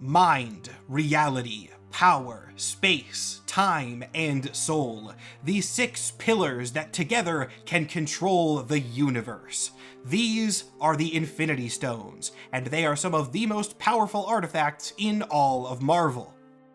Mind, reality, power, space, time, and soul. These 6 pillars that together can control the universe. These are the Infinity Stones, and they are some of the most powerful artifacts in all of Marvel.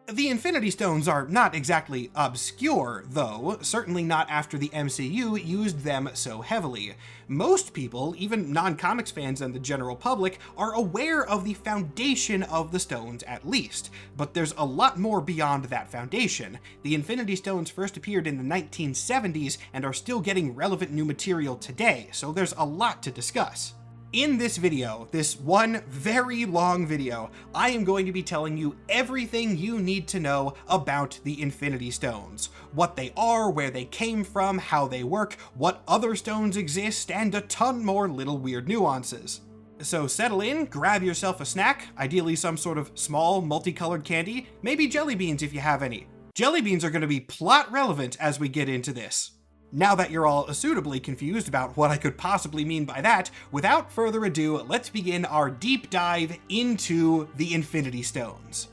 The Infinity Stones are not exactly obscure, though, certainly not after the MCU used them so heavily. Most people, even non-comics fans and the general public, are aware of the foundation of the stones at least, but there's a lot more beyond that foundation. The Infinity Stones first appeared in the 1970s and are still getting relevant new material today, so there's a lot to discuss. In this video, this one very long video, I am going to be telling you everything you need to know about the Infinity Stones. What they are, where they came from, how they work, what other stones exist, and a ton more little weird nuances. So settle in, grab yourself a snack, ideally some sort of small multicolored candy, maybe jelly beans if you have any. Jelly beans are going to be plot relevant as we get into this. Now that you're all suitably confused about what I could possibly mean by that, without further ado, let's begin our deep dive into the Infinity Stones.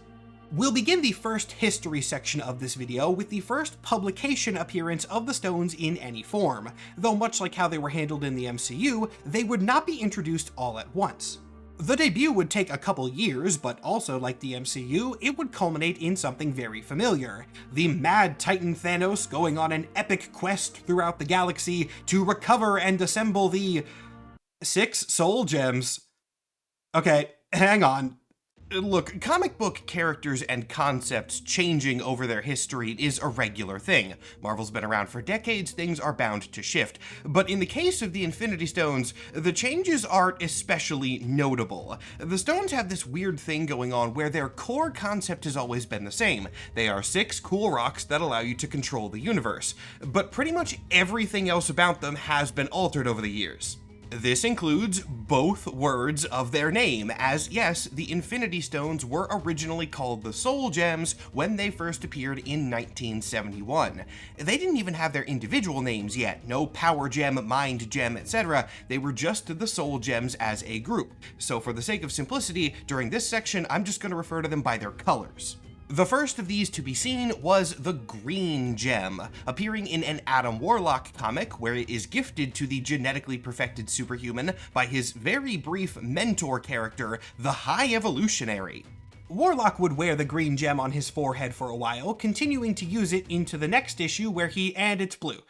We'll begin the first history section of this video with the first publication appearance of the stones in any form, though much like how they were handled in the MCU, they would not be introduced all at once. The debut would take a couple years, but also like the MCU, it would culminate in something very familiar. The Mad Titan Thanos going on an epic quest throughout the galaxy to recover and assemble the 6 soul gems. Okay, hang on. Look, comic book characters and concepts changing over their history is a regular thing. Marvel's been around for decades, things are bound to shift. But in the case of the Infinity Stones, the changes are especially notable. The stones have this weird thing going on where their core concept has always been the same. They are 6 cool rocks that allow you to control the universe. But pretty much everything else about them has been altered over the years. This includes both words of their name, as yes, the Infinity Stones were originally called the Soul Gems when they first appeared in 1971. They didn't even have their individual names yet, no Power Gem, Mind Gem, etc. They were just the Soul Gems as a group. So for the sake of simplicity, during this section, I'm just going to refer to them by their colors. The first of these to be seen was the Green Gem, appearing in an Adam Warlock comic where it is gifted to the genetically perfected superhuman by his very brief mentor character, the High Evolutionary. Warlock would wear the green gem on his forehead for a while, continuing to use it into the next issue where and it's blue.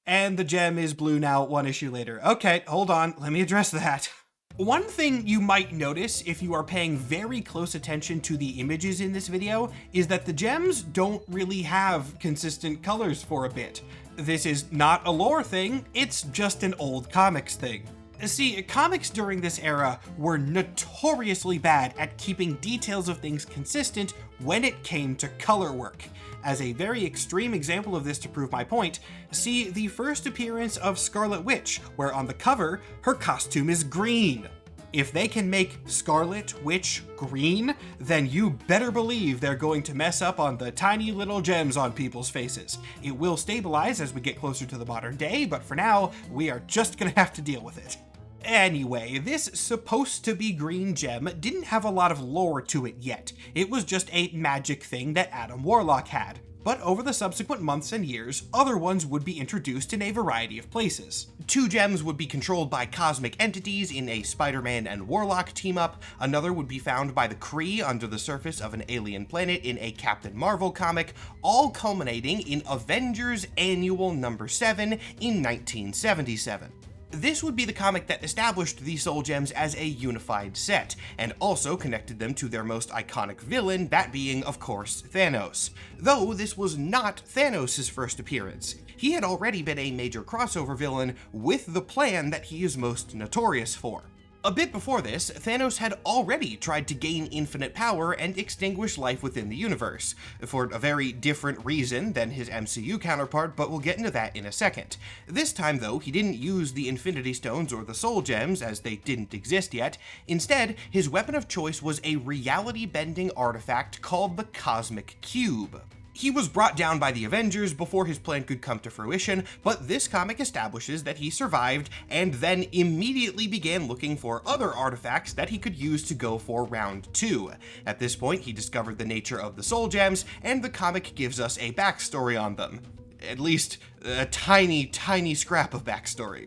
And the gem is blue now 1 issue later. Okay, hold on, let me address that. One thing you might notice if you are paying very close attention to the images in this video is that the gems don't really have consistent colors for a bit. This is not a lore thing, it's just an old comics thing. See, comics during this era were notoriously bad at keeping details of things consistent when it came to color work. As a very extreme example of this to prove my point, see the first appearance of Scarlet Witch, where on the cover, her costume is green. If they can make Scarlet Witch green, then you better believe they're going to mess up on the tiny little gems on people's faces. It will stabilize as we get closer to the modern day, but for now, we are just gonna have to deal with it. Anyway, this supposed-to-be green gem didn't have a lot of lore to it yet. It was just a magic thing that Adam Warlock had. But over the subsequent months and years, other ones would be introduced in a variety of places. 2 gems would be controlled by cosmic entities in a Spider-Man and Warlock team-up, another would be found by the Kree under the surface of an alien planet in a Captain Marvel comic, all culminating in Avengers Annual number 7 in 1977. This would be the comic that established the Soul Gems as a unified set, and also connected them to their most iconic villain, that being, of course, Thanos. Though this was not Thanos' first appearance. He had already been a major crossover villain with the plan that he is most notorious for. A bit before this, Thanos had already tried to gain infinite power and extinguish life within the universe, for a very different reason than his MCU counterpart, but we'll get into that in a second. This time though, he didn't use the Infinity Stones or the Soul Gems, as they didn't exist yet. Instead, his weapon of choice was a reality-bending artifact called the Cosmic Cube. He was brought down by the Avengers before his plan could come to fruition, but this comic establishes that he survived and then immediately began looking for other artifacts that he could use to go for round 2. At this point, he discovered the nature of the soul gems, and the comic gives us a backstory on them. At least a tiny, tiny scrap of backstory.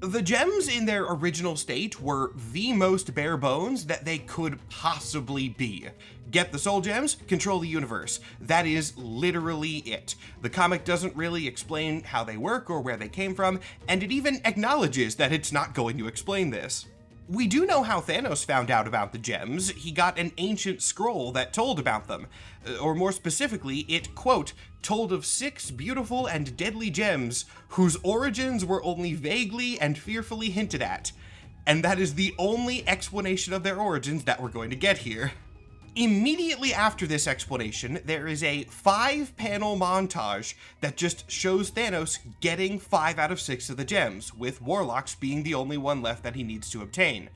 The gems in their original state were the most bare bones that they could possibly be. Get the soul gems, control the universe. That is literally it. The comic doesn't really explain how they work or where they came from, and it even acknowledges that it's not going to explain this. We do know how Thanos found out about the gems. He got an ancient scroll that told about them. Or more specifically, it, quote, told of 6 beautiful and deadly gems whose origins were only vaguely and fearfully hinted at. And that is the only explanation of their origins that we're going to get here. Immediately after this explanation, there is a 5-panel montage that just shows Thanos getting 5 out of 6 of the gems, with Warlock's being the only one left that he needs to obtain.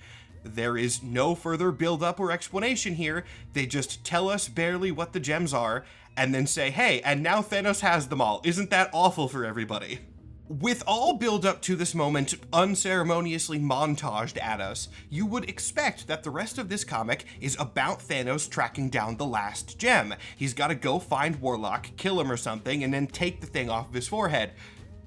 There is no further build-up or explanation here. They just tell us barely what the gems are, and then say, hey, and now Thanos has them all. Isn't that awful for everybody? With all build-up to this moment unceremoniously montaged at us, you would expect that the rest of this comic is about Thanos tracking down the last gem. He's gotta go find Warlock, kill him or something, and then take the thing off of his forehead.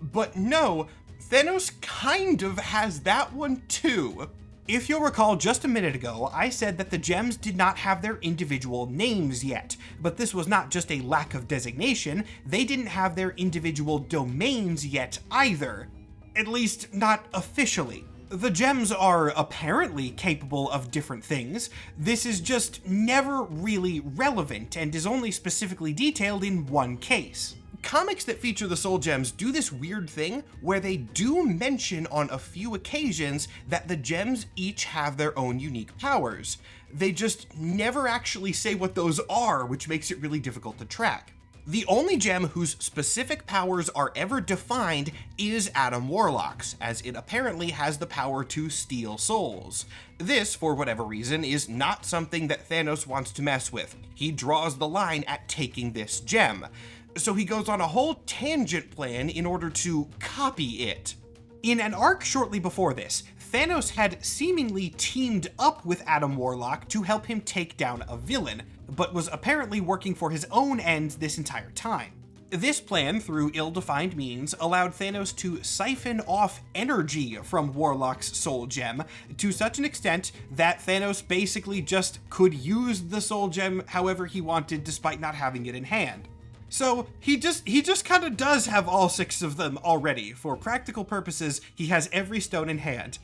But no, Thanos kind of has that one too. If you'll recall, just a minute ago, I said that the gems did not have their individual names yet, but this was not just a lack of designation, they didn't have their individual domains yet either. At least, not officially. The gems are apparently capable of different things. This is just never really relevant and is only specifically detailed in one case. Comics that feature the soul gems do this weird thing where they do mention on a few occasions that the gems each have their own unique powers. They just never actually say what those are, which makes it really difficult to track. The only gem whose specific powers are ever defined is Adam Warlock's, as it apparently has the power to steal souls. This, for whatever reason, is not something that Thanos wants to mess with. He draws the line at taking this gem. So he goes on a whole tangent plan in order to copy it. In an arc shortly before this, Thanos had seemingly teamed up with Adam Warlock to help him take down a villain, but was apparently working for his own ends this entire time. This plan, through ill-defined means, allowed Thanos to siphon off energy from Warlock's soul gem to such an extent that Thanos basically just could use the soul gem however he wanted despite not having it in hand. So he just kind of does have all 6 of them already. For practical purposes, he has every stone in hand.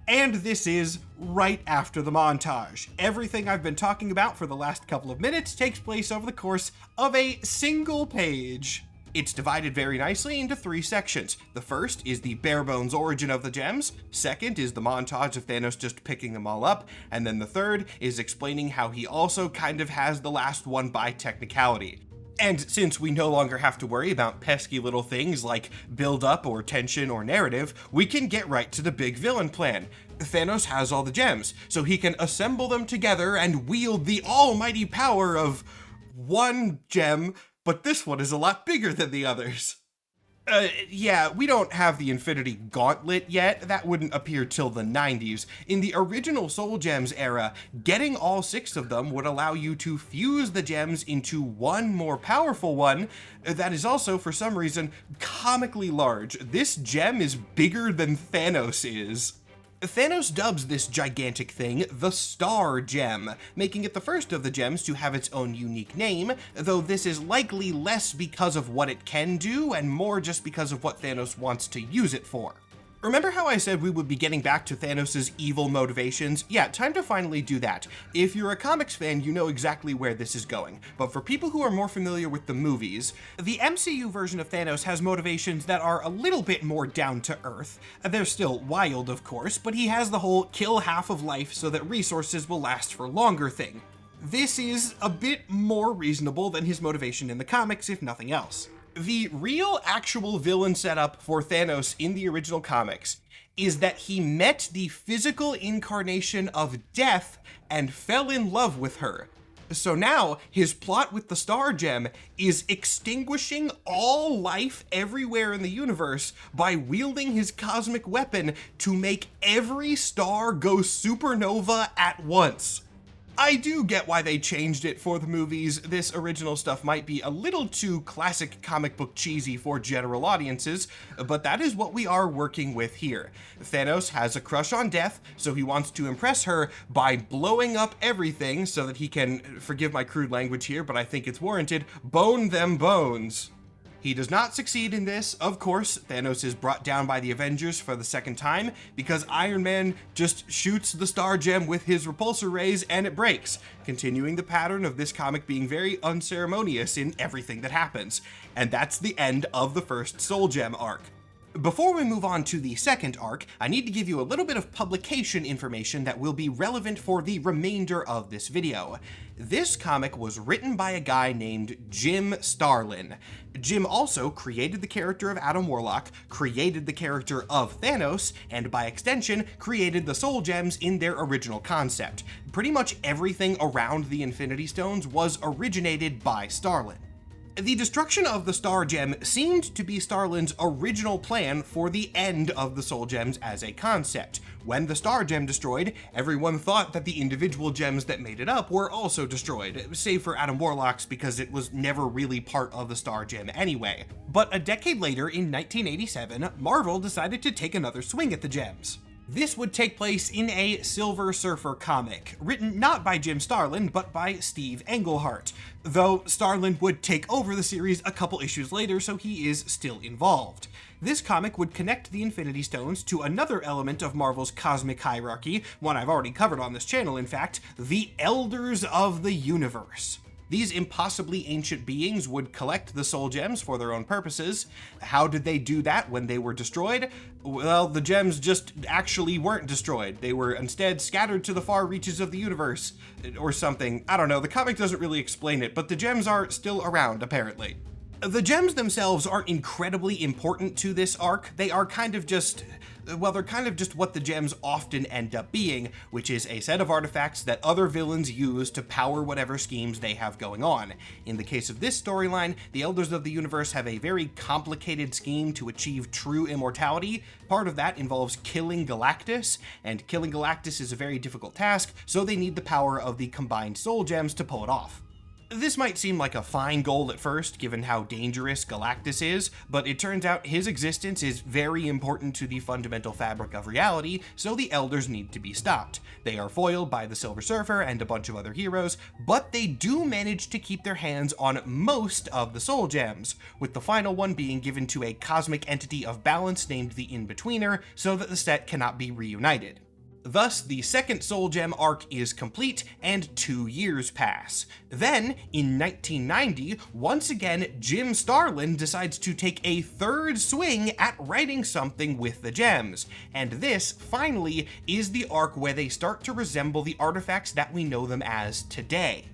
And this is right after the montage. Everything I've been talking about for the last couple of minutes takes place over the course of a single page. It's divided very nicely into 3 sections. The first is the bare bones origin of the gems, second is the montage of Thanos just picking them all up, and then the third is explaining how he also kind of has the last one by technicality. And since we no longer have to worry about pesky little things like build-up or tension or narrative, we can get right to the big villain plan. Thanos has all the gems, so he can assemble them together and wield the almighty power of one gem, but this one is a lot bigger than the others. Yeah, we don't have the Infinity Gauntlet yet. That wouldn't appear till the 90s. In the original Soul Gems era, getting all 6 of them would allow you to fuse the gems into one more powerful one that is also, for some reason, comically large. This gem is bigger than Thanos is. Thanos dubs this gigantic thing the Star Gem, making it the first of the gems to have its own unique name, though this is likely less because of what it can do and more just because of what Thanos wants to use it for. Remember how I said we would be getting back to Thanos' evil motivations? Yeah, time to finally do that. If you're a comics fan, you know exactly where this is going. But for people who are more familiar with the movies, the MCU version of Thanos has motivations that are a little bit more down to earth. They're still wild, of course, but he has the whole kill half of life so that resources will last for longer thing. This is a bit more reasonable than his motivation in the comics, if nothing else. The real actual villain setup for Thanos in the original comics is that he met the physical incarnation of death and fell in love with her. So now, his plot with the Star Gem is extinguishing all life everywhere in the universe by wielding his cosmic weapon to make every star go supernova at once. I do get why they changed it for the movies. This original stuff might be a little too classic comic book cheesy for general audiences, but that is what we are working with here. Thanos has a crush on Death, so he wants to impress her by blowing up everything so that he can, forgive my crude language here, but I think it's warranted, bone them bones. He does not succeed in this. Of course, Thanos is brought down by the Avengers for the second time because Iron Man just shoots the Star Gem with his repulsor rays and it breaks, continuing the pattern of this comic being very unceremonious in everything that happens. And that's the end of the first Soul Gem arc. Before we move on to the second arc, I need to give you a little bit of publication information that will be relevant for the remainder of this video. This comic was written by a guy named Jim Starlin. Jim also created the character of Adam Warlock, created the character of Thanos, and by extension, created the Soul Gems in their original concept. Pretty much everything around the Infinity Stones was originated by Starlin. The destruction of the Star Gem seemed to be Starlin's original plan for the end of the Soul Gems as a concept. When the Star Gem destroyed, everyone thought that the individual gems that made it up were also destroyed, save for Adam Warlock's because it was never really part of the Star Gem anyway. But a decade later, in 1987, Marvel decided to take another swing at the gems. This would take place in a Silver Surfer comic, written not by Jim Starlin, but by Steve Englehart, though Starlin would take over the series a couple issues later, so he is still involved. This comic would connect the Infinity Stones to another element of Marvel's cosmic hierarchy, one I've already covered on this channel in fact, the Elders of the Universe. These impossibly ancient beings would collect the Soul Gems for their own purposes. How did they do that when they were destroyed? Well, the gems just actually weren't destroyed. They were instead scattered to the far reaches of the universe, or something. I don't know, the comic doesn't really explain it, but the gems are still around, apparently. The gems themselves aren't incredibly important to this arc. They are kind of just, well, they're kind of just what the gems often end up being, which is a set of artifacts that other villains use to power whatever schemes they have going on. In the case of this storyline, the Elders of the Universe have a very complicated scheme to achieve true immortality. Part of that involves killing Galactus, and killing Galactus is a very difficult task, so they need the power of the combined Soul Gems to pull it off. This might seem like a fine goal at first, given how dangerous Galactus is, but it turns out his existence is very important to the fundamental fabric of reality, so the Elders need to be stopped. They are foiled by the Silver Surfer and a bunch of other heroes, but they do manage to keep their hands on most of the Soul Gems, with the final one being given to a cosmic entity of balance named the In-Betweener, so that the set cannot be reunited. Thus, the second Soul Gem arc is complete, and 2 years pass. Then, in 1990, once again, Jim Starlin decides to take a third swing at writing something with the gems, and this, finally, is the arc where they start to resemble the artifacts that we know them as today.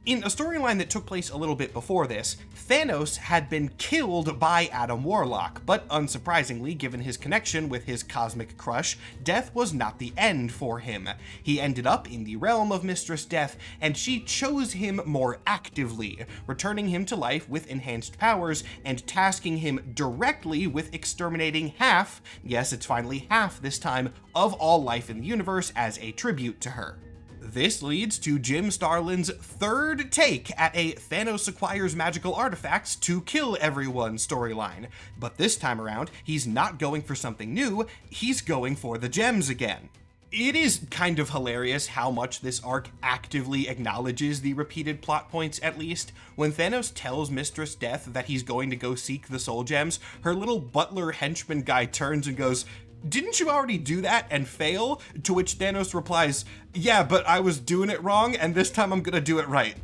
In a storyline that took place a little bit before this, Thanos had been killed by Adam Warlock, but unsurprisingly, given his connection with his cosmic crush, death was not the end for him. He ended up in the realm of Mistress Death, and she chose him more actively, returning him to life with enhanced powers and tasking him directly with exterminating half, yes, it's finally half this time, of all life in the universe as a tribute to her. This leads to Jim Starlin's third take at a Thanos acquires magical artifacts to kill everyone storyline. But this time around, he's not going for something new, he's going for the gems again. It is kind of hilarious how much this arc actively acknowledges the repeated plot points, at least. When Thanos tells Mistress Death that he's going to go seek the Soul Gems, her little butler henchman guy turns and goes, "Didn't you already do that and fail?" To which Thanos replies, "Yeah, but I was doing it wrong, and this time I'm gonna do it right."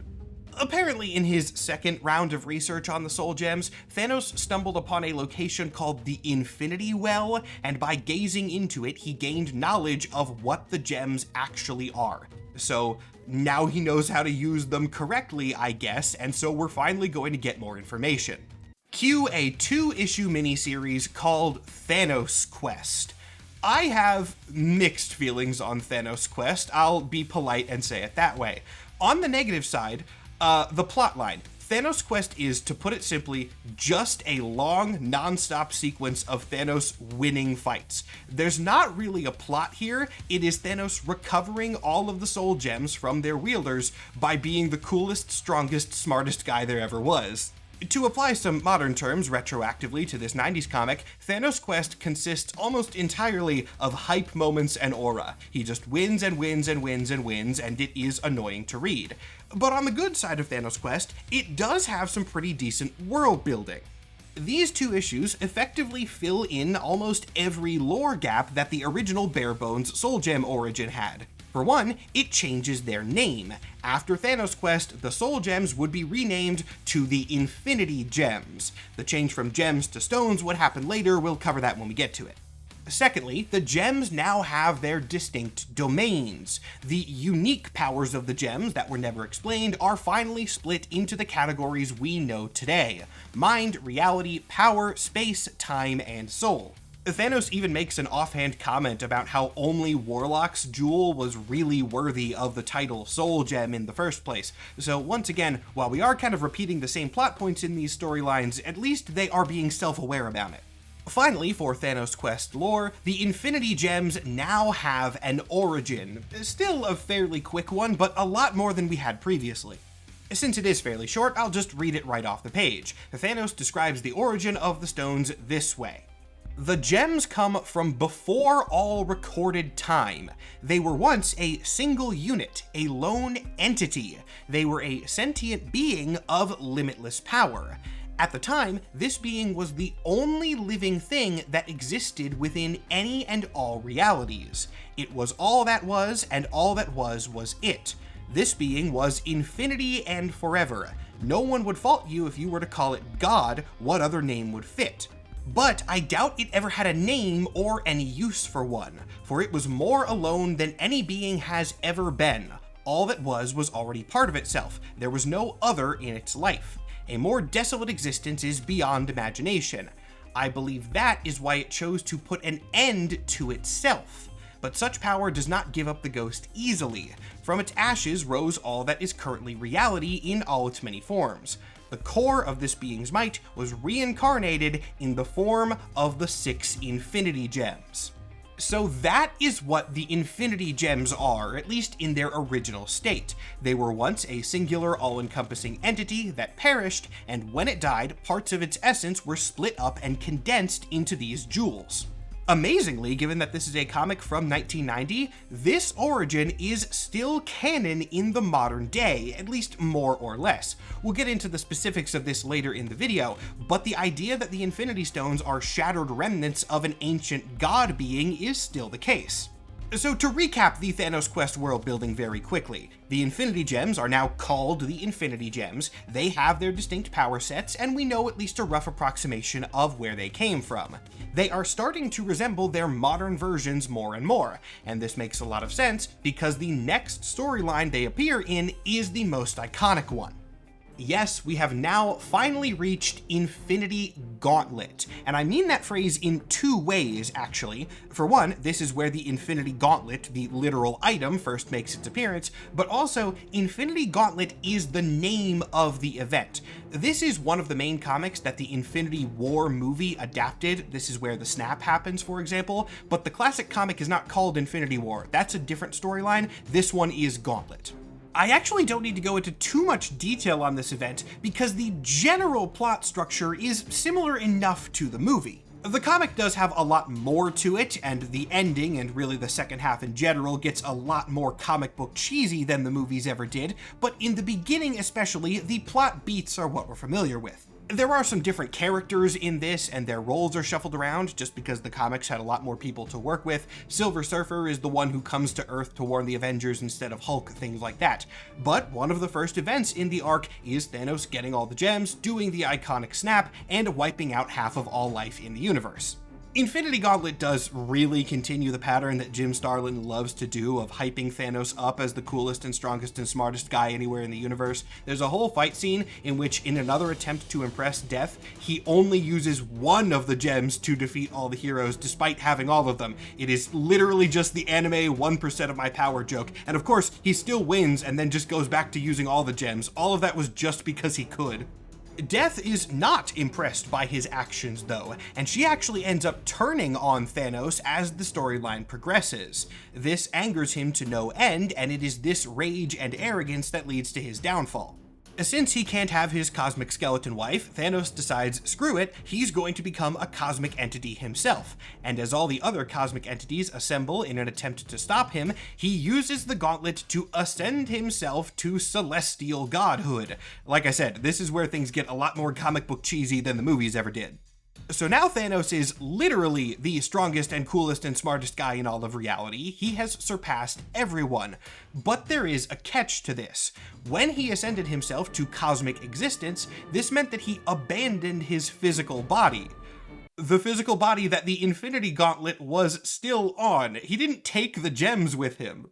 Apparently, in his second round of research on the Soul Gems, Thanos stumbled upon a location called the Infinity Well, and by gazing into it, he gained knowledge of what the gems actually are. So now he knows how to use them correctly, I guess, and so we're finally going to get more information. Cue a 2-issue miniseries called Thanos Quest. I have mixed feelings on Thanos Quest, I'll be polite and say it that way. On the negative side, the plotline. Thanos' quest is, to put it simply, just a long, non-stop sequence of Thanos winning fights. There's not really a plot here. It is Thanos recovering all of the soul gems from their wielders by being the coolest, strongest, smartest guy there ever was. To apply some modern terms retroactively to this 90s comic, Thanos' quest consists almost entirely of hype moments and aura. He just wins and wins and wins and wins, and it is annoying to read. But on the good side of Thanos' quest, it does have some pretty decent world building. These two issues effectively fill in almost every lore gap that the original Barebones Soul Gem origin had. For one, it changes their name. After Thanos' quest, the Soul Gems would be renamed to the Infinity Gems. The change from gems to stones would happen later, we'll cover that when we get to it. Secondly, the gems now have their distinct domains. The unique powers of the gems that were never explained are finally split into the categories we know today: mind, reality, power, space, time, and soul. Thanos even makes an offhand comment about how only Warlock's jewel was really worthy of the title Soul Gem in the first place. So once again, while we are kind of repeating the same plot points in these storylines, at least they are being self-aware about it. Finally, for Thanos' quest lore, the Infinity Gems now have an origin. Still a fairly quick one, but a lot more than we had previously. Since it is fairly short, I'll just read it right off the page. Thanos describes the origin of the stones this way. The gems come from before all recorded time. They were once a single unit, a lone entity. They were a sentient being of limitless power. At the time, this being was the only living thing that existed within any and all realities. It was all that was, and all that was it. This being was infinity and forever. No one would fault you if you were to call it God. What other name would fit? But I doubt it ever had a name or any use for one, for it was more alone than any being has ever been. All that was already part of itself. There was no other in its life. A more desolate existence is beyond imagination. I believe that is why it chose to put an end to itself. But such power does not give up the ghost easily. From its ashes rose all that is currently reality in all its many forms. The core of this being's might was reincarnated in the form of the 6 Infinity Gems. So that is what the Infinity Gems are, at least in their original state. They were once a singular, all-encompassing entity that perished, and when it died, parts of its essence were split up and condensed into these jewels. Amazingly, given that this is a comic from 1990, this origin is still canon in the modern day, at least more or less. We'll get into the specifics of this later in the video, but the idea that the Infinity Stones are shattered remnants of an ancient god being is still the case. So to recap the Thanos quest world building very quickly, the Infinity Gems are now called the Infinity Gems, they have their distinct power sets, and we know at least a rough approximation of where they came from. They are starting to resemble their modern versions more and more, and this makes a lot of sense because the next storyline they appear in is the most iconic one. Yes, we have now finally reached Infinity Gauntlet, and I mean that phrase in 2 ways, actually. For one, this is where the Infinity Gauntlet, the literal item, first makes its appearance, but also, Infinity Gauntlet is the name of the event. This is one of the main comics that the Infinity War movie adapted. This is where the snap happens, for example, but the classic comic is not called Infinity War. That's a different storyline. This one is Gauntlet. I actually don't need to go into too much detail on this event because the general plot structure is similar enough to the movie. The comic does have a lot more to it, and the ending, and really the second half in general, gets a lot more comic book cheesy than the movies ever did, but in the beginning especially, the plot beats are what we're familiar with. There are some different characters in this, and their roles are shuffled around just because the comics had a lot more people to work with. Silver Surfer is the one who comes to Earth to warn the Avengers instead of Hulk, things like that. But one of the first events in the arc is Thanos getting all the gems, doing the iconic snap, and wiping out half of all life in the universe. Infinity Gauntlet does really continue the pattern that Jim Starlin loves to do of hyping Thanos up as the coolest and strongest and smartest guy anywhere in the universe. There's a whole fight scene in which, in another attempt to impress Death, he only uses one of the gems to defeat all the heroes despite having all of them. It is literally just the anime 1% of my power joke, and of course he still wins and then just goes back to using all the gems. All of that was just because he could. Death is not impressed by his actions though, and she actually ends up turning on Thanos as the storyline progresses. This angers him to no end, and it is this rage and arrogance that leads to his downfall. Since he can't have his cosmic skeleton wife, Thanos decides, screw it, he's going to become a cosmic entity himself. And as all the other cosmic entities assemble in an attempt to stop him, he uses the gauntlet to ascend himself to celestial godhood. Like I said, this is where things get a lot more comic book cheesy than the movies ever did. So now Thanos is literally the strongest and coolest and smartest guy in all of reality. He has surpassed everyone. But there is a catch to this. When he ascended himself to cosmic existence, this meant that he abandoned his physical body. The physical body that the Infinity Gauntlet was still on. He didn't take the gems with him.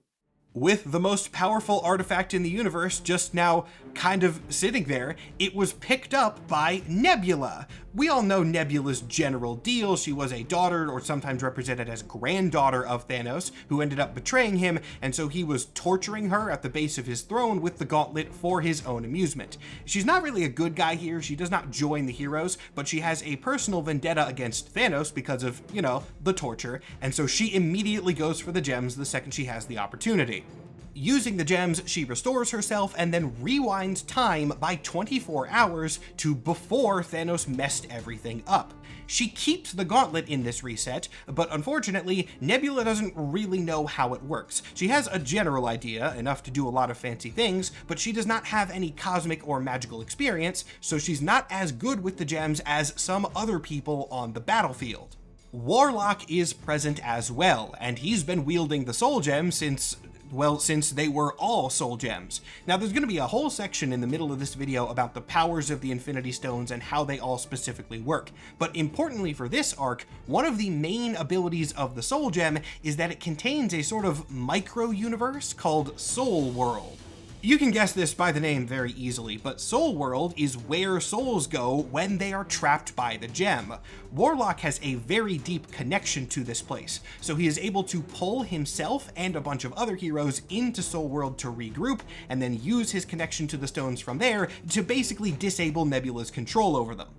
With the most powerful artifact in the universe just now kind of sitting there, it was picked up by Nebula. We all know Nebula's general deal. She was a daughter, or sometimes represented as granddaughter, of Thanos, who ended up betraying him, and so he was torturing her at the base of his throne with the gauntlet for his own amusement. She's not really a good guy here. She does not join the heroes, but she has a personal vendetta against Thanos because of, the torture, and so she immediately goes for the gems the second she has the opportunity. Using the gems, she restores herself and then rewinds time by 24 hours to before Thanos messed everything up. She keeps the gauntlet in this reset, but unfortunately, Nebula doesn't really know how it works. She has a general idea, enough to do a lot of fancy things, but she does not have any cosmic or magical experience, so she's not as good with the gems as some other people on the battlefield. Warlock is present as well, and he's been wielding the Soul Gem since they were all Soul Gems. Now, there's going to be a whole section in the middle of this video about the powers of the Infinity Stones and how they all specifically work. But importantly for this arc, one of the main abilities of the Soul Gem is that it contains a sort of micro-universe called Soul World. You can guess this by the name very easily, but Soul World is where souls go when they are trapped by the gem. Warlock has a very deep connection to this place, so he is able to pull himself and a bunch of other heroes into Soul World to regroup, and then use his connection to the stones from there to basically disable Nebula's control over them.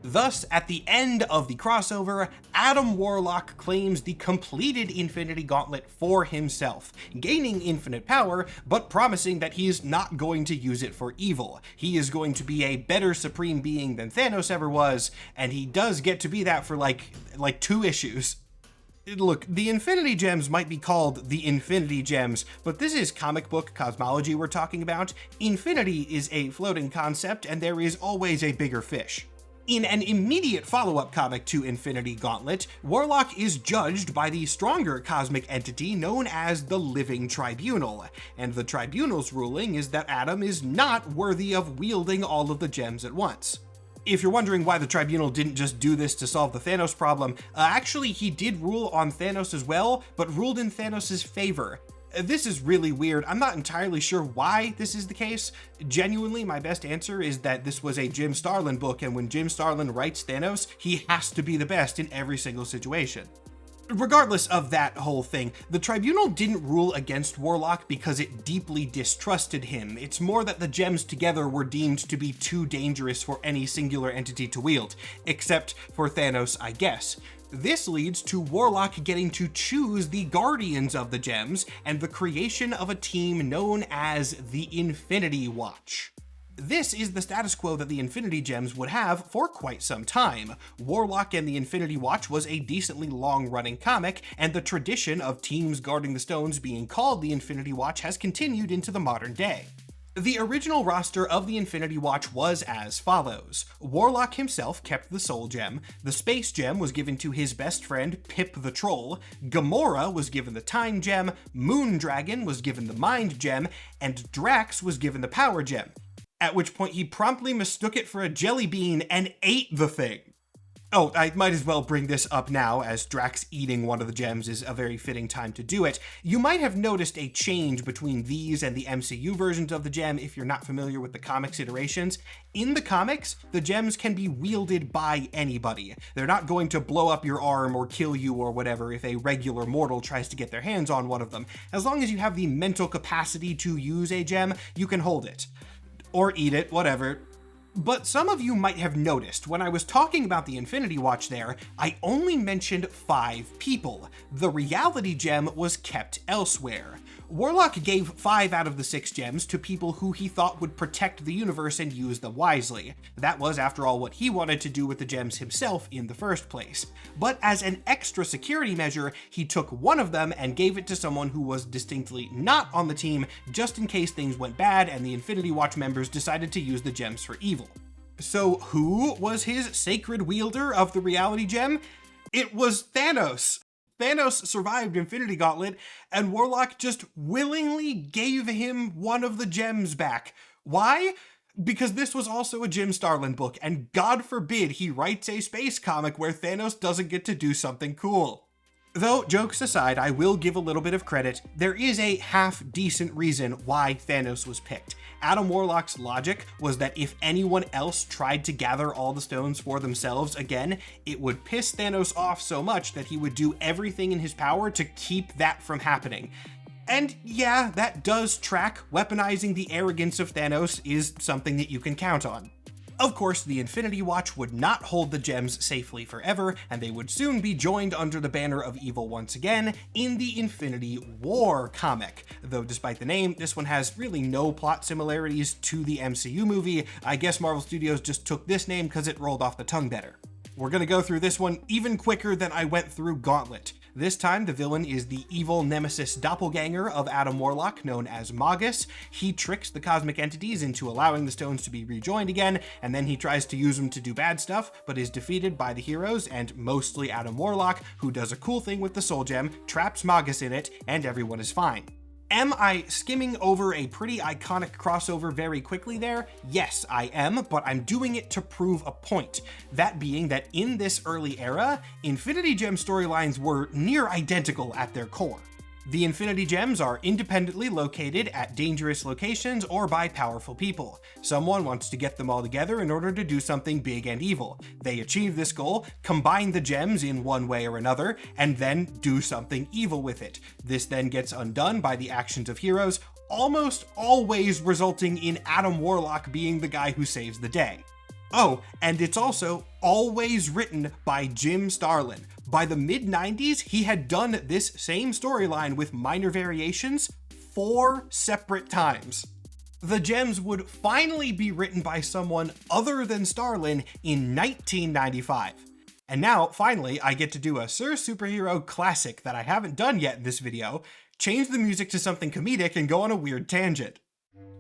Thus, at the end of the crossover, Adam Warlock claims the completed Infinity Gauntlet for himself, gaining infinite power, but promising that he is not going to use it for evil. He is going to be a better supreme being than Thanos ever was, and he does get to be that for like 2 issues. Look, the Infinity Gems might be called the Infinity Gems, but this is comic book cosmology we're talking about. Infinity is a floating concept, and there is always a bigger fish. In an immediate follow-up comic to Infinity Gauntlet, Warlock is judged by the stronger cosmic entity known as the Living Tribunal, and the Tribunal's ruling is that Adam is not worthy of wielding all of the gems at once. If you're wondering why the Tribunal didn't just do this to solve the Thanos problem, actually he did rule on Thanos as well, but ruled in Thanos' favor. This is really weird. I'm not entirely sure why this is the case. Genuinely, my best answer is that this was a Jim Starlin book, and when Jim Starlin writes Thanos, he has to be the best in every single situation. Regardless of that whole thing, the Tribunal didn't rule against Warlock because it deeply distrusted him. It's more that the gems together were deemed to be too dangerous for any singular entity to wield, except for Thanos, I guess. This leads to Warlock getting to choose the Guardians of the Gems and the creation of a team known as the Infinity Watch. This is the status quo that the Infinity Gems would have for quite some time. Warlock and the Infinity Watch was a decently long-running comic, and the tradition of teams guarding the stones being called the Infinity Watch has continued into the modern day. The original roster of the Infinity Watch was as follows. Warlock himself kept the Soul Gem, the Space Gem was given to his best friend Pip the Troll, Gamora was given the Time Gem, Moondragon was given the Mind Gem, and Drax was given the Power Gem, at which point he promptly mistook it for a jelly bean and ate the thing. Oh, I might as well bring this up now, as Drax eating one of the gems is a very fitting time to do it. You might have noticed a change between these and the MCU versions of the gem if you're not familiar with the comics iterations. In the comics, the gems can be wielded by anybody. They're not going to blow up your arm or kill you or whatever if a regular mortal tries to get their hands on one of them. As long as you have the mental capacity to use a gem, you can hold it. Or eat it, whatever. But some of you might have noticed, when I was talking about the Infinity Watch there, I only mentioned 5 people. The reality gem was kept elsewhere. Warlock gave 5 out of the 6 gems to people who he thought would protect the universe and use them wisely. That was, after all, what he wanted to do with the gems himself in the first place. But as an extra security measure, he took one of them and gave it to someone who was distinctly not on the team, just in case things went bad and the Infinity Watch members decided to use the gems for evil. So who was his sacred wielder of the reality gem? It was Thanos. Thanos survived Infinity Gauntlet, and Warlock just willingly gave him one of the gems back. Why? Because this was also a Jim Starlin book, and God forbid he writes a space comic where Thanos doesn't get to do something cool. Though, jokes aside, I will give a little bit of credit. There is a half-decent reason why Thanos was picked. Adam Warlock's logic was that if anyone else tried to gather all the stones for themselves again, it would piss Thanos off so much that he would do everything in his power to keep that from happening. And yeah, that does track. Weaponizing the arrogance of Thanos is something that you can count on. Of course, the Infinity Watch would not hold the gems safely forever, and they would soon be joined under the banner of evil once again in the Infinity War comic. Though despite the name, this one has really no plot similarities to the MCU movie. I guess Marvel Studios just took this name because it rolled off the tongue better. We're gonna go through this one even quicker than I went through Gauntlet. This time, the villain is the evil nemesis doppelganger of Adam Warlock, known as Magus. He tricks the cosmic entities into allowing the stones to be rejoined again, and then he tries to use them to do bad stuff, but is defeated by the heroes, and mostly Adam Warlock, who does a cool thing with the soul gem, traps Magus in it, and everyone is fine. Am I skimming over a pretty iconic crossover very quickly there? Yes, I am, but I'm doing it to prove a point. That being that in this early era, Infinity Gem storylines were near identical at their core. The Infinity Gems are independently located at dangerous locations or by powerful people. Someone wants to get them all together in order to do something big and evil. They achieve this goal, combine the gems in one way or another, and then do something evil with it. This then gets undone by the actions of heroes, almost always resulting in Adam Warlock being the guy who saves the day. Oh, and it's also always written by Jim Starlin. By the mid-90s, he had done this same storyline with minor variations 4 separate times. The gems would finally be written by someone other than Starlin in 1995. And now, finally, I get to do a Sir Superhero classic that I haven't done yet in this video, change the music to something comedic and go on a weird tangent.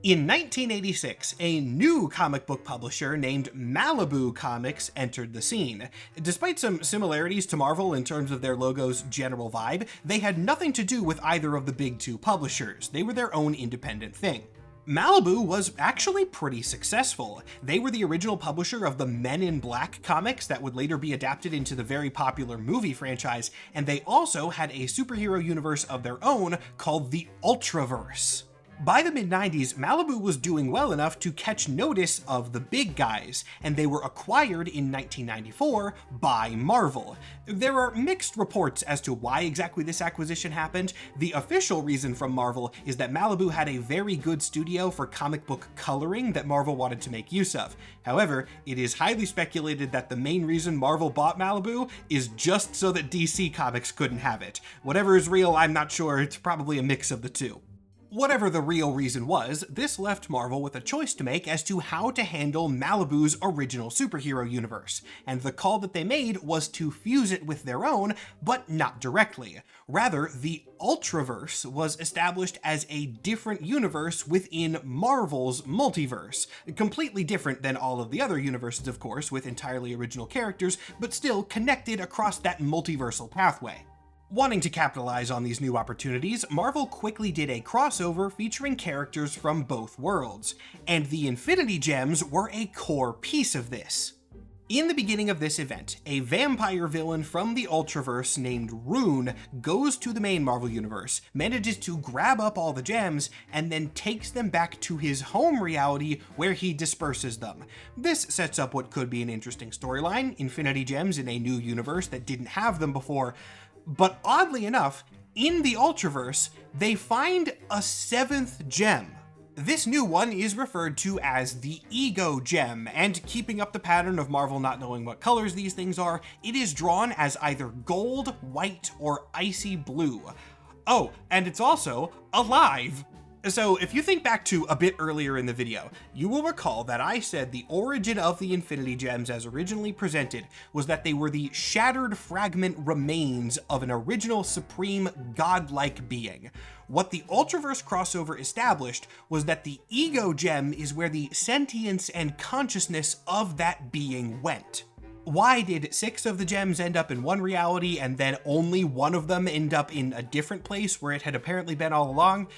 In 1986, a new comic book publisher named Malibu Comics entered the scene. Despite some similarities to Marvel in terms of their logo's general vibe, they had nothing to do with either of the big 2 publishers. They were their own independent thing. Malibu was actually pretty successful. They were the original publisher of the Men in Black comics that would later be adapted into the very popular movie franchise, and they also had a superhero universe of their own called the Ultraverse. By the mid-90s, Malibu was doing well enough to catch notice of the big guys, and they were acquired in 1994 by Marvel. There are mixed reports as to why exactly this acquisition happened. The official reason from Marvel is that Malibu had a very good studio for comic book coloring that Marvel wanted to make use of. However, it is highly speculated that the main reason Marvel bought Malibu is just so that DC Comics couldn't have it. Whatever is real, I'm not sure. It's probably a mix of the two. Whatever the real reason was, this left Marvel with a choice to make as to how to handle Malibu's original superhero universe, and the call that they made was to fuse it with their own, but not directly. Rather, the Ultraverse was established as a different universe within Marvel's Multiverse. Completely different than all of the other universes, of course, with entirely original characters, but still connected across that multiversal pathway. Wanting to capitalize on these new opportunities, Marvel quickly did a crossover featuring characters from both worlds, and the Infinity Gems were a core piece of this. In the beginning of this event, a vampire villain from the Ultraverse named Rune goes to the main Marvel Universe, manages to grab up all the gems, and then takes them back to his home reality where he disperses them. This sets up what could be an interesting storyline, Infinity Gems in a new universe that didn't have them before, but oddly enough, in the Ultraverse, they find a 7th gem. This new one is referred to as the Ego Gem, and keeping up the pattern of Marvel not knowing what colors these things are, it is drawn as either gold, white, or icy blue. Oh, and it's also alive! So if you think back to a bit earlier in the video, you will recall that I said the origin of the Infinity Gems as originally presented was that they were the shattered fragment remains of an original supreme godlike being. What the Ultraverse crossover established was that the Ego Gem is where the sentience and consciousness of that being went. Why did 6 of the gems end up in one reality and then only one of them end up in a different place where it had apparently been all along?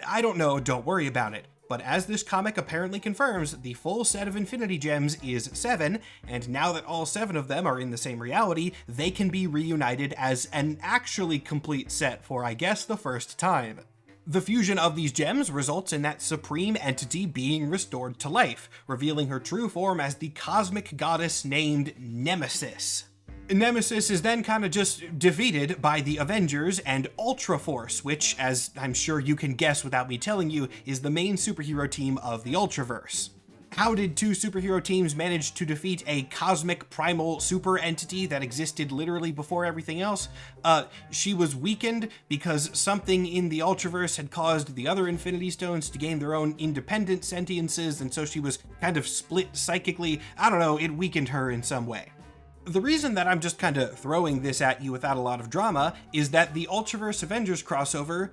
I don't know, don't worry about it. But as this comic apparently confirms, the full set of Infinity Gems is 7, and now that all 7 of them are in the same reality, they can be reunited as an actually complete set for, I guess, the first time. The fusion of these gems results in that supreme entity being restored to life, revealing her true form as the cosmic goddess named Nemesis. Nemesis is then kind of just defeated by the Avengers and Ultra Force, which, as I'm sure you can guess without me telling you, is the main superhero team of the Ultraverse. How did 2 superhero teams manage to defeat a cosmic primal super entity that existed literally before everything else? She was weakened because something in the Ultraverse had caused the other Infinity Stones to gain their own independent sentiences, and so she was kind of split psychically. I don't know, it weakened her in some way. The reason that I'm just kind of throwing this at you without a lot of drama is that the Ultraverse Avengers crossover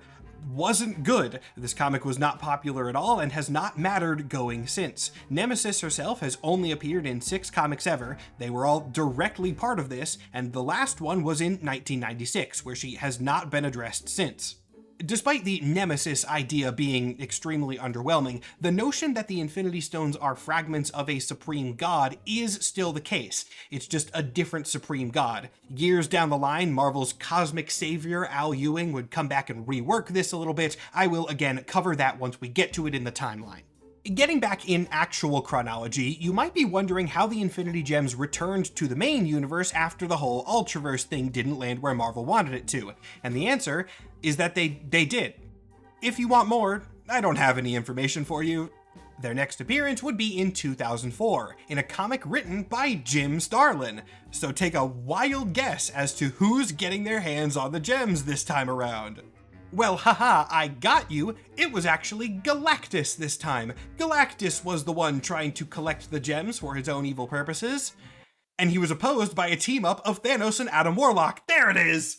wasn't good. This comic was not popular at all and has not mattered going since. Nemesis herself has only appeared in 6 comics ever. They were all directly part of this, and the last one was in 1996, where she has not been addressed since. Despite the Nemesis idea being extremely underwhelming, the notion that the Infinity Stones are fragments of a supreme god is still the case. It's just a different supreme god. Years down the line, Marvel's cosmic savior, Al Ewing, would come back and rework this a little bit. I will again cover that once we get to it in the timeline. Getting back in actual chronology, you might be wondering how the Infinity Gems returned to the main universe after the whole Ultraverse thing didn't land where Marvel wanted it to, and the answer is that they did. If you want more, I don't have any information for you. Their next appearance would be in 2004, in a comic written by Jim Starlin, so take a wild guess as to who's getting their hands on the gems this time around. Well, haha, I got you. It was actually Galactus this time. Galactus was the one trying to collect the gems for his own evil purposes. And he was opposed by a team-up of Thanos and Adam Warlock. There it is!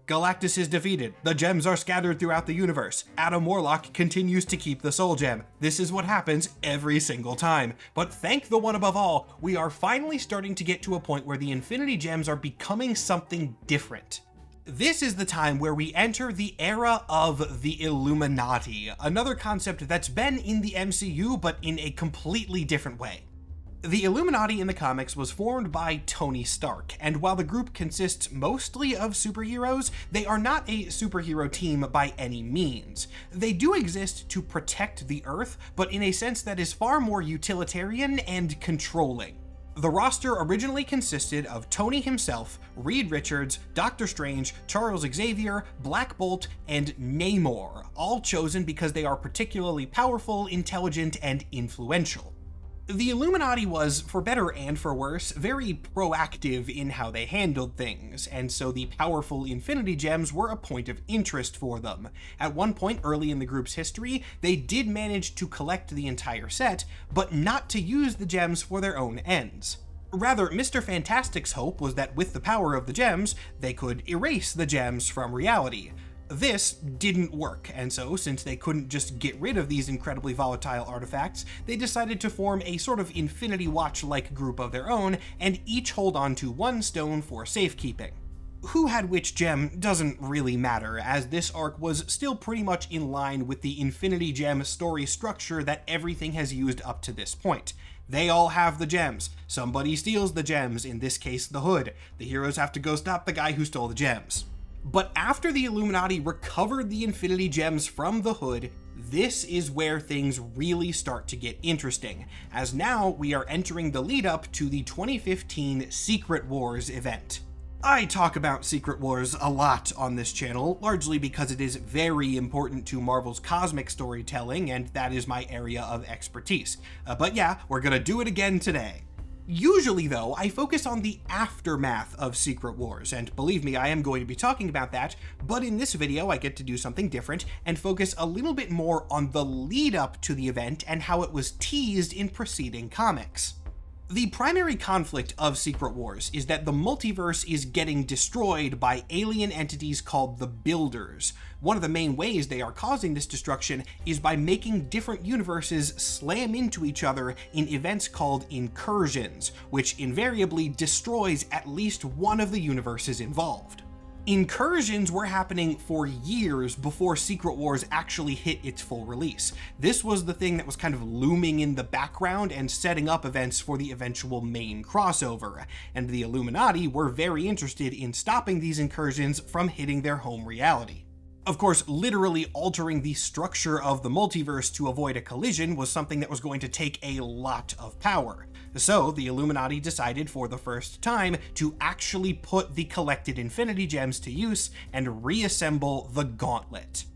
Galactus is defeated. The gems are scattered throughout the universe. Adam Warlock continues to keep the Soul Gem. This is what happens every single time. But thank the one above all, we are finally starting to get to a point where the Infinity Gems are becoming something different. This is the time where we enter the era of the Illuminati, another concept that's been in the MCU but in a completely different way. The Illuminati in the comics was formed by Tony Stark, and while the group consists mostly of superheroes, they are not a superhero team by any means. They do exist to protect the Earth, but in a sense that is far more utilitarian and controlling. The roster originally consisted of Tony himself, Reed Richards, Doctor Strange, Charles Xavier, Black Bolt, and Namor, all chosen because they are particularly powerful, intelligent, and influential. The Illuminati was, for better and for worse, very proactive in how they handled things, and so the powerful Infinity Gems were a point of interest for them. At one point early in the group's history, they did manage to collect the entire set, but not to use the gems for their own ends. Rather, Mr. Fantastic's hope was that with the power of the gems, they could erase the gems from reality. This didn't work, and so, since they couldn't just get rid of these incredibly volatile artifacts, they decided to form a sort of Infinity Watch-like group of their own, and each hold on to one stone for safekeeping. Who had which gem doesn't really matter, as this arc was still pretty much in line with the Infinity Gem story structure that everything has used up to this point. They all have the gems. Somebody steals the gems, in this case the Hood. The heroes have to go stop the guy who stole the gems. But after the Illuminati recovered the Infinity Gems from the Hood, this is where things really start to get interesting, as now we are entering the lead up to the 2015 Secret Wars event. I talk about Secret Wars a lot on this channel, largely because it is very important to Marvel's cosmic storytelling, and that is my area of expertise. But yeah, we're gonna do it again today. Usually though, I focus on the aftermath of Secret Wars, and believe me, I am going to be talking about that, but in this video I get to do something different and focus a little bit more on the lead up to the event and how it was teased in preceding comics. The primary conflict of Secret Wars is that the multiverse is getting destroyed by alien entities called the Builders. One of the main ways they are causing this destruction is by making different universes slam into each other in events called incursions, which invariably destroys at least one of the universes involved. Incursions were happening for years before Secret Wars actually hit its full release. This was the thing that was kind of looming in the background and setting up events for the eventual main crossover, and the Illuminati were very interested in stopping these incursions from hitting their home reality. Of course, literally altering the structure of the multiverse to avoid a collision was something that was going to take a lot of power. So the Illuminati decided for the first time to actually put the collected Infinity Gems to use and reassemble the Gauntlet.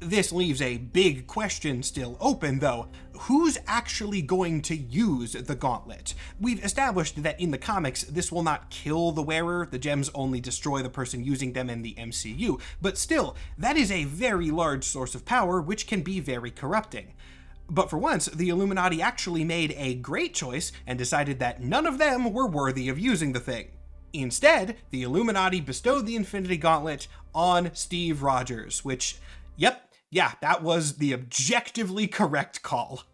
This leaves a big question still open though. Who's actually going to use the Gauntlet? We've established that in the comics, this will not kill the wearer, the gems only destroy the person using them in the MCU, but still, that is a very large source of power which can be very corrupting. But for once, the Illuminati actually made a great choice and decided that none of them were worthy of using the thing. Instead, the Illuminati bestowed the Infinity Gauntlet on Steve Rogers, which, yeah, that was the objectively correct call.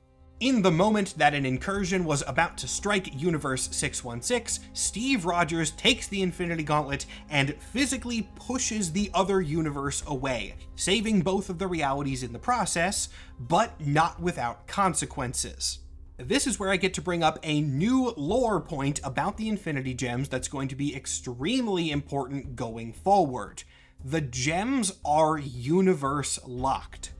In the moment that an incursion was about to strike Universe 616, Steve Rogers takes the Infinity Gauntlet and physically pushes the other universe away, saving both of the realities in the process, but not without consequences. This is where I get to bring up a new lore point about the Infinity Gems that's going to be extremely important going forward. The gems are universe locked.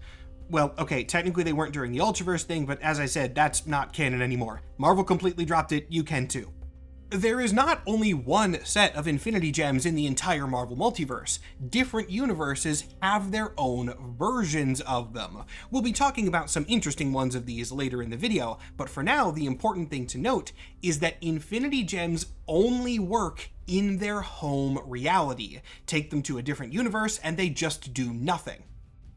Well, okay, technically they weren't during the Multiverse thing, but as I said, that's not canon anymore. Marvel completely dropped it, you can too. There is not only one set of Infinity Gems in the entire Marvel Multiverse. Different universes have their own versions of them. We'll be talking about some interesting ones of these later in the video, but for now, the important thing to note is that Infinity Gems only work in their home reality. Take them to a different universe and they just do nothing.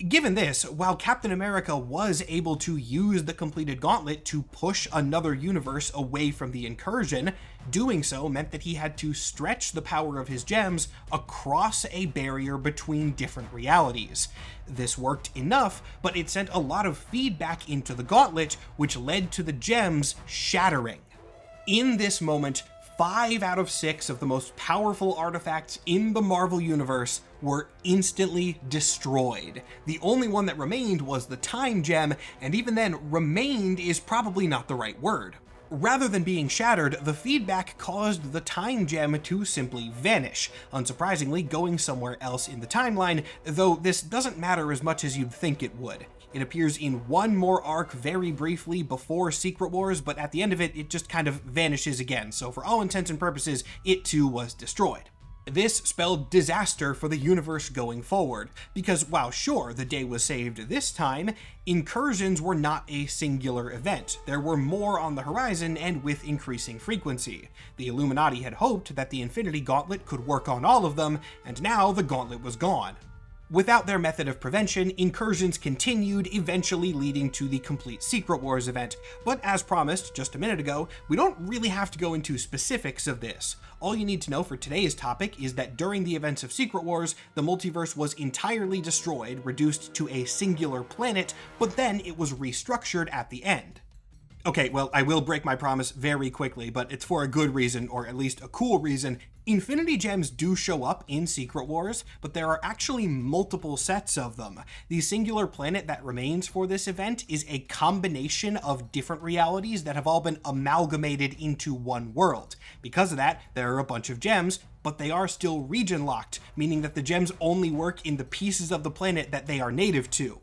Given this, while Captain America was able to use the completed gauntlet to push another universe away from the incursion, doing so meant that he had to stretch the power of his gems across a barrier between different realities. This worked enough, but it sent a lot of feedback into the gauntlet, which led to the gems shattering. In this moment, 5 out of 6 of the most powerful artifacts in the Marvel Universe were instantly destroyed. The only one that remained was the Time Gem, and even then, remained is probably not the right word. Rather than being shattered, the feedback caused the Time Gem to simply vanish, unsurprisingly going somewhere else in the timeline, though this doesn't matter as much as you'd think it would. It appears in one more arc very briefly before Secret Wars, but at the end of it, it just kind of vanishes again, so for all intents and purposes, it too was destroyed. This spelled disaster for the universe going forward, because while sure, the day was saved this time, incursions were not a singular event. There were more on the horizon and with increasing frequency. The Illuminati had hoped that the Infinity Gauntlet could work on all of them, and now the gauntlet was gone. Without their method of prevention, incursions continued, eventually leading to the complete Secret Wars event. But as promised just a minute ago, we don't really have to go into specifics of this. All you need to know for today's topic is that during the events of Secret Wars, the multiverse was entirely destroyed, reduced to a singular planet, but then it was restructured at the end. Okay, well, I will break my promise very quickly, but it's for a good reason, or at least a cool reason. Infinity Gems do show up in Secret Wars, but there are actually multiple sets of them. The singular planet that remains for this event is a combination of different realities that have all been amalgamated into one world. Because of that, there are a bunch of gems, but they are still region locked, meaning that the gems only work in the pieces of the planet that they are native to.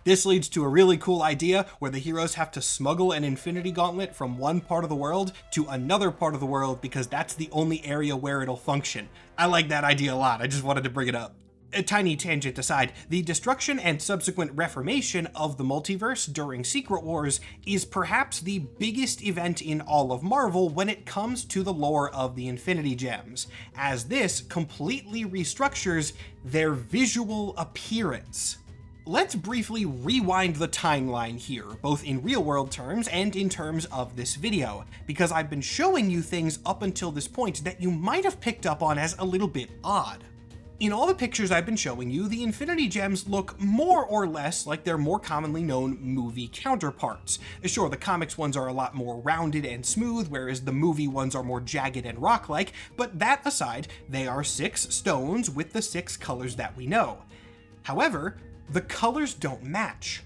This leads to a really cool idea where the heroes have to smuggle an Infinity Gauntlet from one part of the world to another part of the world because that's the only area where it'll function. I like that idea a lot, I just wanted to bring it up. A tiny tangent aside, the destruction and subsequent reformation of the multiverse during Secret Wars is perhaps the biggest event in all of Marvel when it comes to the lore of the Infinity Gems, as this completely restructures their visual appearance. Let's briefly rewind the timeline here, both in real-world terms and in terms of this video, because I've been showing you things up until this point that you might have picked up on as a little bit odd. In all the pictures I've been showing you, the Infinity Gems look more or less like their more commonly known movie counterparts. Sure, the comics ones are a lot more rounded and smooth, whereas the movie ones are more jagged and rock-like, but that aside, they are 6 stones with the 6 colors that we know. However, the colors don't match.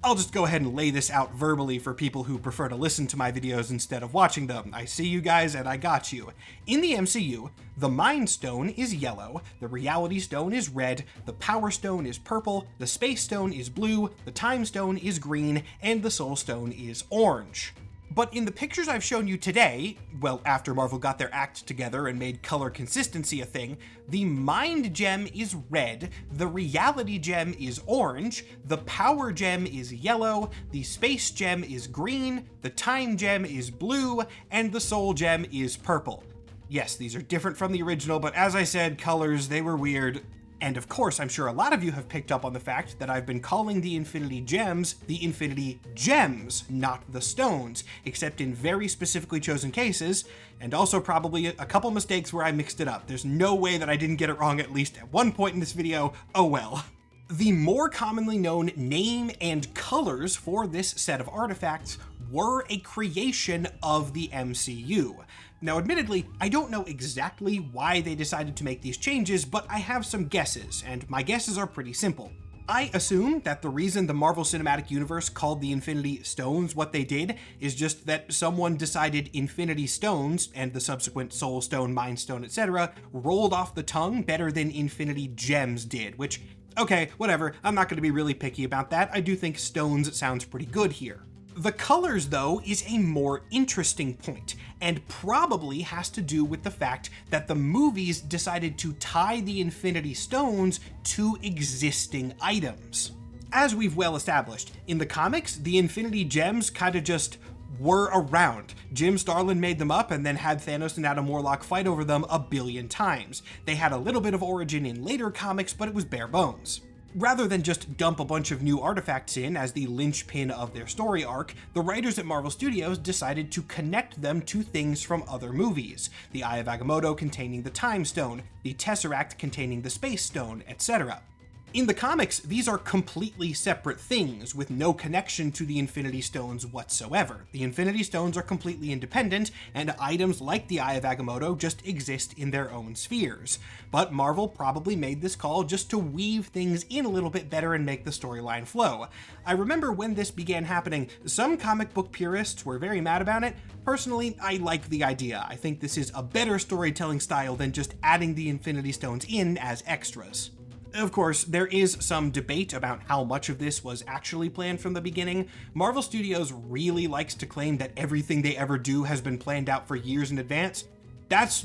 I'll just go ahead and lay this out verbally for people who prefer to listen to my videos instead of watching them. I see you guys and I got you. In the MCU, the Mind Stone is yellow, the Reality Stone is red, the Power Stone is purple, the Space Stone is blue, the Time Stone is green, and the Soul Stone is orange. But in the pictures I've shown you today, well, after Marvel got their act together and made color consistency a thing, the Mind Gem is red, the Reality Gem is orange, the Power Gem is yellow, the Space Gem is green, the Time Gem is blue, and the Soul Gem is purple. Yes, these are different from the original, but as I said, colors, they were weird. And of course, I'm sure a lot of you have picked up on the fact that I've been calling the Infinity Gems the Infinity Gems, not the stones, except in very specifically chosen cases, and also probably a couple mistakes where I mixed it up. There's no way that I didn't get it wrong at least at one point in this video. Oh well. The more commonly known name and colors for this set of artifacts were a creation of the MCU. Now, admittedly, I don't know exactly why they decided to make these changes, but I have some guesses, and my guesses are pretty simple. I assume that the reason the Marvel Cinematic Universe called the Infinity Stones what they did is just that someone decided Infinity Stones, and the subsequent Soul Stone, Mind Stone, etc., rolled off the tongue better than Infinity Gems did, which, okay, whatever, I'm not going to be really picky about that. I do think stones sounds pretty good here. The colors, though, is a more interesting point, and probably has to do with the fact that the movies decided to tie the Infinity Stones to existing items. As we've well established, in the comics, the Infinity Gems kind of just were around. Jim Starlin made them up and then had Thanos and Adam Warlock fight over them a billion times. They had a little bit of origin in later comics, but it was bare bones. Rather than just dump a bunch of new artifacts in as the linchpin of their story arc, the writers at Marvel Studios decided to connect them to things from other movies. The Eye of Agamotto containing the Time Stone, the Tesseract containing the Space Stone, etc. In the comics, these are completely separate things with no connection to the Infinity Stones whatsoever. The Infinity Stones are completely independent, and items like the Eye of Agamotto just exist in their own spheres. But Marvel probably made this call just to weave things in a little bit better and make the storyline flow. I remember when this began happening, some comic book purists were very mad about it. Personally, I like the idea. I think this is a better storytelling style than just adding the Infinity Stones in as extras. Of course, there is some debate about how much of this was actually planned from the beginning. Marvel Studios really likes to claim that everything they ever do has been planned out for years in advance. That's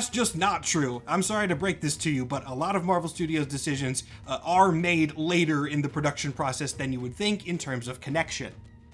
just not true. I'm sorry to break this to you, but a lot of Marvel Studios decisions are made later in the production process than you would think in terms of connection.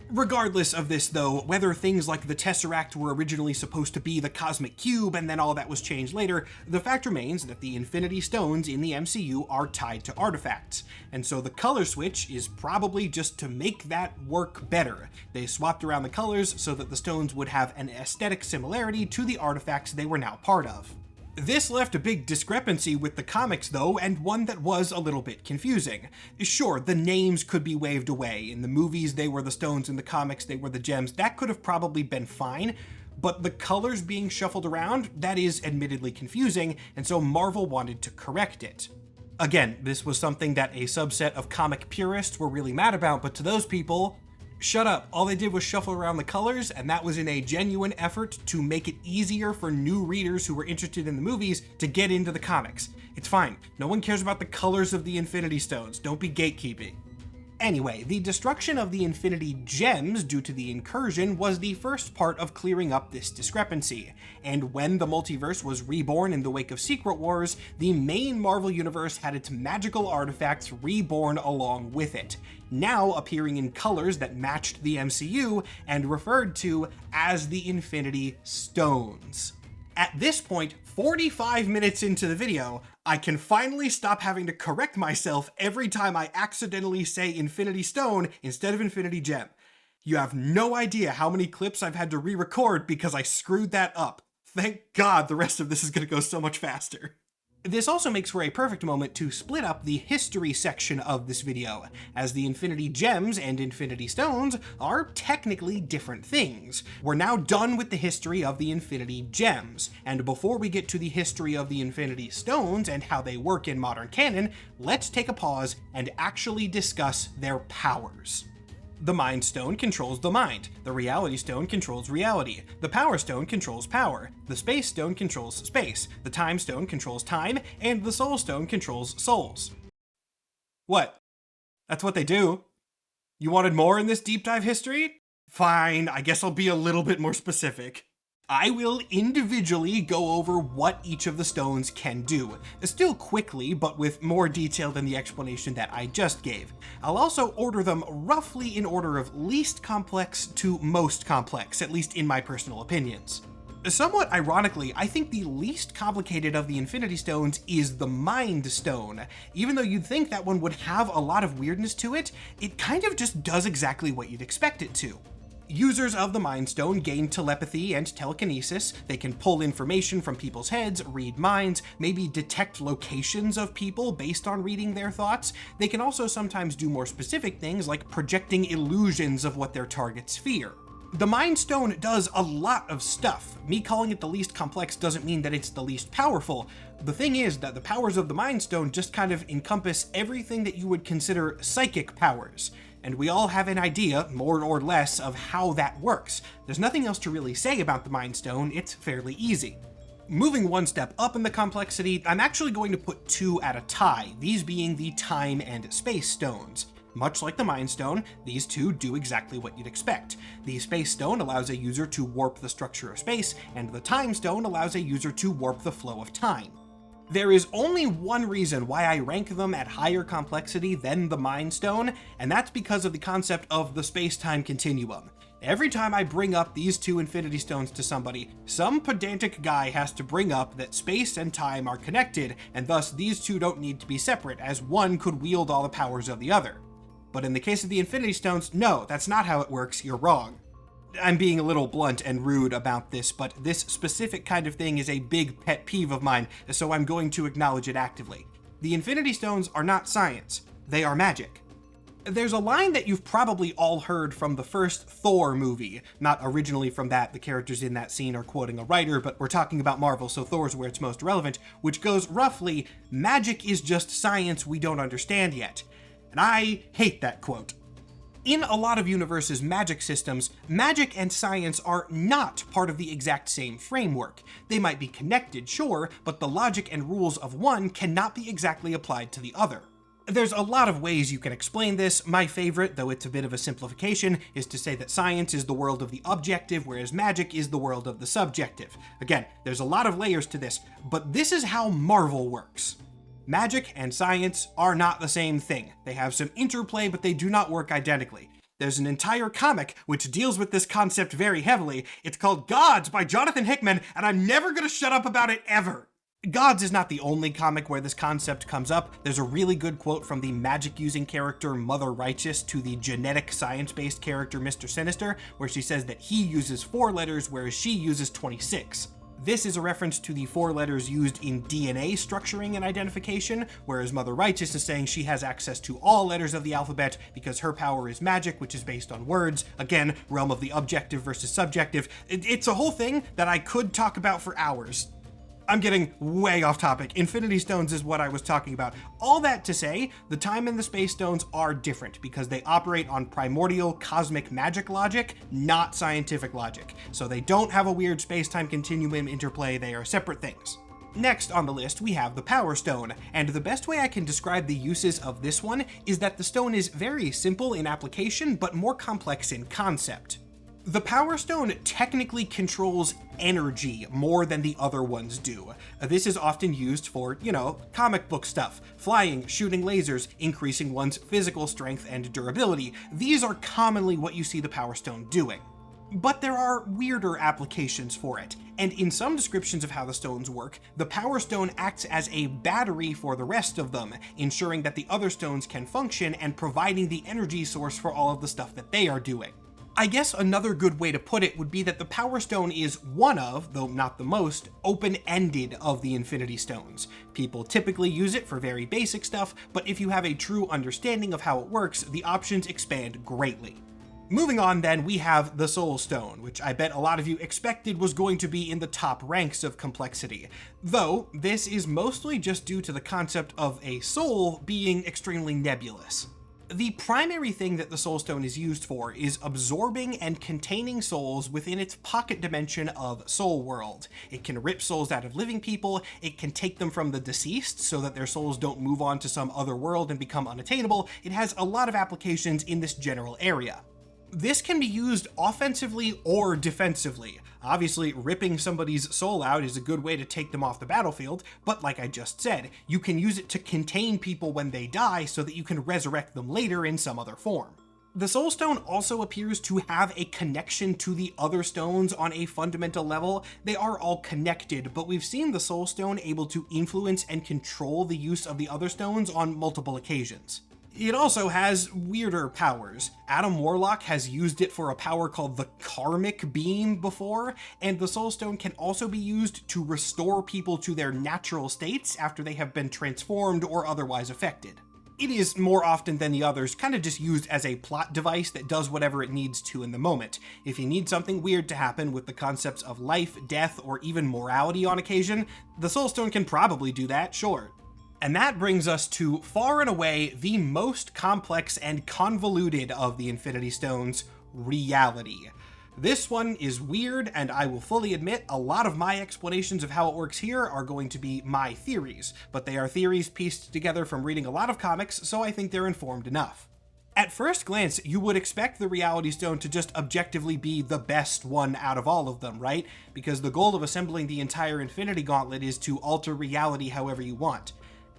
Regardless of this, though, whether things like the Tesseract were originally supposed to be the Cosmic Cube and then all that was changed later, the fact remains that the Infinity Stones in the MCU are tied to artifacts, and so the color switch is probably just to make that work better. They swapped around the colors so that the stones would have an aesthetic similarity to the artifacts they were now part of. This left a big discrepancy with the comics though, and one that was a little bit confusing. Sure, the names could be waved away. In the movies, they were the stones. In the comics, they were the gems. That could have probably been fine, but the colors being shuffled around, that is admittedly confusing, and so Marvel wanted to correct it. Again, this was something that a subset of comic purists were really mad about, but to those people, shut up. All they did was shuffle around the colors, and that was in a genuine effort to make it easier for new readers who were interested in the movies to get into the comics. It's fine. No one cares about the colors of the Infinity Stones. Don't be gatekeeping. Anyway, the destruction of the Infinity Gems due to the incursion was the first part of clearing up this discrepancy, and when the multiverse was reborn in the wake of Secret Wars, the main Marvel Universe had its magical artifacts reborn along with it, now appearing in colors that matched the MCU and referred to as the Infinity Stones. At this point, 45 minutes into the video, I can finally stop having to correct myself every time I accidentally say Infinity Stone instead of Infinity Gem. You have no idea how many clips I've had to re-record because I screwed that up. Thank God the rest of this is going to go so much faster. This also makes for a perfect moment to split up the history section of this video, as the Infinity Gems and Infinity Stones are technically different things. We're now done with the history of the Infinity Gems, and before we get to the history of the Infinity Stones and how they work in modern canon, let's take a pause and actually discuss their powers. The Mind Stone controls the mind, the Reality Stone controls reality, the Power Stone controls power, the Space Stone controls space, the Time Stone controls time, and the Soul Stone controls souls. What? That's what they do? You wanted more in this deep dive history? Fine, I guess I'll be a little bit more specific. I will individually go over what each of the stones can do, still quickly, but with more detail than the explanation that I just gave. I'll also order them roughly in order of least complex to most complex, at least in my personal opinions. Somewhat ironically, I think the least complicated of the Infinity Stones is the Mind Stone. Even though you'd think that one would have a lot of weirdness to it, it kind of just does exactly what you'd expect it to. Users of the Mind Stone gain telepathy and telekinesis. They can pull information from people's heads, read minds, maybe detect locations of people based on reading their thoughts. They can also sometimes do more specific things like projecting illusions of what their targets fear. The Mind Stone does a lot of stuff. Me calling it the least complex doesn't mean that it's the least powerful. The thing is that the powers of the Mind Stone just kind of encompass everything that you would consider psychic powers. And we all have an idea, more or less, of how that works. There's nothing else to really say about the Mind Stone, it's fairly easy. Moving one step up in the complexity, I'm actually going to put two at a tie, these being the Time and Space Stones. Much like the Mind Stone, these two do exactly what you'd expect. The Space Stone allows a user to warp the structure of space, and the Time Stone allows a user to warp the flow of time. There is only one reason why I rank them at higher complexity than the Mind Stone, and that's because of the concept of the space-time continuum. Every time I bring up these two Infinity Stones to somebody, some pedantic guy has to bring up that space and time are connected, and thus these two don't need to be separate, as one could wield all the powers of the other. But in the case of the Infinity Stones, no, that's not how it works, you're wrong. I'm being a little blunt and rude about this, but this specific kind of thing is a big pet peeve of mine, so I'm going to acknowledge it actively. The Infinity Stones are not science, they are magic. There's a line that you've probably all heard from the first Thor movie. Not originally from that, the characters in that scene are quoting a writer, but we're talking about Marvel, so Thor's where it's most relevant, which goes roughly, "Magic is just science we don't understand yet." And I hate that quote. In a lot of universes' magic systems, magic and science are not part of the exact same framework. They might be connected, sure, but the logic and rules of one cannot be exactly applied to the other. There's a lot of ways you can explain this. My favorite, though it's a bit of a simplification, is to say that science is the world of the objective, whereas magic is the world of the subjective. Again, there's a lot of layers to this, but this is how Marvel works. Magic and science are not the same thing. They have some interplay, but they do not work identically. There's an entire comic which deals with this concept very heavily. It's called Gods by Jonathan Hickman, and I'm never gonna shut up about it ever. Gods is not the only comic where this concept comes up. There's a really good quote from the magic-using character Mother Righteous to the genetic science-based character Mr. Sinister, where she says that he uses 4 letters, whereas she uses 26. This is a reference to the 4 letters used in DNA structuring and identification, whereas Mother Righteous is saying she has access to all letters of the alphabet because her power is magic, which is based on words. Again, realm of the objective versus subjective. It's a whole thing that I could talk about for hours. I'm getting way off topic. Infinity Stones is what I was talking about. All that to say, the Time and the Space Stones are different because they operate on primordial cosmic magic logic, not scientific logic. So they don't have a weird space-time continuum interplay, they are separate things. Next on the list, we have the Power Stone, and the best way I can describe the uses of this one is that the stone is very simple in application, but more complex in concept. The Power Stone technically controls energy more than the other ones do. This is often used for, comic book stuff, flying, shooting lasers, increasing one's physical strength and durability. These are commonly what you see the Power Stone doing. But there are weirder applications for it, and in some descriptions of how the stones work, the Power Stone acts as a battery for the rest of them, ensuring that the other stones can function and providing the energy source for all of the stuff that they are doing. I guess another good way to put it would be that the Power Stone is one of, though not the most, open-ended of the Infinity Stones. People typically use it for very basic stuff, but if you have a true understanding of how it works, the options expand greatly. Moving on then, we have the Soul Stone, which I bet a lot of you expected was going to be in the top ranks of complexity, though this is mostly just due to the concept of a soul being extremely nebulous. The primary thing that the Soul Stone is used for is absorbing and containing souls within its pocket dimension of Soul World. It can rip souls out of living people, it can take them from the deceased so that their souls don't move on to some other world and become unattainable. It has a lot of applications in this general area. This can be used offensively or defensively. Obviously, ripping somebody's soul out is a good way to take them off the battlefield, but like I just said, you can use it to contain people when they die so that you can resurrect them later in some other form. The Soul Stone also appears to have a connection to the other stones on a fundamental level. They are all connected, but we've seen the Soul Stone able to influence and control the use of the other stones on multiple occasions. It also has weirder powers. Adam Warlock has used it for a power called the Karmic Beam before, and the Soul Stone can also be used to restore people to their natural states after they have been transformed or otherwise affected. It is, more often than the others, kind of just used as a plot device that does whatever it needs to in the moment. If you need something weird to happen with the concepts of life, death, or even morality on occasion, the Soul Stone can probably do that, sure. And that brings us to, far and away, the most complex and convoluted of the Infinity Stones, reality. This one is weird, and I will fully admit a lot of my explanations of how it works here are going to be my theories, but they are theories pieced together from reading a lot of comics, so I think they're informed enough. At first glance, you would expect the Reality Stone to just objectively be the best one out of all of them, right? Because the goal of assembling the entire Infinity Gauntlet is to alter reality however you want.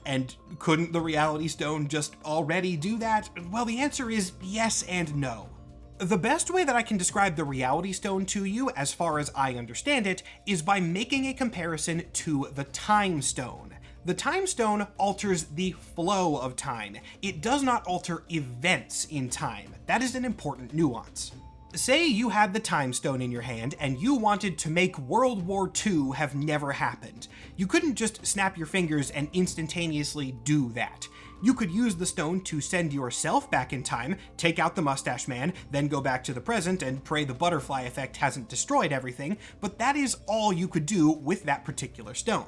And couldn't the Reality Stone just already do that? Well, the answer is yes and no. The best way that I can describe the Reality Stone to you, as far as I understand it, is by making a comparison to the Time Stone. The Time Stone alters the flow of time. It does not alter events in time. That is an important nuance. Say you had the Time Stone in your hand and you wanted to make World War II have never happened. You couldn't just snap your fingers and instantaneously do that. You could use the stone to send yourself back in time, take out the Mustache Man, then go back to the present and pray the butterfly effect hasn't destroyed everything, but that is all you could do with that particular stone.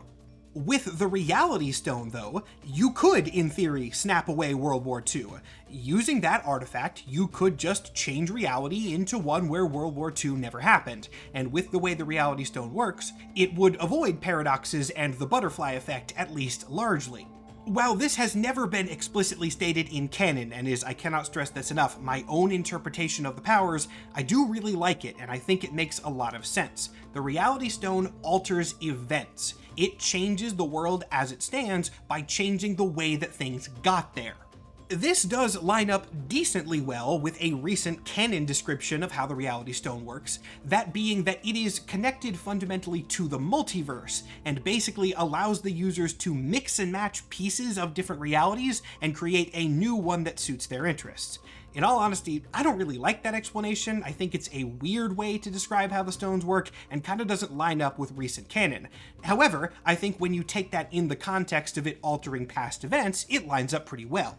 With the Reality Stone, though, you could, in theory, snap away World War II. Using that artifact, you could just change reality into one where World War II never happened, and with the way the Reality Stone works, it would avoid paradoxes and the butterfly effect, at least largely. While this has never been explicitly stated in canon, and is, I cannot stress this enough, my own interpretation of the powers, I do really like it, and I think it makes a lot of sense. The Reality Stone alters events. It changes the world as it stands by changing the way that things got there. This does line up decently well with a recent canon description of how the Reality Stone works, that being that it is connected fundamentally to the multiverse, and basically allows the users to mix and match pieces of different realities and create a new one that suits their interests. In all honesty, I don't really like that explanation. I think it's a weird way to describe how the stones work and kind of doesn't line up with recent canon. However, I think when you take that in the context of it altering past events, it lines up pretty well.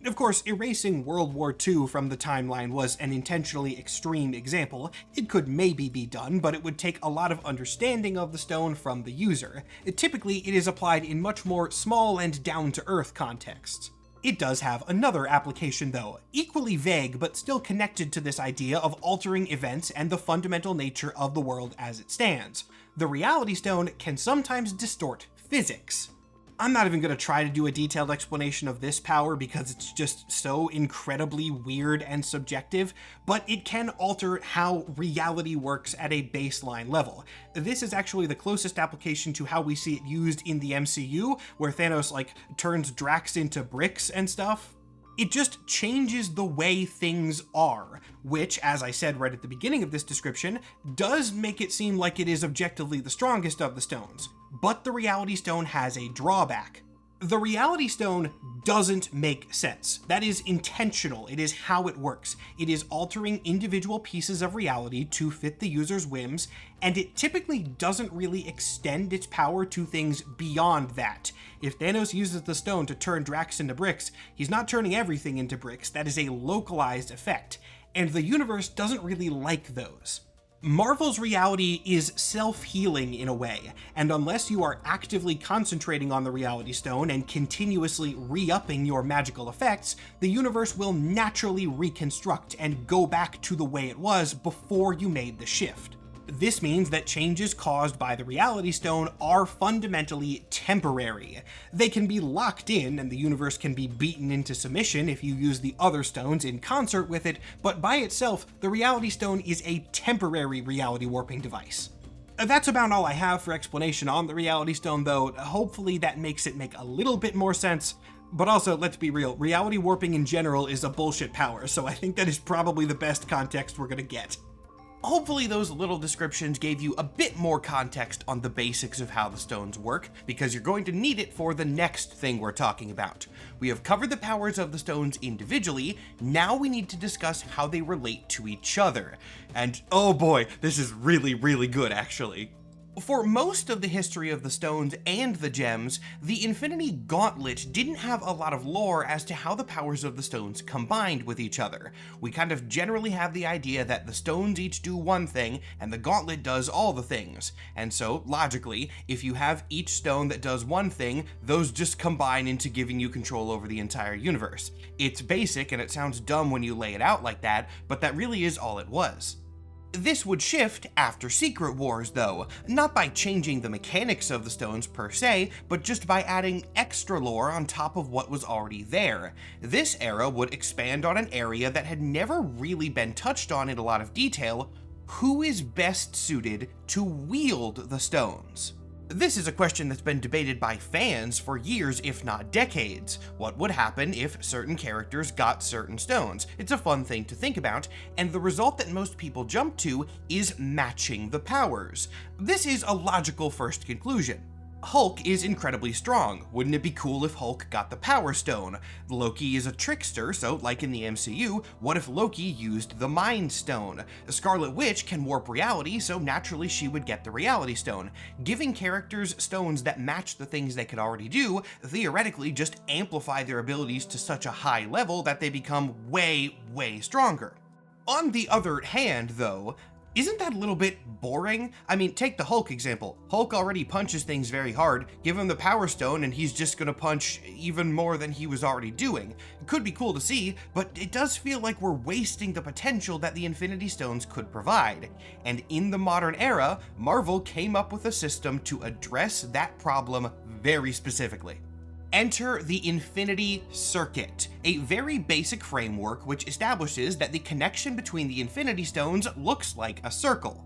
Of course, erasing World War II from the timeline was an intentionally extreme example. It could maybe be done, but it would take a lot of understanding of the stone from the user. Typically, it is applied in much more small and down-to-earth contexts. It does have another application though, equally vague but still connected to this idea of altering events and the fundamental nature of the world as it stands. The Reality Stone can sometimes distort physics. I'm not even going to try to do a detailed explanation of this power because it's just so incredibly weird and subjective, but it can alter how reality works at a baseline level. This is actually the closest application to how we see it used in the MCU, where Thanos turns Drax into bricks and stuff. It just changes the way things are, which, as I said right at the beginning of this description, does make it seem like it is objectively the strongest of the stones. But the Reality Stone has a drawback. The Reality Stone doesn't make sense. That is intentional. It is how it works. It is altering individual pieces of reality to fit the user's whims, and it typically doesn't really extend its power to things beyond that. If Thanos uses the stone to turn Drax into bricks, he's not turning everything into bricks. That is a localized effect, and the universe doesn't really like those. Marvel's reality is self-healing in a way, and unless you are actively concentrating on the Reality Stone and continuously re-upping your magical effects, the universe will naturally reconstruct and go back to the way it was before you made the shift. This means that changes caused by the Reality Stone are fundamentally temporary. They can be locked in, and the universe can be beaten into submission if you use the other stones in concert with it, but by itself, the Reality Stone is a temporary reality warping device. That's about all I have for explanation on the Reality Stone, though. Hopefully that makes it make a little bit more sense. But also, let's be real, reality warping in general is a bullshit power, so I think that is probably the best context we're gonna get. Hopefully those little descriptions gave you a bit more context on the basics of how the stones work, because you're going to need it for the next thing we're talking about. We have covered the powers of the stones individually, now we need to discuss how they relate to each other. And oh boy, this is really, really good actually. For most of the history of the stones and the gems, the Infinity Gauntlet didn't have a lot of lore as to how the powers of the stones combined with each other. We kind of generally have the idea that the stones each do one thing, and the Gauntlet does all the things. And so, logically, if you have each stone that does one thing, those just combine into giving you control over the entire universe. It's basic, and it sounds dumb when you lay it out like that, but that really is all it was. This would shift after Secret Wars though, not by changing the mechanics of the stones per se, but just by adding extra lore on top of what was already there. This era would expand on an area that had never really been touched on in a lot of detail: who is best suited to wield the stones? This is a question that's been debated by fans for years, if not decades. What would happen if certain characters got certain stones? It's a fun thing to think about, and the result that most people jump to is matching the powers. This is a logical first conclusion. Hulk is incredibly strong. Wouldn't it be cool if Hulk got the Power Stone? Loki is a trickster, so like in the MCU, what if Loki used the Mind Stone? The Scarlet Witch can warp reality, so naturally she would get the Reality Stone. Giving characters stones that match the things they could already do theoretically just amplify their abilities to such a high level that they become way, way stronger. On the other hand, though, isn't that a little bit boring? I mean, take the Hulk example. Hulk already punches things very hard. Give him the Power Stone and he's just gonna punch even more than he was already doing. It could be cool to see, but it does feel like we're wasting the potential that the Infinity Stones could provide. And in the modern era, Marvel came up with a system to address that problem very specifically. Enter the Infinity Circuit, a very basic framework which establishes that the connection between the Infinity Stones looks like a circle.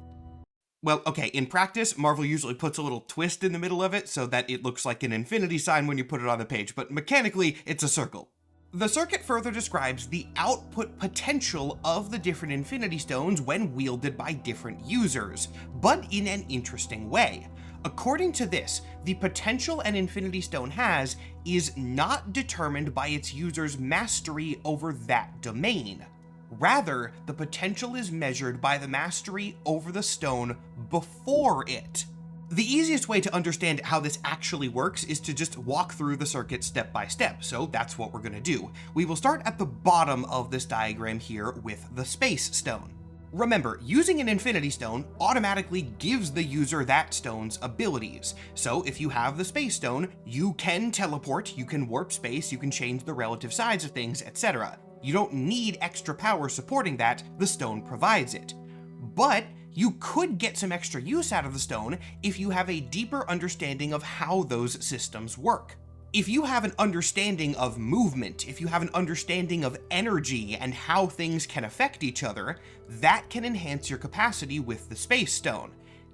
Well, okay, in practice, Marvel usually puts a little twist in the middle of it so that it looks like an infinity sign when you put it on the page, but mechanically, it's a circle. The circuit further describes the output potential of the different Infinity Stones when wielded by different users, but in an interesting way. According to this, the potential an Infinity Stone has is not determined by its user's mastery over that domain. Rather, the potential is measured by the mastery over the stone before it. The easiest way to understand how this actually works is to just walk through the circuit step by step, so that's what we're going to do. We will start at the bottom of this diagram here with the Space Stone. Remember, using an Infinity Stone automatically gives the user that stone's abilities. So if you have the Space Stone, you can teleport, you can warp space, you can change the relative size of things, etc. You don't need extra power supporting that, the stone provides it. But you could get some extra use out of the stone if you have a deeper understanding of how those systems work. If you have an understanding of movement, if you have an understanding of energy and how things can affect each other, that can enhance your capacity with the Space Stone.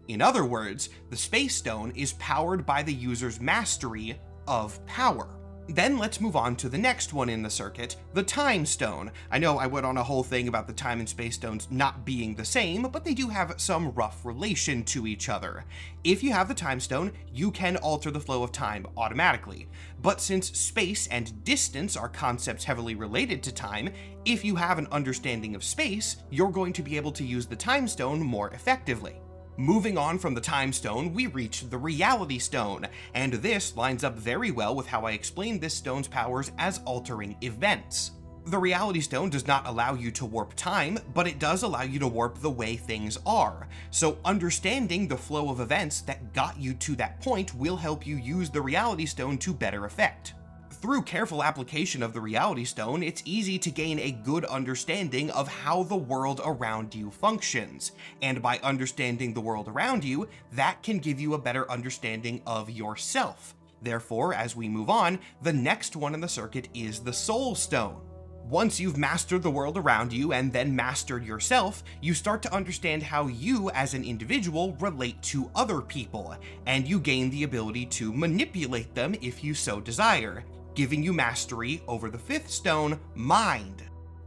In other words, the Space Stone is powered by the user's mastery of power. Then let's move on to the next one in the circuit, the Time Stone. I know I went on a whole thing about the Time and Space Stones not being the same, but they do have some rough relation to each other. If you have the Time Stone, you can alter the flow of time automatically. But since space and distance are concepts heavily related to time, if you have an understanding of space, you're going to be able to use the Time Stone more effectively. Moving on from the Time Stone, we reach the Reality Stone, and this lines up very well with how I explained this stone's powers as altering events. The Reality Stone does not allow you to warp time, but it does allow you to warp the way things are. So understanding the flow of events that got you to that point will help you use the Reality Stone to better effect. Through careful application of the Reality Stone, it's easy to gain a good understanding of how the world around you functions. And by understanding the world around you, that can give you a better understanding of yourself. Therefore, as we move on, the next one in the circuit is the Soul Stone. Once you've mastered the world around you and then mastered yourself, you start to understand how you as an individual relate to other people, and you gain the ability to manipulate them if you so desire, giving you mastery over the fifth stone, Mind.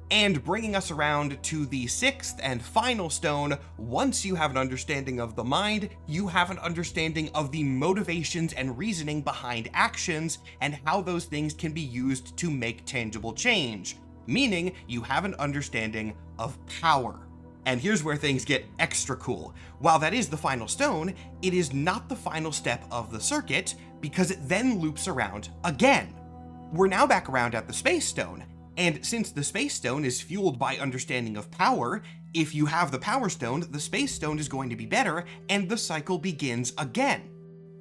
And bringing us around to the sixth and final stone, once you have an understanding of the mind, you have an understanding of the motivations and reasoning behind actions and how those things can be used to make tangible change, meaning you have an understanding of power. And here's where things get extra cool. While that is the final stone, it is not the final step of the circuit because it then loops around again. We're now back around at the Space Stone, and since the Space Stone is fueled by understanding of power, if you have the Power Stone, the Space Stone is going to be better, and the cycle begins again.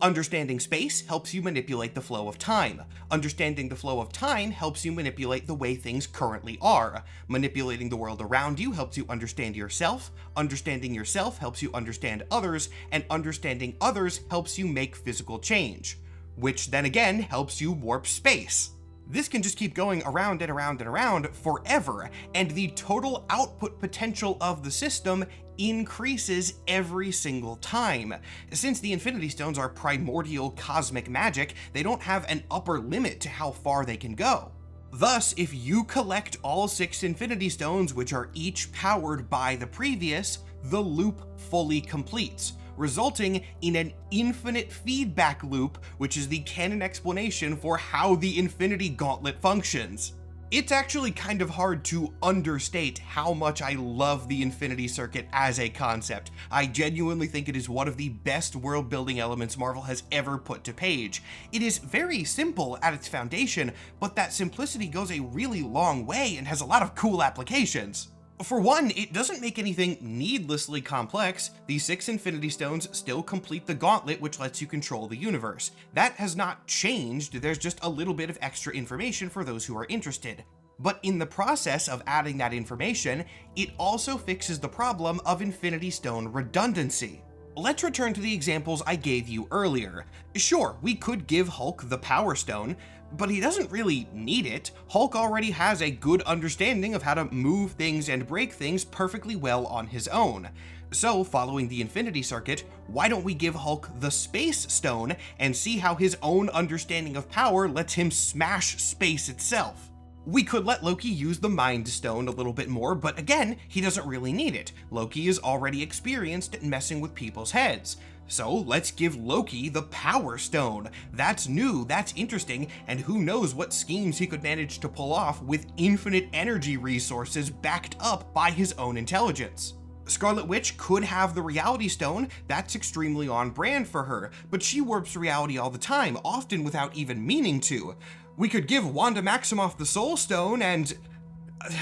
Understanding space helps you manipulate the flow of time. Understanding the flow of time helps you manipulate the way things currently are. Manipulating the world around you helps you understand yourself. Understanding yourself helps you understand others, and understanding others helps you make physical change, which then again helps you warp space. This can just keep going around and around and around forever, and the total output potential of the system increases every single time. Since the Infinity Stones are primordial cosmic magic, they don't have an upper limit to how far they can go. Thus, if you collect all 6 Infinity Stones, which are each powered by the previous, the loop fully completes, resulting in an infinite feedback loop, which is the canon explanation for how the Infinity Gauntlet functions. It's actually kind of hard to understate how much I love the Infinity Circuit as a concept. I genuinely think it is one of the best world-building elements Marvel has ever put to page. It is very simple at its foundation, but that simplicity goes a really long way and has a lot of cool applications. For one, it doesn't make anything needlessly complex. The 6 Infinity Stones still complete the Gauntlet, which lets you control the universe. That has not changed, there's just a little bit of extra information for those who are interested. But in the process of adding that information, it also fixes the problem of Infinity Stone redundancy. Let's return to the examples I gave you earlier. Sure, we could give Hulk the Power Stone, but he doesn't really need it. Hulk already has a good understanding of how to move things and break things perfectly well on his own. So, following the Infinity Circuit, why don't we give Hulk the Space Stone and see how his own understanding of power lets him smash space itself? We could let Loki use the Mind Stone a little bit more, but again, he doesn't really need it. Loki is already experienced at messing with people's heads. So let's give Loki the Power Stone. That's new, that's interesting, and who knows what schemes he could manage to pull off with infinite energy resources backed up by his own intelligence. Scarlet Witch could have the Reality Stone, that's extremely on brand for her, but she warps reality all the time, often without even meaning to. We could give Wanda Maximoff the Soul Stone and,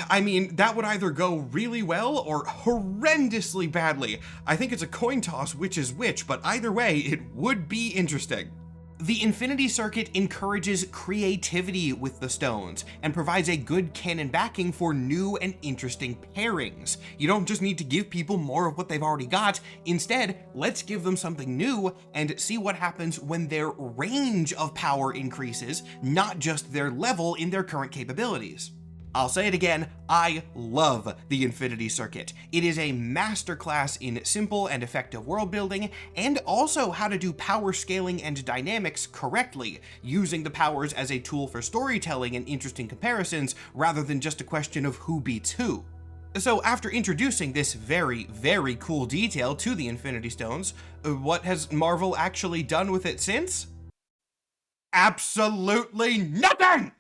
I mean, that would either go really well or horrendously badly. I think it's a coin toss which is which, but either way, it would be interesting. The Infinity Circuit encourages creativity with the stones and provides a good canon backing for new and interesting pairings. You don't just need to give people more of what they've already got. Instead, let's give them something new and see what happens when their range of power increases, not just their level in their current capabilities. I'll say it again, I love the Infinity Circuit. It is a masterclass in simple and effective world building, and also how to do power scaling and dynamics correctly, using the powers as a tool for storytelling and interesting comparisons, rather than just a question of who beats who. So after introducing this very, very cool detail to the Infinity Stones, what has Marvel actually done with it since? Absolutely nothing!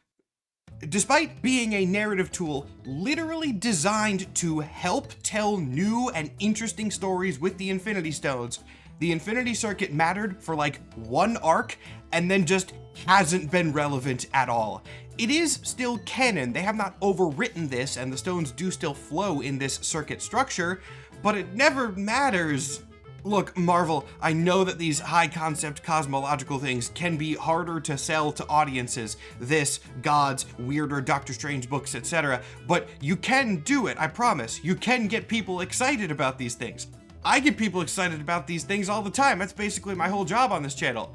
Despite being a narrative tool literally designed to help tell new and interesting stories with the Infinity Stones, the Infinity Circuit mattered for like one arc and then just hasn't been relevant at all. It is still canon, they have not overwritten this and the stones do still flow in this circuit structure, but it never matters. Look, Marvel, I know that these high-concept cosmological things can be harder to sell to audiences, this, gods, weirder Doctor Strange books, etc., but you can do it, I promise. You can get people excited about these things. I get people excited about these things all the time. That's basically my whole job on this channel.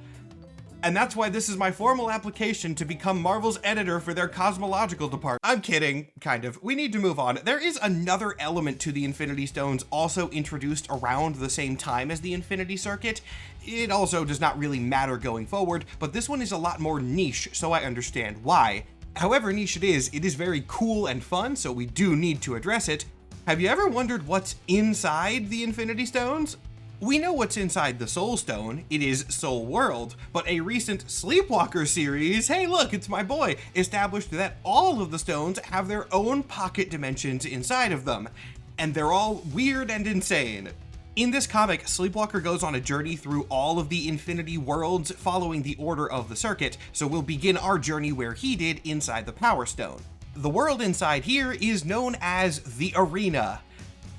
And that's why this is my formal application to become Marvel's editor for their cosmological department. I'm kidding, kind of. We need to move on. There is another element to the Infinity Stones also introduced around the same time as the Infinity Circuit. It also does not really matter going forward, but this one is a lot more niche, so I understand why. However niche it is very cool and fun, so we do need to address it. Have you ever wondered what's inside the Infinity Stones? We know what's inside the Soul Stone, it is Soul World, but a recent Sleepwalker series, hey look, it's my boy, established that all of the stones have their own pocket dimensions inside of them, and they're all weird and insane. In this comic, Sleepwalker goes on a journey through all of the Infinity Worlds following the order of the circuit, so we'll begin our journey where he did inside the Power Stone. The world inside here is known as the Arena,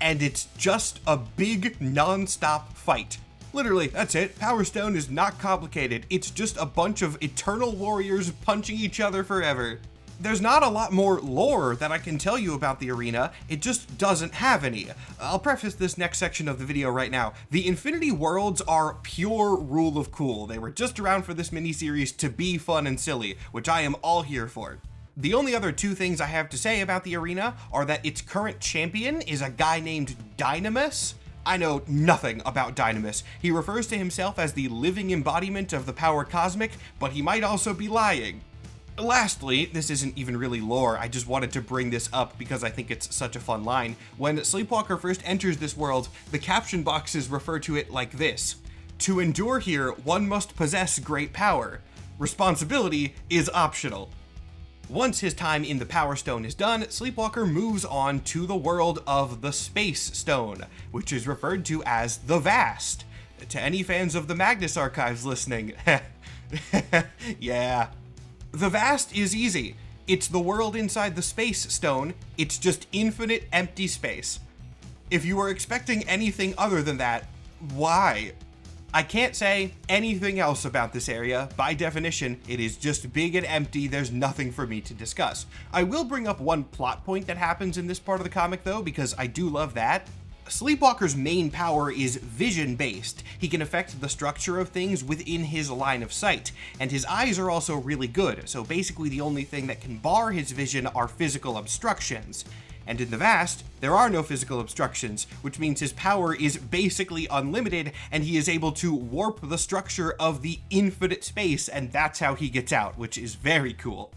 and it's just a big non-stop fight. Literally, that's it. Power Stone is not complicated. It's just a bunch of eternal warriors punching each other forever. There's not a lot more lore that I can tell you about the arena, it just doesn't have any. I'll preface this next section of the video right now. The Infinity Worlds are pure rule of cool. They were just around for this miniseries to be fun and silly, which I am all here for. The only other two things I have to say about the arena are that its current champion is a guy named Dynamis. I know nothing about Dynamis. He refers to himself as the living embodiment of the power cosmic, but he might also be lying. Lastly, this isn't even really lore, I just wanted to bring this up because I think it's such a fun line. When Sleepwalker first enters this world, the caption boxes refer to it like this: "To endure here, one must possess great power. Responsibility is optional." Once his time in the Power Stone is done, Sleepwalker moves on to the world of the Space Stone, which is referred to as the Vast. To any fans of the Magnus Archives listening, yeah. The Vast is easy. It's the world inside the Space Stone, it's just infinite empty space. If you were expecting anything other than that, why? I can't say anything else about this area. By definition, it is just big and empty, there's nothing for me to discuss. I will bring up one plot point that happens in this part of the comic though, because I do love that. Sleepwalker's main power is vision-based. He can affect the structure of things within his line of sight, and his eyes are also really good, so basically the only thing that can bar his vision are physical obstructions. And in the Vast, there are no physical obstructions, which means his power is basically unlimited, and he is able to warp the structure of the infinite space, and that's how he gets out, which is very cool.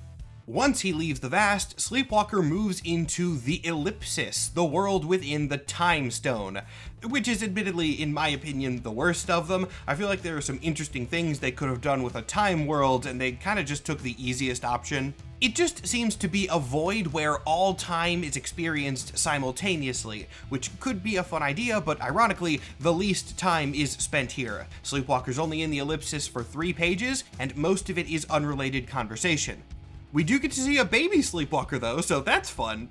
Once he leaves the Vast, Sleepwalker moves into the Ellipsis, the world within the Time Stone, which is admittedly, in my opinion, the worst of them. I feel like there are some interesting things they could have done with a time world, and they kind of just took the easiest option. It just seems to be a void where all time is experienced simultaneously, which could be a fun idea, but ironically, the least time is spent here. Sleepwalker's only in the Ellipsis for 3 pages, and most of it is unrelated conversation. We do get to see a baby Sleepwalker though, so that's fun.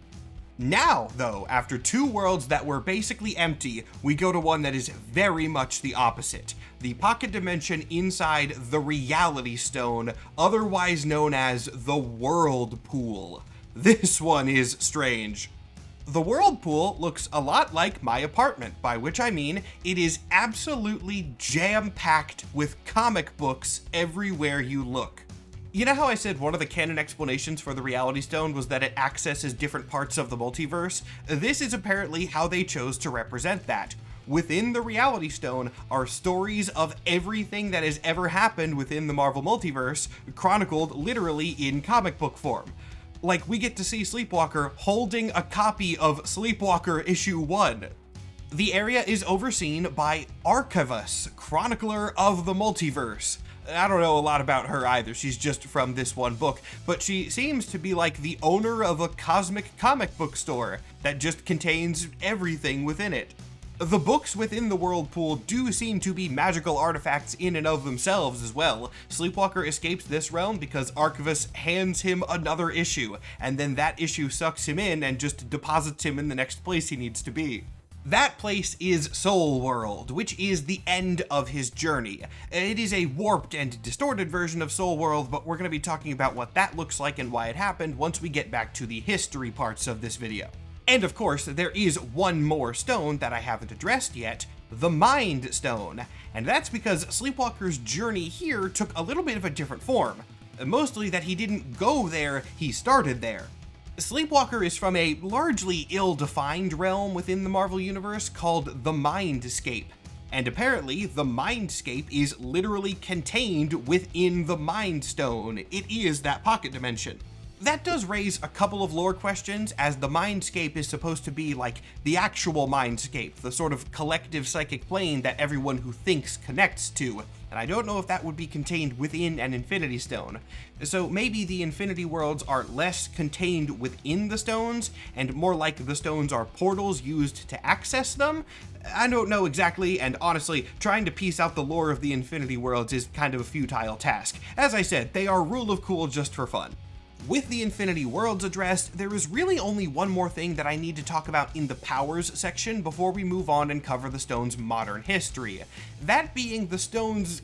Now, though, after 2 worlds that were basically empty, we go to one that is very much the opposite. The pocket dimension inside the Reality Stone, otherwise known as the World Pool. This one is strange. The World Pool looks a lot like my apartment, by which I mean it is absolutely jam-packed with comic books everywhere you look. You know how I said one of the canon explanations for the Reality Stone was that it accesses different parts of the multiverse? This is apparently how they chose to represent that. Within the Reality Stone are stories of everything that has ever happened within the Marvel Multiverse, chronicled literally in comic book form. Like, we get to see Sleepwalker holding a copy of Sleepwalker issue 1. The area is overseen by Archivus, chronicler of the multiverse. I don't know a lot about her either, she's just from this one book, but she seems to be like the owner of a cosmic comic book store that just contains everything within it. The books within the World Pool do seem to be magical artifacts in and of themselves as well. Sleepwalker escapes this realm because Archivus hands him another issue, and then that issue sucks him in and just deposits him in the next place he needs to be. That place is Soul World, which is the end of his journey. It is a warped and distorted version of Soul World, but we're going to be talking about what that looks like and why it happened once we get back to the history parts of this video. And of course, there is one more stone that I haven't addressed yet, the Mind Stone. And that's because Sleepwalker's journey here took a little bit of a different form. Mostly that he didn't go there, he started there. Sleepwalker is from a largely ill-defined realm within the Marvel Universe called the Mindscape. And apparently, the Mindscape is literally contained within the Mind Stone. It is that pocket dimension. That does raise a couple of lore questions, as the Mindscape is supposed to be like the actual Mindscape, the sort of collective psychic plane that everyone who thinks connects to, and I don't know if that would be contained within an Infinity Stone. So maybe the Infinity Worlds are less contained within the stones, and more like the stones are portals used to access them? I don't know exactly, and honestly, trying to piece out the lore of the Infinity Worlds is kind of a futile task. As I said, they are rule of cool just for fun. With the Infinity Worlds addressed, there is really only one more thing that I need to talk about in the powers section before we move on and cover the stone's modern history. That being the stones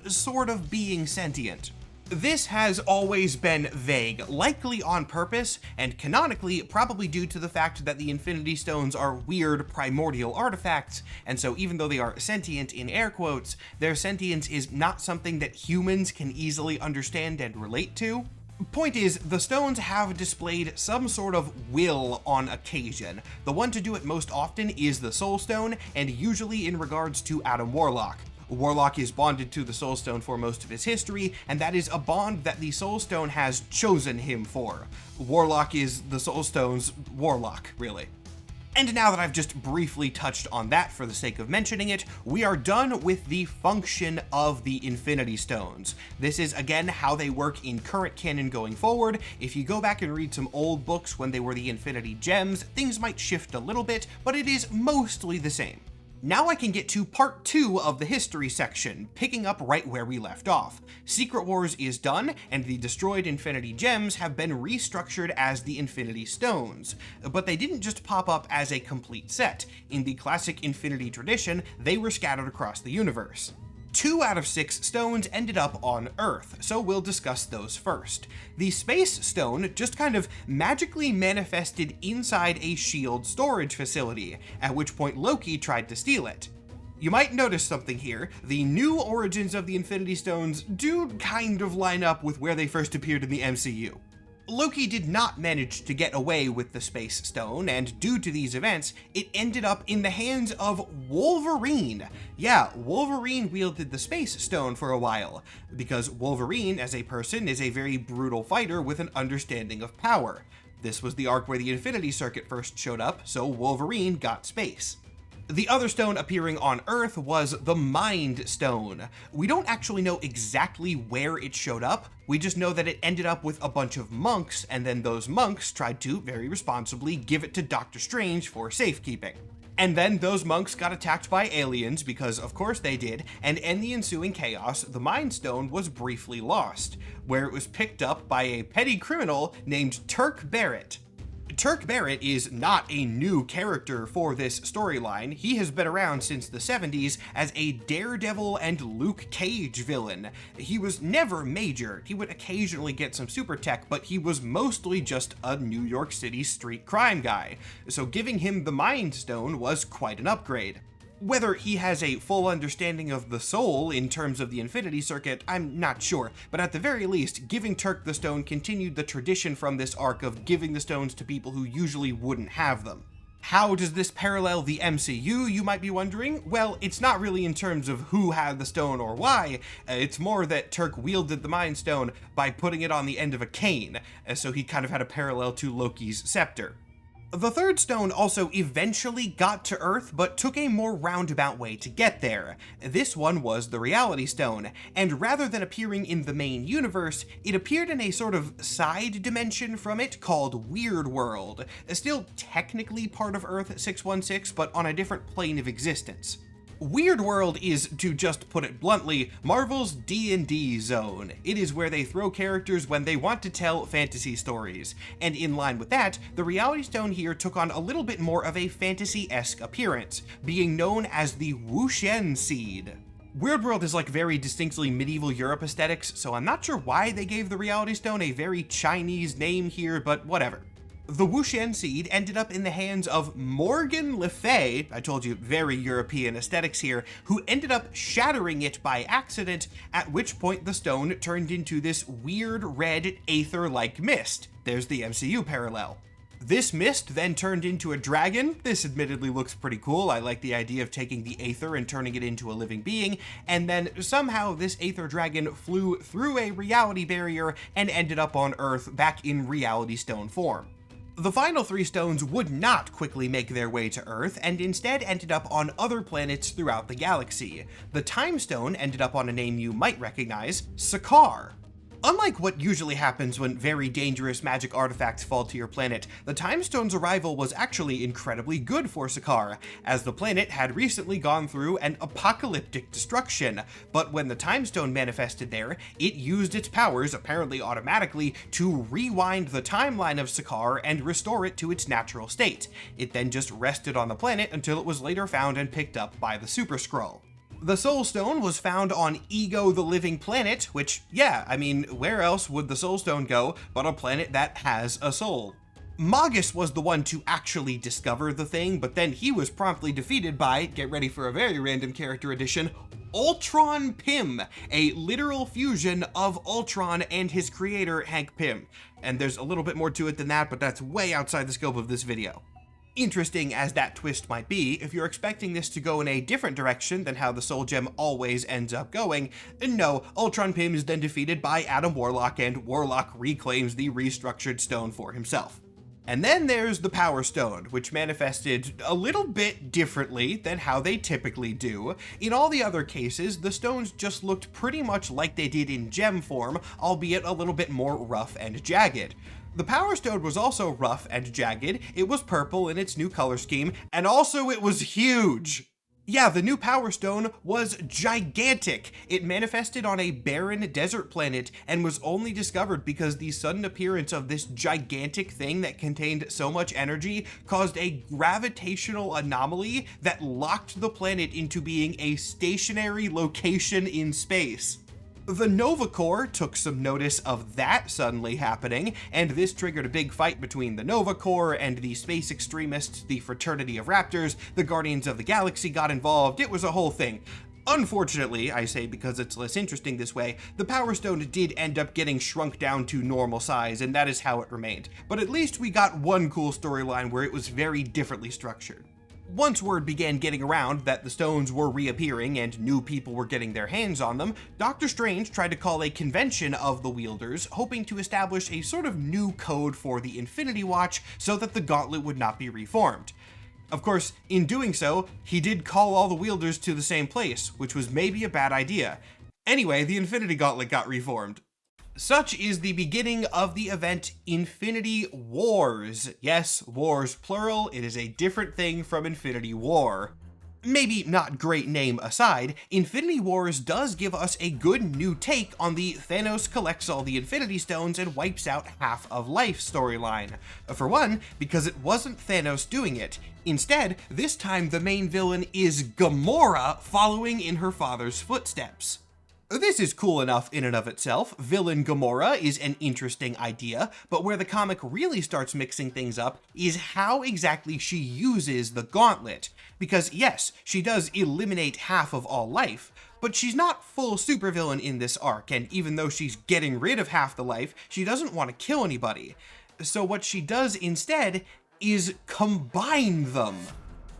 sort of being sentient. This has always been vague, likely on purpose, and canonically probably due to the fact that the Infinity Stones are weird primordial artifacts, and so even though they are sentient in air quotes, their sentience is not something that humans can easily understand and relate to. Point is, the stones have displayed some sort of will on occasion. The one to do it most often is the Soul Stone, and usually in regards to Adam Warlock. Warlock is bonded to the Soul Stone for most of his history, and that is a bond that the Soul Stone has chosen him for. Warlock is the Soul Stone's Warlock, really. And now that I've just briefly touched on that for the sake of mentioning it, we are done with the function of the Infinity Stones. This is again how they work in current canon going forward. If you go back and read some old books when they were the Infinity Gems, things might shift a little bit, but it is mostly the same. Now I can get to part 2 of the history section, picking up right where we left off. Secret Wars is done, and the destroyed Infinity Gems have been restructured as the Infinity Stones. But they didn't just pop up as a complete set. In the classic Infinity tradition, they were scattered across the universe. 2 out of 6 stones ended up on Earth, so we'll discuss those first. The Space Stone just kind of magically manifested inside a SHIELD storage facility, at which point Loki tried to steal it. You might notice something here. The new origins of the Infinity Stones do kind of line up with where they first appeared in the MCU. Loki did not manage to get away with the Space Stone, and due to these events, it ended up in the hands of Wolverine. Yeah, Wolverine wielded the Space Stone for a while, because Wolverine, as a person, is a very brutal fighter with an understanding of power. This was the arc where the Infinity Circuit first showed up, so Wolverine got space. The other stone appearing on Earth was the Mind Stone. We don't actually know exactly where it showed up, we just know that it ended up with a bunch of monks, and then those monks tried to, very responsibly, give it to Doctor Strange for safekeeping. And then those monks got attacked by aliens, because of course they did, and in the ensuing chaos, the Mind Stone was briefly lost, where it was picked up by a petty criminal named Turk Barrett. Turk Barrett is not a new character for this storyline. He has been around since the 70s as a Daredevil and Luke Cage villain. He was never major. He would occasionally get some super tech, but he was mostly just a New York City street crime guy. So giving him the Mind Stone was quite an upgrade. Whether he has a full understanding of the soul in terms of the Infinity Circuit, I'm not sure, but at the very least, giving Turk the stone continued the tradition from this arc of giving the stones to people who usually wouldn't have them. How does this parallel the MCU, you might be wondering? Well, it's not really in terms of who had the stone or why, it's more that Turk wielded the Mind Stone by putting it on the end of a cane, so he kind of had a parallel to Loki's scepter. The third stone also eventually got to Earth, but took a more roundabout way to get there. This one was the Reality Stone, and rather than appearing in the main universe, it appeared in a sort of side dimension from it called Weird World, still technically part of Earth 616, but on a different plane of existence. Weird World is, to just put it bluntly, Marvel's D&D zone. It is where they throw characters when they want to tell fantasy stories. And in line with that, the Reality Stone here took on a little bit more of a fantasy-esque appearance, being known as the Wuxian Seed. Weird World is like very distinctly medieval Europe aesthetics, so I'm not sure why they gave the Reality Stone a very Chinese name here, but whatever. The Wuxian Seed ended up in the hands of Morgan Le Fay, I told you, very European aesthetics here, who ended up shattering it by accident, at which point the stone turned into this weird red aether-like mist. There's the MCU parallel. This mist then turned into a dragon. This admittedly looks pretty cool. I like the idea of taking the aether and turning it into a living being, and then somehow this aether dragon flew through a reality barrier and ended up on Earth back in Reality Stone form. The final three stones would not quickly make their way to Earth, and instead ended up on other planets throughout the galaxy. The Time Stone ended up on a name you might recognize, Sakaar. Unlike what usually happens when very dangerous magic artifacts fall to your planet, the Time Stone's arrival was actually incredibly good for Sakaar, as the planet had recently gone through an apocalyptic destruction, but when the Time Stone manifested there, it used its powers, apparently automatically, to rewind the timeline of Sakaar and restore it to its natural state. It then just rested on the planet until it was later found and picked up by the Super Skrull. The Soul Stone was found on Ego the Living Planet, which, yeah, I mean, where else would the Soul Stone go but a planet that has a soul? Magus was the one to actually discover the thing, but then he was promptly defeated by, get ready for a very random character addition, Ultron Pym, a literal fusion of Ultron and his creator, Hank Pym. And there's a little bit more to it than that, but that's way outside the scope of this video. Interesting as that twist might be, if you're expecting this to go in a different direction than how the Soul Gem always ends up going, no, Ultron Pym is then defeated by Adam Warlock, and Warlock reclaims the restructured stone for himself. And then there's the Power Stone, which manifested a little bit differently than how they typically do. In all the other cases, the stones just looked pretty much like they did in gem form, albeit a little bit more rough and jagged. The Power Stone was also rough and jagged, it was purple in its new color scheme, and also it was huge! Yeah, the new Power Stone was gigantic! It manifested on a barren desert planet and was only discovered because the sudden appearance of this gigantic thing that contained so much energy caused a gravitational anomaly that locked the planet into being a stationary location in space. The Nova Corps took some notice of that suddenly happening, and this triggered a big fight between the Nova Corps and the space extremists, the Fraternity of Raptors. The Guardians of the Galaxy got involved. It was a whole thing. Unfortunately, I say because it's less interesting this way, the Power Stone did end up getting shrunk down to normal size, and that is how it remained. But at least we got one cool storyline where it was very differently structured. Once word began getting around that the stones were reappearing and new people were getting their hands on them, Doctor Strange tried to call a convention of the wielders, hoping to establish a sort of new code for the Infinity Watch so that the Gauntlet would not be reformed. Of course, in doing so, he did call all the wielders to the same place, which was maybe a bad idea. Anyway, the Infinity Gauntlet got reformed. Such is the beginning of the event Infinity Wars. Yes, wars plural, it is a different thing from Infinity War. Maybe not great name aside, Infinity Wars does give us a good new take on the Thanos collects all the Infinity Stones and wipes out half of life storyline. For one, because it wasn't Thanos doing it. Instead, this time the main villain is Gamora following in her father's footsteps. This is cool enough in and of itself. Villain Gamora is an interesting idea, but where the comic really starts mixing things up is how exactly she uses the Gauntlet. Because yes, she does eliminate half of all life, but she's not full supervillain in this arc, and even though she's getting rid of half the life, she doesn't want to kill anybody. So what she does instead is combine them.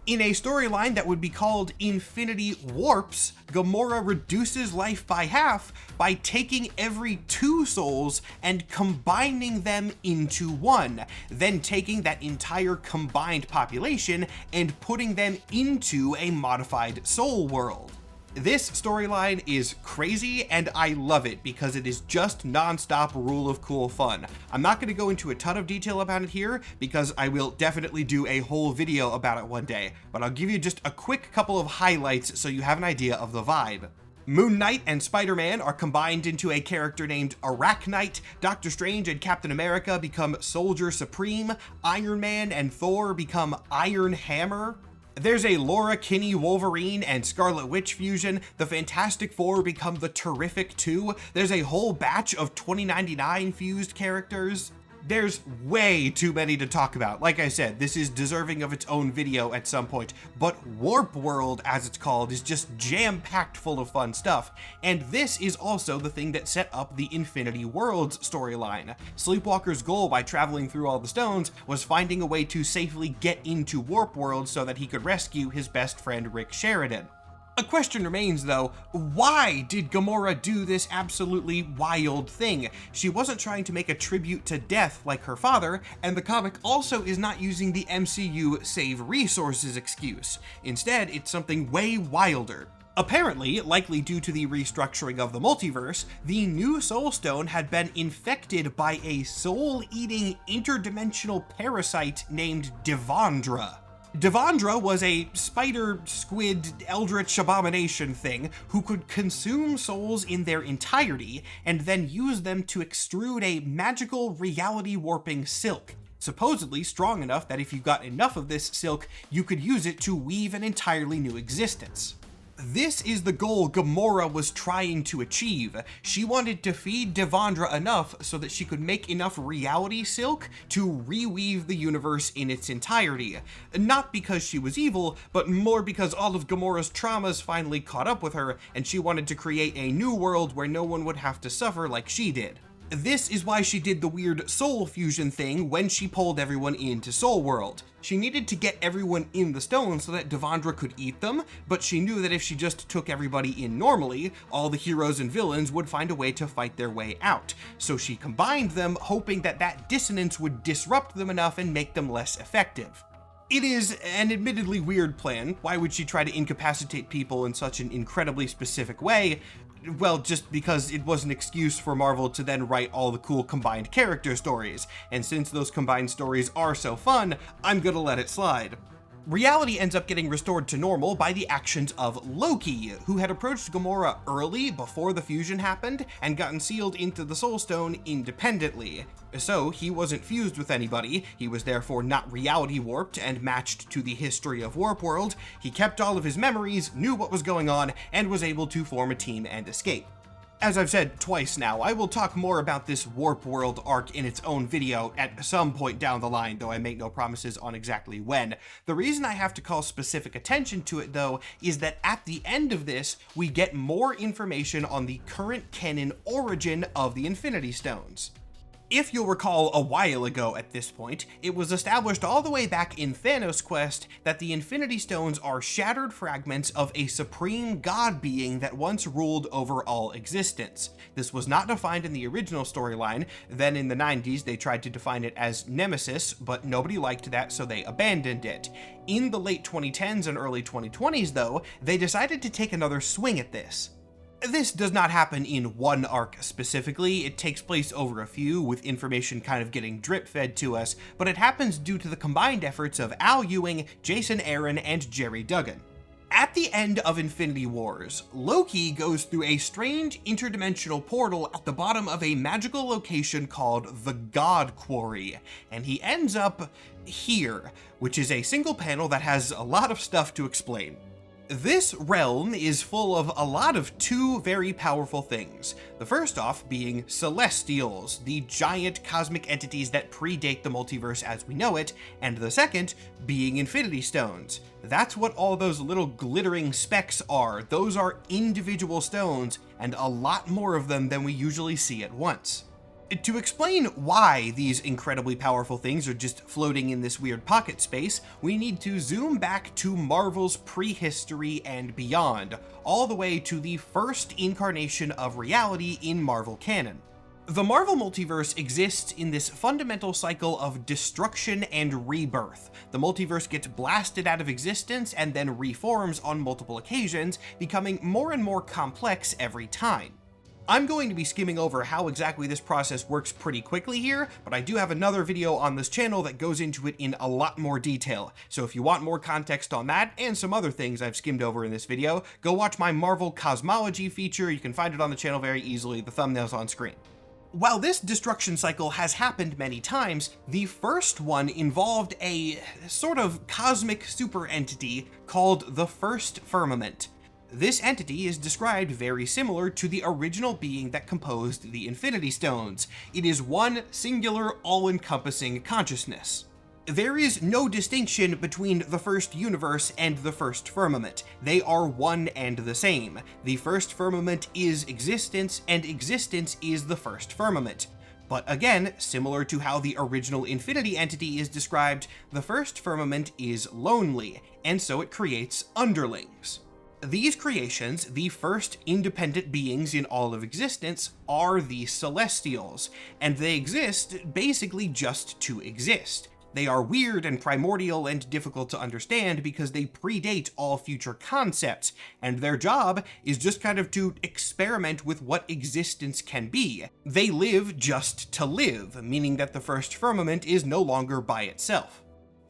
In a storyline that would be called Infinity Warps, Gamora reduces life by half by taking every 2 souls and combining them into one, then taking that entire combined population and putting them into a modified soul world. This storyline is crazy, and I love it because it is just non-stop rule of cool fun. I'm not going to go into a ton of detail about it here because I will definitely do a whole video about it one day, but I'll give you just a quick couple of highlights so you have an idea of the vibe. Moon Knight and Spider-Man are combined into a character named Arachnite, Doctor Strange and Captain America become Soldier Supreme, Iron Man and Thor become Iron Hammer. There's a Laura Kinney Wolverine and Scarlet Witch fusion, the Fantastic Four become the Terrific 2, there's a whole batch of 2099 fused characters. There's way too many to talk about. Like I said, this is deserving of its own video at some point, but Warp World, as it's called, is just jam-packed full of fun stuff, and this is also the thing that set up the Infinity Worlds storyline. Sleepwalker's goal by traveling through all the stones was finding a way to safely get into Warp World so that he could rescue his best friend Rick Sheridan. A question remains though, why did Gamora do this absolutely wild thing? She wasn't trying to make a tribute to death like her father, and the comic also is not using the MCU save resources excuse. Instead, it's something way wilder. Apparently, likely due to the restructuring of the multiverse, the new Soul Stone had been infected by a soul-eating interdimensional parasite named Devondra. Devondra was a spider, squid, eldritch abomination thing who could consume souls in their entirety and then use them to extrude a magical reality warping silk, supposedly strong enough that if you got enough of this silk, you could use it to weave an entirely new existence. This is the goal Gamora was trying to achieve. She wanted to feed Devondra enough so that she could make enough reality silk to reweave the universe in its entirety. Not because she was evil, but more because all of Gamora's traumas finally caught up with her, and she wanted to create a new world where no one would have to suffer like she did. This is why she did the weird soul fusion thing when she pulled everyone into Soul World. She needed to get everyone in the stone so that Devondra could eat them, but she knew that if she just took everybody in normally, all the heroes and villains would find a way to fight their way out. So she combined them, hoping that that dissonance would disrupt them enough and make them less effective. It is an admittedly weird plan. Why would she try to incapacitate people in such an incredibly specific way? Well, just because it was an excuse for Marvel to then write all the cool combined character stories, and since those combined stories are so fun, I'm gonna let it slide. Reality ends up getting restored to normal by the actions of Loki, who had approached Gamora early before the fusion happened and gotten sealed into the Soul Stone independently. So he wasn't fused with anybody, he was therefore not reality warped and matched to the history of Warp World. He kept all of his memories, knew what was going on, and was able to form a team and escape. As I've said twice now, I will talk more about this Warp World arc in its own video at some point down the line, though I make no promises on exactly when. The reason I have to call specific attention to it, though, is that at the end of this, we get more information on the current canon origin of the Infinity Stones. If you'll recall a while ago at this point, it was established all the way back in Thanos' quest that the Infinity Stones are shattered fragments of a supreme god being that once ruled over all existence. This was not defined in the original storyline. Then in the 90s they tried to define it as Nemesis, but nobody liked that, so they abandoned it. In the late 2010s and early 2020s though, they decided to take another swing at this. This does not happen in one arc specifically, it takes place over a few, with information kind of getting drip-fed to us, but it happens due to the combined efforts of Al Ewing, Jason Aaron, and Jerry Duggan. At the end of Infinity Wars, Loki goes through a strange interdimensional portal at the bottom of a magical location called the God Quarry, and he ends up here, which is a single panel that has a lot of stuff to explain. This realm is full of a lot of two very powerful things. The first off being Celestials, the giant cosmic entities that predate the multiverse as we know it, and the second being Infinity Stones. That's what all those little glittering specks are. Those are individual stones, and a lot more of them than we usually see at once. To explain why these incredibly powerful things are just floating in this weird pocket space, we need to zoom back to Marvel's prehistory and beyond, all the way to the first incarnation of reality in Marvel canon. The Marvel Multiverse exists in this fundamental cycle of destruction and rebirth. The multiverse gets blasted out of existence and then reforms on multiple occasions, becoming more and more complex every time. I'm going to be skimming over how exactly this process works pretty quickly here, but I do have another video on this channel that goes into it in a lot more detail. So if you want more context on that and some other things I've skimmed over in this video, go watch my Marvel Cosmology feature. You can find it on the channel very easily. The thumbnail's on screen. While this destruction cycle has happened many times, the first one involved a sort of cosmic super entity called the First Firmament. This entity is described very similar to the original being that composed the Infinity Stones. It is one singular, all-encompassing consciousness. There is no distinction between the first universe and the first firmament. They are one and the same. The first firmament is existence, and existence is the first firmament. But again, similar to how the original Infinity entity is described, the first firmament is lonely, and so it creates underlings. These creations, the first independent beings in all of existence, are the Celestials, and they exist basically just to exist. They are weird and primordial and difficult to understand because they predate all future concepts, and their job is just kind of to experiment with what existence can be. They live just to live, meaning that the first firmament is no longer by itself.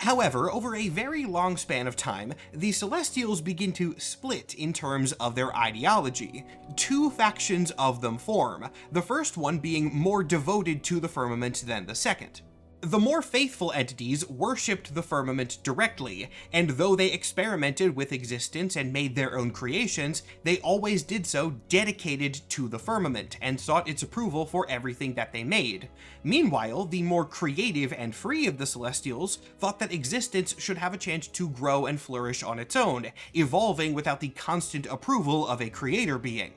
However, over a very long span of time, the Celestials begin to split in terms of their ideology. Two factions of them form, the first one being more devoted to the firmament than the second. The more faithful entities worshipped the firmament directly, and though they experimented with existence and made their own creations, they always did so dedicated to the firmament and sought its approval for everything that they made. Meanwhile, the more creative and free of the Celestials thought that existence should have a chance to grow and flourish on its own, evolving without the constant approval of a creator being.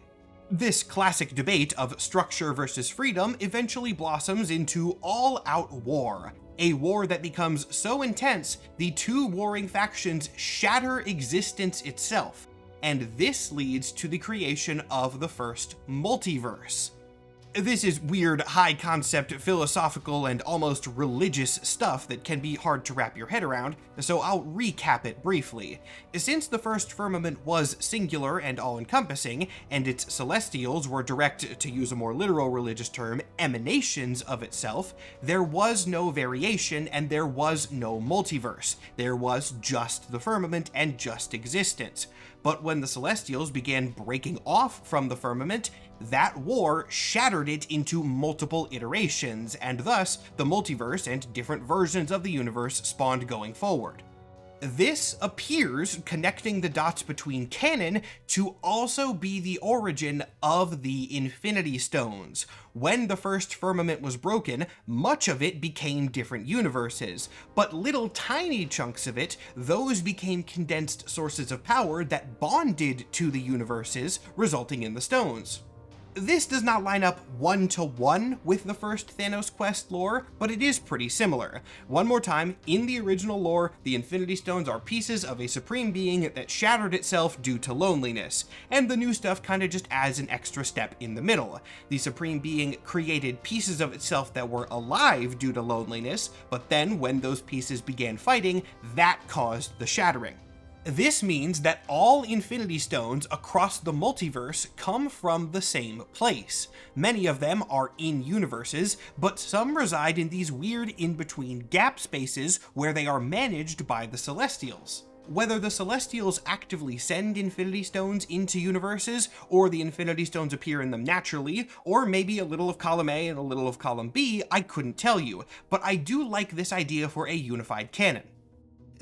This classic debate of structure versus freedom eventually blossoms into all-out war, a war that becomes so intense the two warring factions shatter existence itself, and this leads to the creation of the first multiverse. This is weird, high-concept, philosophical, and almost religious stuff that can be hard to wrap your head around, so I'll recap it briefly. Since the first firmament was singular and all-encompassing, and its Celestials were direct, to use a more literal religious term, emanations of itself, there was no variation and there was no multiverse. There was just the firmament and just existence. But when the Celestials began breaking off from the firmament, that war shattered it into multiple iterations, and thus the multiverse and different versions of the universe spawned going forward. This appears, connecting the dots between canon, to also be the origin of the Infinity Stones. When the first firmament was broken, much of it became different universes, but little tiny chunks of it, those became condensed sources of power that bonded to the universes, resulting in the stones. This does not line up one-to-one with the first Thanos quest lore, but it is pretty similar. One more time, in the original lore, the Infinity Stones are pieces of a supreme being that shattered itself due to loneliness, and the new stuff kinda just adds an extra step in the middle. The supreme being created pieces of itself that were alive due to loneliness, but then when those pieces began fighting, that caused the shattering. This means that all Infinity Stones across the multiverse come from the same place. Many of them are in universes, but some reside in these weird in-between gap spaces where they are managed by the Celestials. Whether the Celestials actively send Infinity Stones into universes, or the Infinity Stones appear in them naturally, or maybe a little of column A and a little of column B, I couldn't tell you, but I do like this idea for a unified canon.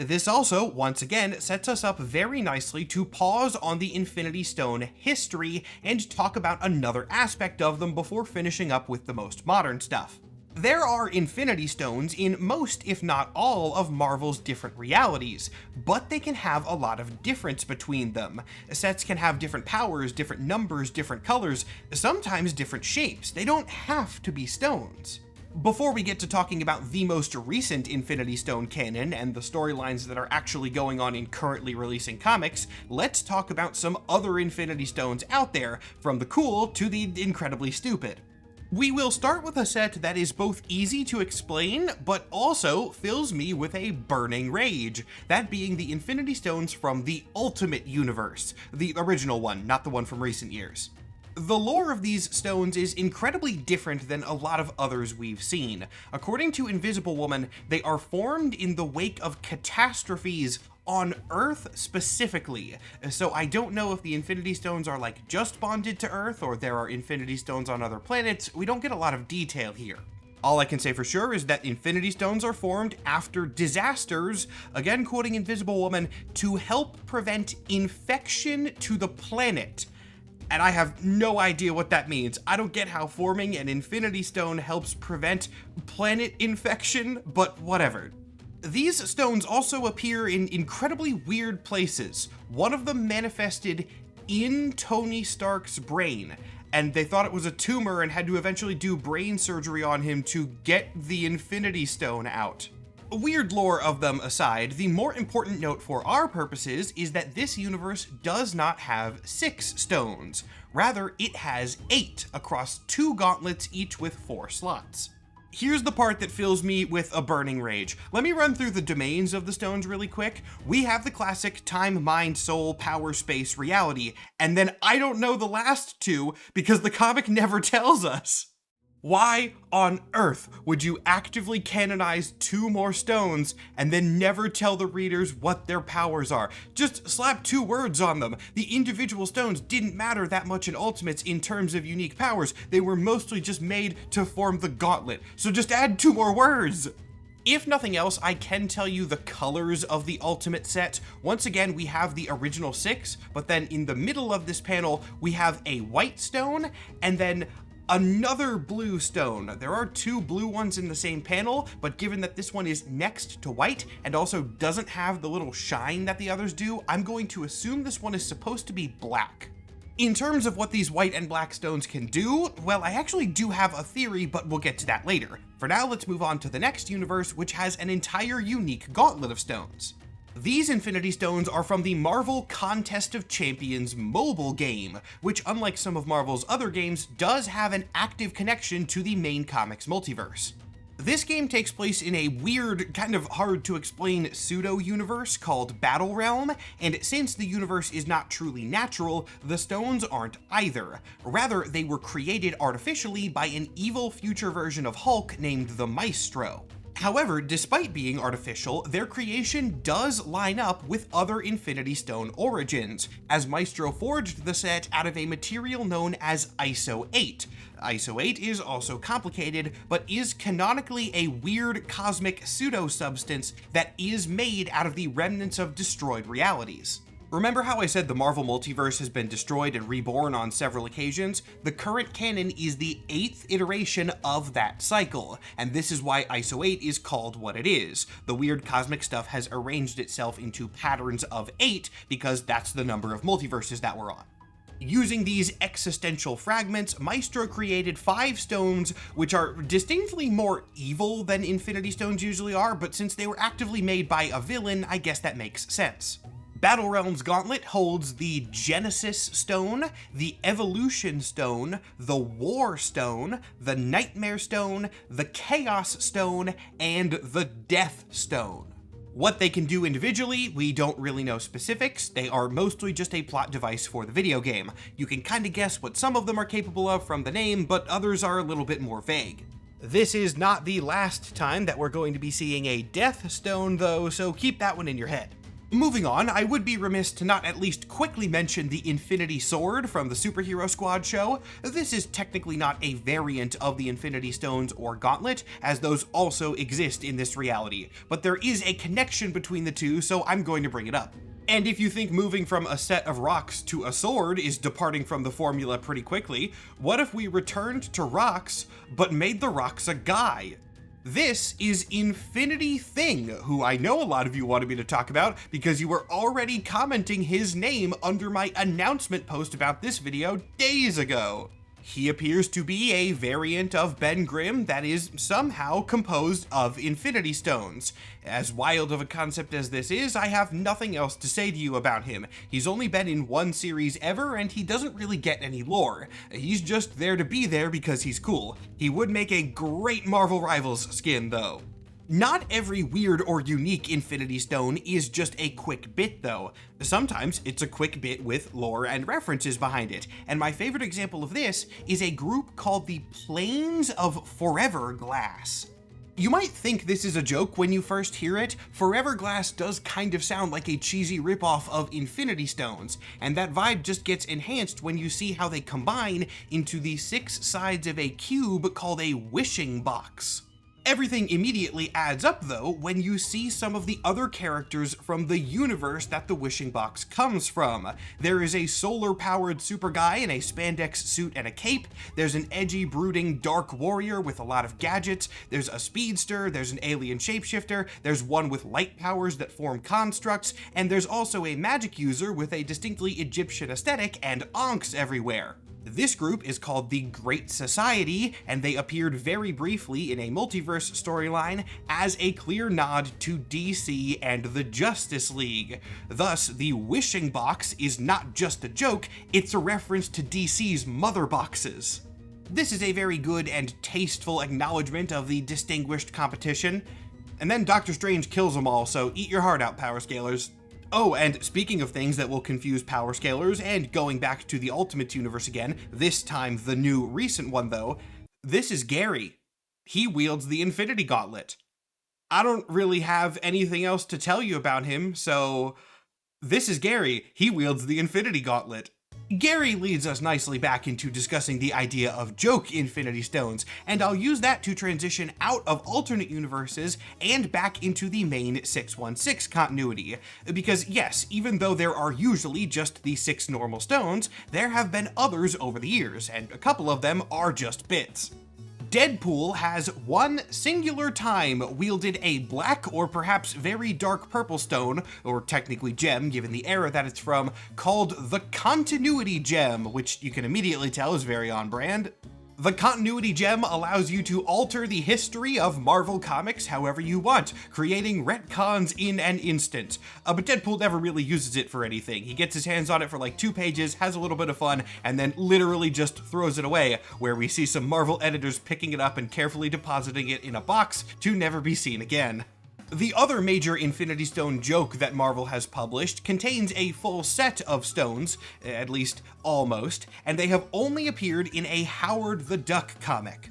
This also, once again, sets us up very nicely to pause on the Infinity Stone history and talk about another aspect of them before finishing up with the most modern stuff. There are Infinity Stones in most, if not all, of Marvel's different realities, but they can have a lot of difference between them. Sets can have different powers, different numbers, different colors, sometimes different shapes. They don't have to be stones. Before we get to talking about the most recent Infinity Stone canon and the storylines that are actually going on in currently releasing comics, let's talk about some other Infinity Stones out there, from the cool to the incredibly stupid. We will start with a set that is both easy to explain, but also fills me with a burning rage, that being the Infinity Stones from the Ultimate Universe, the original one, not the one from recent years. The lore of these stones is incredibly different than a lot of others we've seen. According to Invisible Woman, they are formed in the wake of catastrophes on Earth specifically. So I don't know if the Infinity Stones are like just bonded to Earth, or there are Infinity Stones on other planets. We don't get a lot of detail here. All I can say for sure is that Infinity Stones are formed after disasters, again quoting Invisible Woman, to help prevent infection to the planet. And I have no idea what that means. I don't get how forming an Infinity Stone helps prevent planet infection, but whatever. These stones also appear in incredibly weird places. One of them manifested in Tony Stark's brain, and they thought it was a tumor and had to eventually do brain surgery on him to get the Infinity Stone out. Weird lore of them aside, the more important note for our purposes is that this universe does not have 6 stones. Rather, it has 8 across 2 gauntlets, each with 4 slots. Here's the part that fills me with a burning rage. Let me run through the domains of the stones really quick. We have the classic time, mind, soul, power, space, reality, and then I don't know the last 2 because the comic never tells us. Why on earth would you actively canonize 2 more stones and then never tell the readers what their powers are? Just slap 2 words on them. The individual stones didn't matter that much in Ultimates in terms of unique powers. They were mostly just made to form the Gauntlet. So just add 2 more words. If nothing else, I can tell you the colors of the Ultimate set. Once again, we have the original 6, but then in the middle of this panel, we have a white stone and then another blue stone. There are 2 blue ones in the same panel, but given that this one is next to white and also doesn't have the little shine that the others do, I'm going to assume this one is supposed to be black. In terms of what these white and black stones can do, well, I actually do have a theory, but we'll get to that later. For now, let's move on to the next universe, which has an entire unique gauntlet of stones. These Infinity Stones are from the Marvel Contest of Champions mobile game, which unlike some of Marvel's other games, does have an active connection to the main comics multiverse. This game takes place in a weird, kind of hard to explain pseudo-universe called Battle Realm, and since the universe is not truly natural, the stones aren't either. Rather, they were created artificially by an evil future version of Hulk named the Maestro. However, despite being artificial, their creation does line up with other Infinity Stone origins, as Maestro forged the set out of a material known as ISO-8. ISO-8 is also complicated, but is canonically a weird cosmic pseudo-substance that is made out of the remnants of destroyed realities. Remember how I said the Marvel Multiverse has been destroyed and reborn on several occasions? The current canon is the 8th iteration of that cycle, and this is why ISO-8 is called what it is. The weird cosmic stuff has arranged itself into patterns of 8 because that's the number of multiverses that we're on. Using these existential fragments, Maestro created 5 stones, which are distinctly more evil than Infinity Stones usually are, but since they were actively made by a villain, I guess that makes sense. Battle Realm's Gauntlet holds the Genesis Stone, the Evolution Stone, the War Stone, the Nightmare Stone, the Chaos Stone, and the Death Stone. What they can do individually, we don't really know specifics. They are mostly just a plot device for the video game. You can kinda guess what some of them are capable of from the name, but others are a little bit more vague. This is not the last time that we're going to be seeing a Death Stone though, so keep that one in your head. Moving on, I would be remiss to not at least quickly mention the Infinity Sword from the Superhero Squad show. This is technically not a variant of the Infinity Stones or Gauntlet, as those also exist in this reality, but there is a connection between the two, so I'm going to bring it up. And if you think moving from a set of rocks to a sword is departing from the formula pretty quickly, what if we returned to rocks, but made the rocks a guy? This is Infinity Thing, who I know a lot of you wanted me to talk about because you were already commenting his name under my announcement post about this video days ago. He appears to be a variant of Ben Grimm that is somehow composed of Infinity Stones. As wild of a concept as this is, I have nothing else to say to you about him. He's only been in one series ever, and he doesn't really get any lore. He's just there to be there because he's cool. He would make a great Marvel Rivals skin, though. Not every weird or unique Infinity Stone is just a quick bit though. Sometimes it's a quick bit with lore and references behind it, and my favorite example of this is a group called the Planes of Forever Glass. You might think this is a joke when you first hear it. Forever Glass does kind of sound like a cheesy ripoff of Infinity Stones, and that vibe just gets enhanced when you see how they combine into the 6 sides of a cube called a wishing box. Everything immediately adds up though when you see some of the other characters from the universe that the wishing box comes from. There is a solar-powered super guy in a spandex suit and a cape, there's an edgy, brooding dark warrior with a lot of gadgets, there's a speedster, there's an alien shapeshifter, there's one with light powers that form constructs, and there's also a magic user with a distinctly Egyptian aesthetic and onks everywhere. This group is called the Great Society, and they appeared very briefly in a multiverse storyline as a clear nod to DC and the Justice League. Thus, the wishing box is not just a joke, it's a reference to DC's mother boxes. This is a very good and tasteful acknowledgement of the distinguished competition. And then Doctor Strange kills them all, so eat your heart out, Power Scalers. Oh, and speaking of things that will confuse Power Scalers, and going back to the Ultimate Universe again, this time the new recent one though, this is Gary. He wields the Infinity Gauntlet. I don't really have anything else to tell you about him, so this is Gary. He wields the Infinity Gauntlet. Gary leads us nicely back into discussing the idea of joke Infinity Stones, and I'll use that to transition out of alternate universes and back into the main 616 continuity. Because yes, even though there are usually just the 6 normal stones, there have been others over the years, and a couple of them are just bits. Deadpool has one singular time wielded a black or perhaps very dark purple stone, or technically gem given the era that it's from, called the Continuity Gem, which you can immediately tell is very on brand. The Continuity Gem allows you to alter the history of Marvel Comics however you want, creating retcons in an instant. But Deadpool never really uses it for anything. He gets his hands on it for like 2 pages, has a little bit of fun, and then literally just throws it away, where we see some Marvel editors picking it up and carefully depositing it in a box to never be seen again. The other major Infinity Stone joke that Marvel has published contains a full set of stones, at least almost, and they have only appeared in a Howard the Duck comic.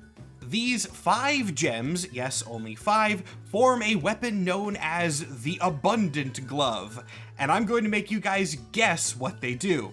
These 5 gems, yes, only 5, form a weapon known as the Abundant Glove, and I'm going to make you guys guess what they do.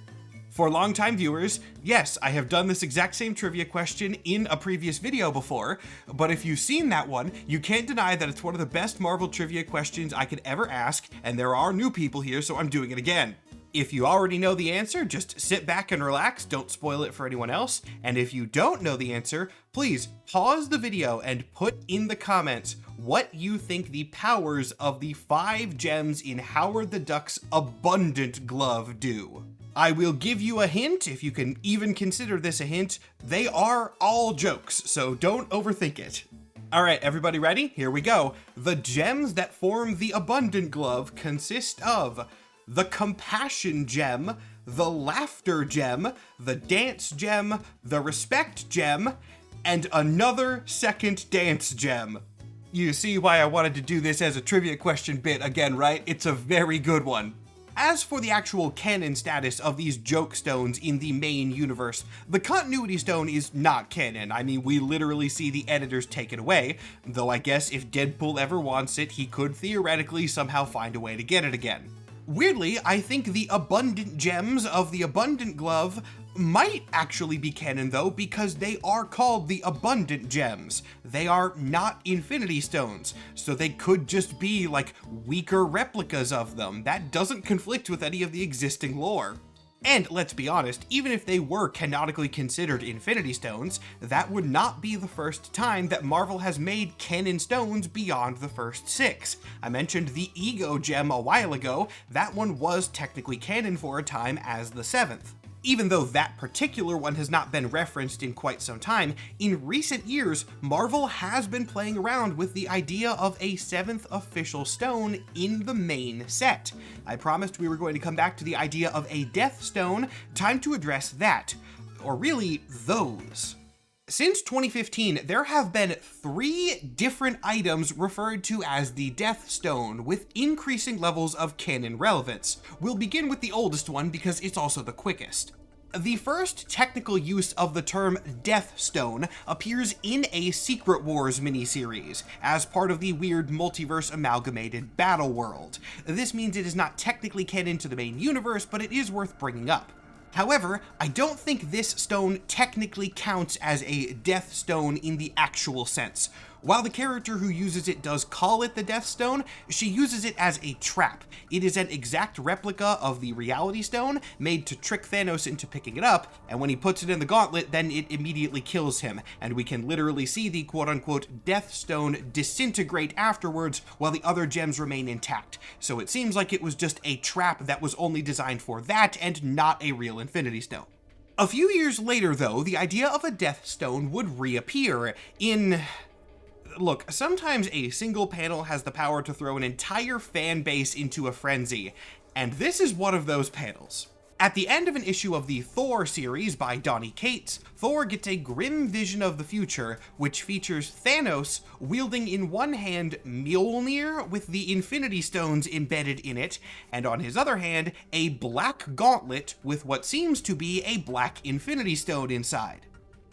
For longtime viewers, yes, I have done this exact same trivia question in a previous video before, but if you've seen that one, you can't deny that it's one of the best Marvel trivia questions I could ever ask, and there are new people here, so I'm doing it again. If you already know the answer, just sit back and relax, don't spoil it for anyone else, and if you don't know the answer, please pause the video and put in the comments what you think the powers of the 5 gems in Howard the Duck's Abundant Glove do. I will give you a hint, if you can even consider this a hint. They are all jokes, so don't overthink it. Alright, everybody ready? Here we go. The gems that form the Abundant Glove consist of the Compassion Gem, the Laughter Gem, the Dance Gem, the Respect Gem, and another second Dance Gem. You see why I wanted to do this as a trivia question bit again, right? It's a very good one. As for the actual canon status of these joke stones in the main universe, the Continuity Stone is not canon. I mean, we literally see the editors take it away, though I guess if Deadpool ever wants it, he could theoretically somehow find a way to get it again. Weirdly, I think the abundant gems of the Abundant Glove might actually be canon though, because they are called the Abundant Gems. They are not Infinity Stones, so they could just be like weaker replicas of them. That doesn't conflict with any of the existing lore. And let's be honest, even if they were canonically considered Infinity Stones, that would not be the first time that Marvel has made canon stones beyond the first 6. I mentioned the Ego Gem a while ago. That one was technically canon for a time as the 7th. Even though that particular one has not been referenced in quite some time, in recent years, Marvel has been playing around with the idea of a 7th official stone in the main set. I promised we were going to come back to the idea of a Death Stone. Time to address that. Or really, those. Since 2015, there have been 3 different items referred to as the Death Stone, with increasing levels of canon relevance. We'll begin with the oldest one because it's also the quickest. The first technical use of the term Death Stone appears in a Secret Wars miniseries, as part of the weird multiverse amalgamated battle world. This means it is not technically canon to the main universe, but it is worth bringing up. However, I don't think this stone technically counts as a Death Stone in the actual sense. While the character who uses it does call it the Death Stone, she uses it as a trap. It is an exact replica of the Reality Stone, made to trick Thanos into picking it up, and when he puts it in the Gauntlet, then it immediately kills him, and we can literally see the quote-unquote Death Stone disintegrate afterwards while the other gems remain intact. So it seems like it was just a trap that was only designed for that and not a real Infinity Stone. A few years later, though, the idea of a Death Stone would reappear in... Look, sometimes a single panel has the power to throw an entire fan base into a frenzy, and this is one of those panels. At the end of an issue of the Thor series by Donny Cates, Thor gets a grim vision of the future, which features Thanos wielding in one hand Mjolnir with the Infinity Stones embedded in it, and on his other hand, a black gauntlet with what seems to be a black Infinity Stone inside.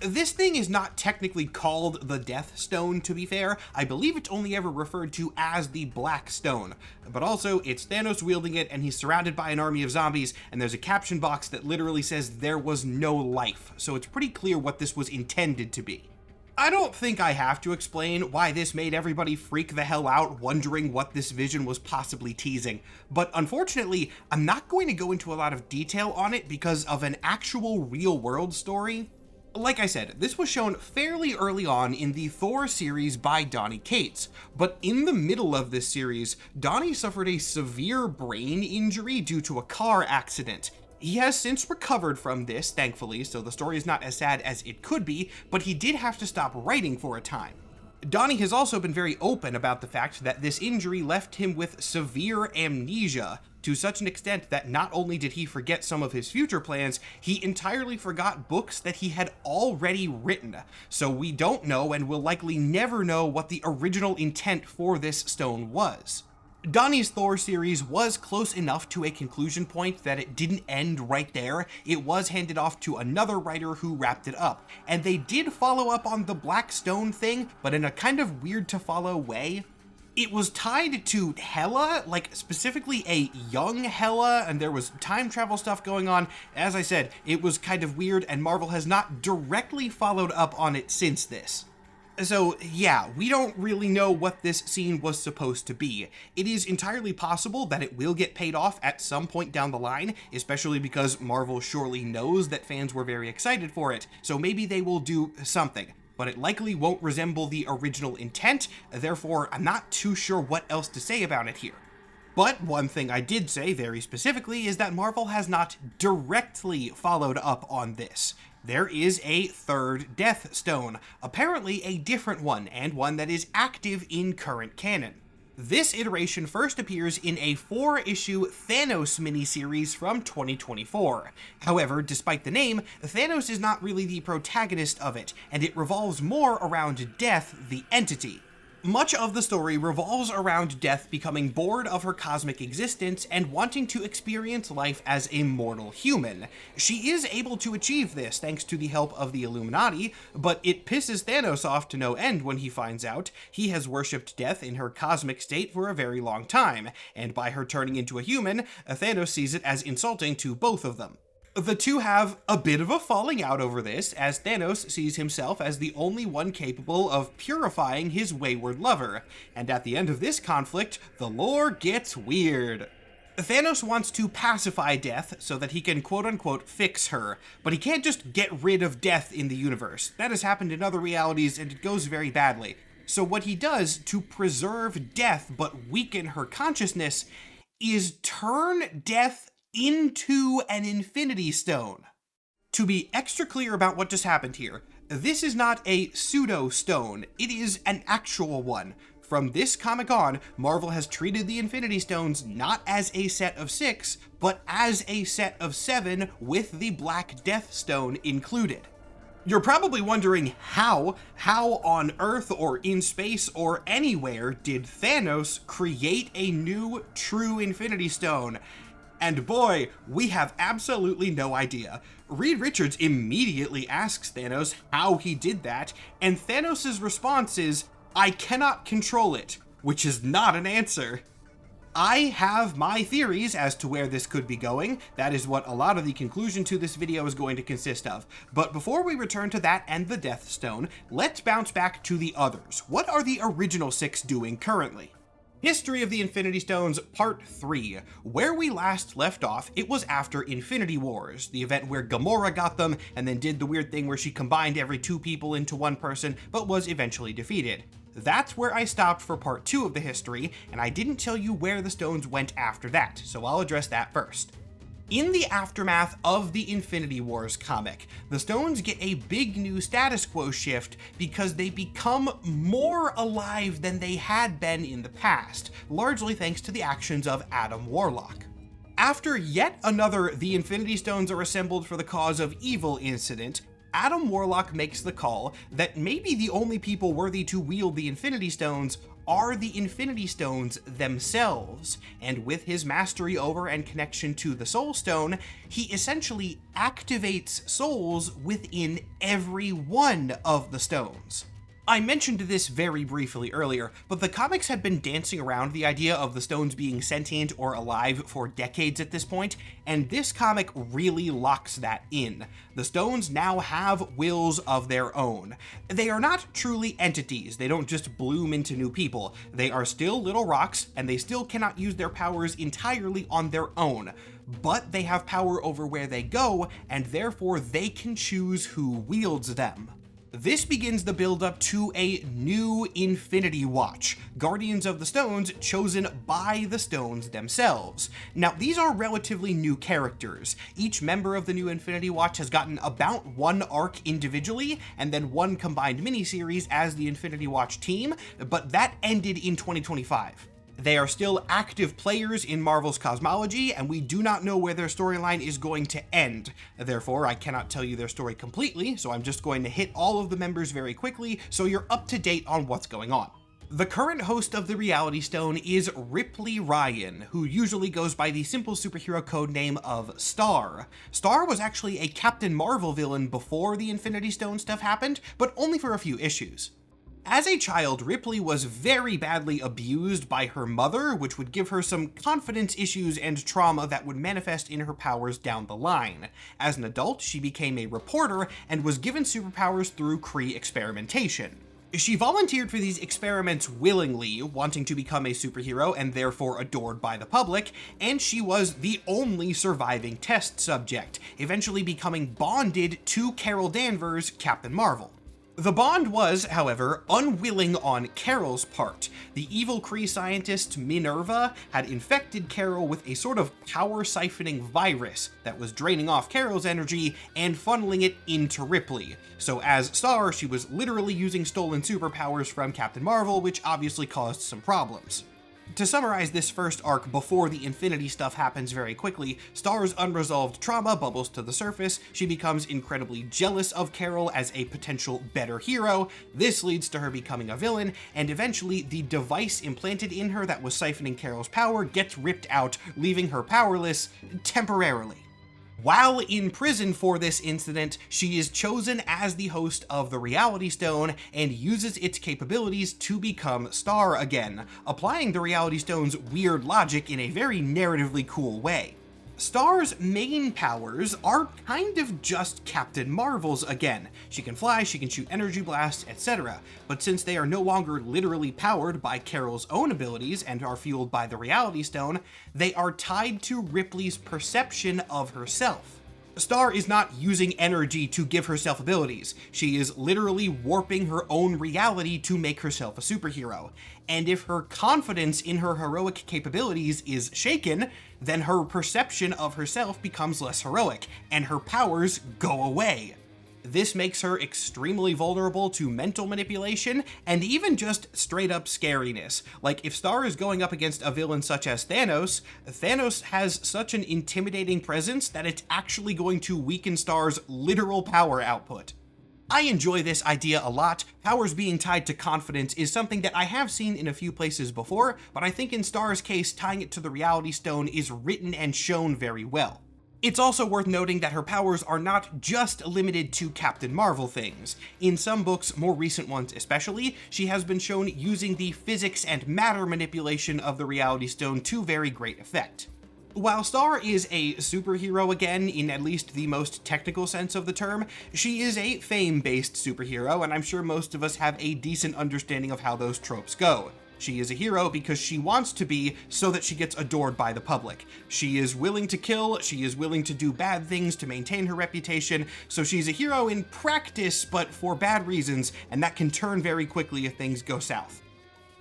This thing is not technically called the Death Stone, to be fair. I believe it's only ever referred to as the Black Stone. But also, it's Thanos wielding it, and he's surrounded by an army of zombies, and there's a caption box that literally says there was no life. So it's pretty clear what this was intended to be. I don't think I have to explain why this made everybody freak the hell out, wondering what this vision was possibly teasing. But unfortunately, I'm not going to go into a lot of detail on it because of an actual real-world story. Like I said, this was shown fairly early on in the Thor series by Donny Cates, but in the middle of this series, Donny suffered a severe brain injury due to a car accident. He has since recovered from this, thankfully, so the story is not as sad as it could be, but he did have to stop writing for a time. Donny has also been very open about the fact that this injury left him with severe amnesia, to such an extent that not only did he forget some of his future plans, he entirely forgot books that he had already written. So we don't know and will likely never know what the original intent for this stone was. Donnie's Thor series was close enough to a conclusion point that it didn't end right there. It was handed off to another writer who wrapped it up, and they did follow up on the Black Stone thing, but in a kind of weird to follow way. It was tied to Hela, like specifically a young Hela, and there was time travel stuff going on. As I said, it was kind of weird, and Marvel has not directly followed up on it since this. So yeah, we don't really know what this scene was supposed to be. It is entirely possible that it will get paid off at some point down the line, especially because Marvel surely knows that fans were very excited for it, so maybe they will do something. But it likely won't resemble the original intent, therefore I'm not too sure what else to say about it here. But one thing I did say very specifically is that Marvel has not directly followed up on this. There is a third Death Stone, apparently a different one, and one that is active in current canon. This iteration first appears in a 4-issue Thanos miniseries from 2024. However, despite the name, Thanos is not really the protagonist of it, and it revolves more around Death, the entity. Much of the story revolves around Death becoming bored of her cosmic existence and wanting to experience life as a mortal human. She is able to achieve this thanks to the help of the Illuminati, but it pisses Thanos off to no end when he finds out. He has worshipped Death in her cosmic state for a very long time, and by her turning into a human, Thanos sees it as insulting to both of them. The two have a bit of a falling out over this, as Thanos sees himself as the only one capable of purifying his wayward lover, and at the end of this conflict, the lore gets weird. Thanos wants to pacify Death so that he can quote-unquote fix her, but he can't just get rid of Death in the universe. That has happened in other realities and it goes very badly. So what he does to preserve Death but weaken her consciousness is turn Death into an Infinity Stone. To be extra clear about what just happened here, this is not a pseudo-stone, it is an actual one. From this comic on, Marvel has treated the Infinity Stones not as a set of 6, but as a set of 7 with the Black Death Stone included. You're probably wondering how on Earth or in space or anywhere did Thanos create a new true Infinity Stone? And boy, we have absolutely no idea. Reed Richards immediately asks Thanos how he did that, and Thanos' response is, "I cannot control it," which is not an answer. I have my theories as to where this could be going. That is what a lot of the conclusion to this video is going to consist of. But before we return to that and the Death Stone, let's bounce back to the others. What are the original 6 doing currently? History of the Infinity Stones, Part 3. Where we last left off, it was after Infinity Wars, the event where Gamora got them and then did the weird thing where she combined every 2 people into one person, but was eventually defeated. That's where I stopped for Part 2 of the history, and I didn't tell you where the stones went after that, so I'll address that first. In the aftermath of the Infinity Wars comic, the stones get a big new status quo shift because they become more alive than they had been in the past, largely thanks to the actions of Adam Warlock. After yet another "the Infinity Stones are assembled for the cause of evil" incident, Adam Warlock makes the call that maybe the only people worthy to wield the Infinity Stones are the Infinity Stones themselves, and with his mastery over and connection to the Soul Stone, he essentially activates souls within every one of the stones. I mentioned this very briefly earlier, but the comics had been dancing around the idea of the stones being sentient or alive for decades at this point, and this comic really locks that in. The stones now have wills of their own. They are not truly entities, they don't just bloom into new people. They are still little rocks, and they still cannot use their powers entirely on their own. But they have power over where they go, and therefore they can choose who wields them. This begins the build-up to a new Infinity Watch, Guardians of the Stones chosen by the stones themselves. Now, these are relatively new characters. Each member of the new Infinity Watch has gotten about 1 arc individually, and then 1 combined miniseries as the Infinity Watch team, but that ended in 2025. They are still active players in Marvel's cosmology, and we do not know where their storyline is going to end. Therefore, I cannot tell you their story completely, so I'm just going to hit all of the members very quickly so you're up to date on what's going on. The current host of the Reality Stone is Ripley Ryan, who usually goes by the simple superhero code name of Star. Star was actually a Captain Marvel villain before the Infinity Stone stuff happened, but only for a few issues. As a child, Ripley was very badly abused by her mother, which would give her some confidence issues and trauma that would manifest in her powers down the line. As an adult, she became a reporter and was given superpowers through Kree experimentation. She volunteered for these experiments willingly, wanting to become a superhero and therefore adored by the public, and she was the only surviving test subject, eventually becoming bonded to Carol Danvers, Captain Marvel. The bond was, however, unwilling on Carol's part. The evil Kree scientist Minerva had infected Carol with a sort of power-siphoning virus that was draining off Carol's energy and funneling it into Ripley. So as Star, she was literally using stolen superpowers from Captain Marvel, which obviously caused some problems. To summarize this first arc before the Infinity stuff happens very quickly, Star's unresolved trauma bubbles to the surface, she becomes incredibly jealous of Carol as a potential better hero, this leads to her becoming a villain, and eventually the device implanted in her that was siphoning Carol's power gets ripped out, leaving her powerless temporarily. While in prison for this incident, she is chosen as the host of the Reality Stone and uses its capabilities to become Star again, applying the Reality Stone's weird logic in a very narratively cool way. Star's main powers are kind of just Captain Marvel's again. She can fly, she can shoot energy blasts, etc. But since they are no longer literally powered by Carol's own abilities and are fueled by the Reality Stone, they are tied to Ripley's perception of herself. Star is not using energy to give herself abilities. She is literally warping her own reality to make herself a superhero. And if her confidence in her heroic capabilities is shaken, then her perception of herself becomes less heroic, and her powers go away. This makes her extremely vulnerable to mental manipulation and even just straight up scariness. Like, if Star is going up against a villain such as Thanos, Thanos has such an intimidating presence that it's actually going to weaken Star's literal power output. I enjoy this idea a lot. Powers being tied to confidence is something that I have seen in a few places before, but I think in Star's case, tying it to the Reality Stone is written and shown very well. It's also worth noting that her powers are not just limited to Captain Marvel things. In some books, more recent ones especially, she has been shown using the physics and matter manipulation of the Reality Stone to very great effect. While Star is a superhero again, in at least the most technical sense of the term, she is a fame-based superhero, and I'm sure most of us have a decent understanding of how those tropes go. She is a hero because she wants to be, so that she gets adored by the public. She is willing to kill, she is willing to do bad things to maintain her reputation, so she's a hero in practice, but for bad reasons, and that can turn very quickly if things go south.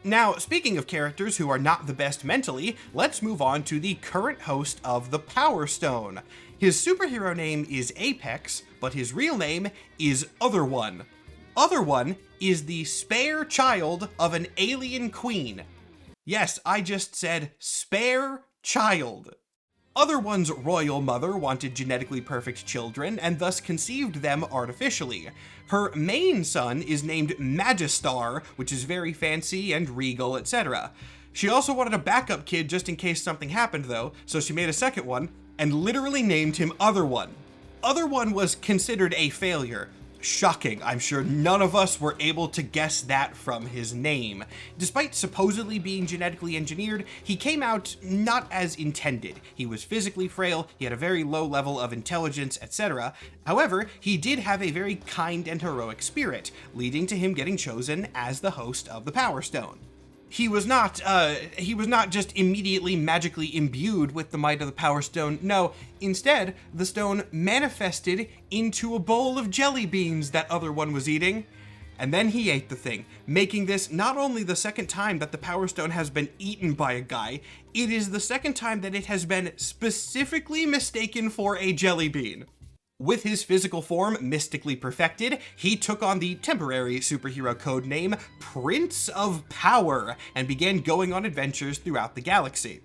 Now, speaking of characters who are not the best mentally, let's move on to the current host of the Power Stone. His superhero name is Apex, but his real name is Other One. Other One is the spare child of an alien queen. Yes, I just said spare child. Other One's royal mother wanted genetically perfect children and thus conceived them artificially. Her main son is named Magistar, which is very fancy and regal, etc. She also wanted a backup kid just in case something happened though, so she made a second one and literally named him Other One. Other One was considered a failure. Shocking, I'm sure none of us were able to guess that from his name. Despite supposedly being genetically engineered, he came out not as intended. He was physically frail, he had a very low level of intelligence, etc. However, he did have a very kind and heroic spirit, leading to him getting chosen as the host of the Power Stone. He was not just immediately magically imbued with the might of the Power Stone. No, instead, the stone manifested into a bowl of jelly beans that Other One was eating. And then he ate the thing, making this not only the second time that the Power Stone has been eaten by a guy, it is the second time that it has been specifically mistaken for a jelly bean. With his physical form mystically perfected, he took on the temporary superhero code name Prince of Power and began going on adventures throughout the galaxy.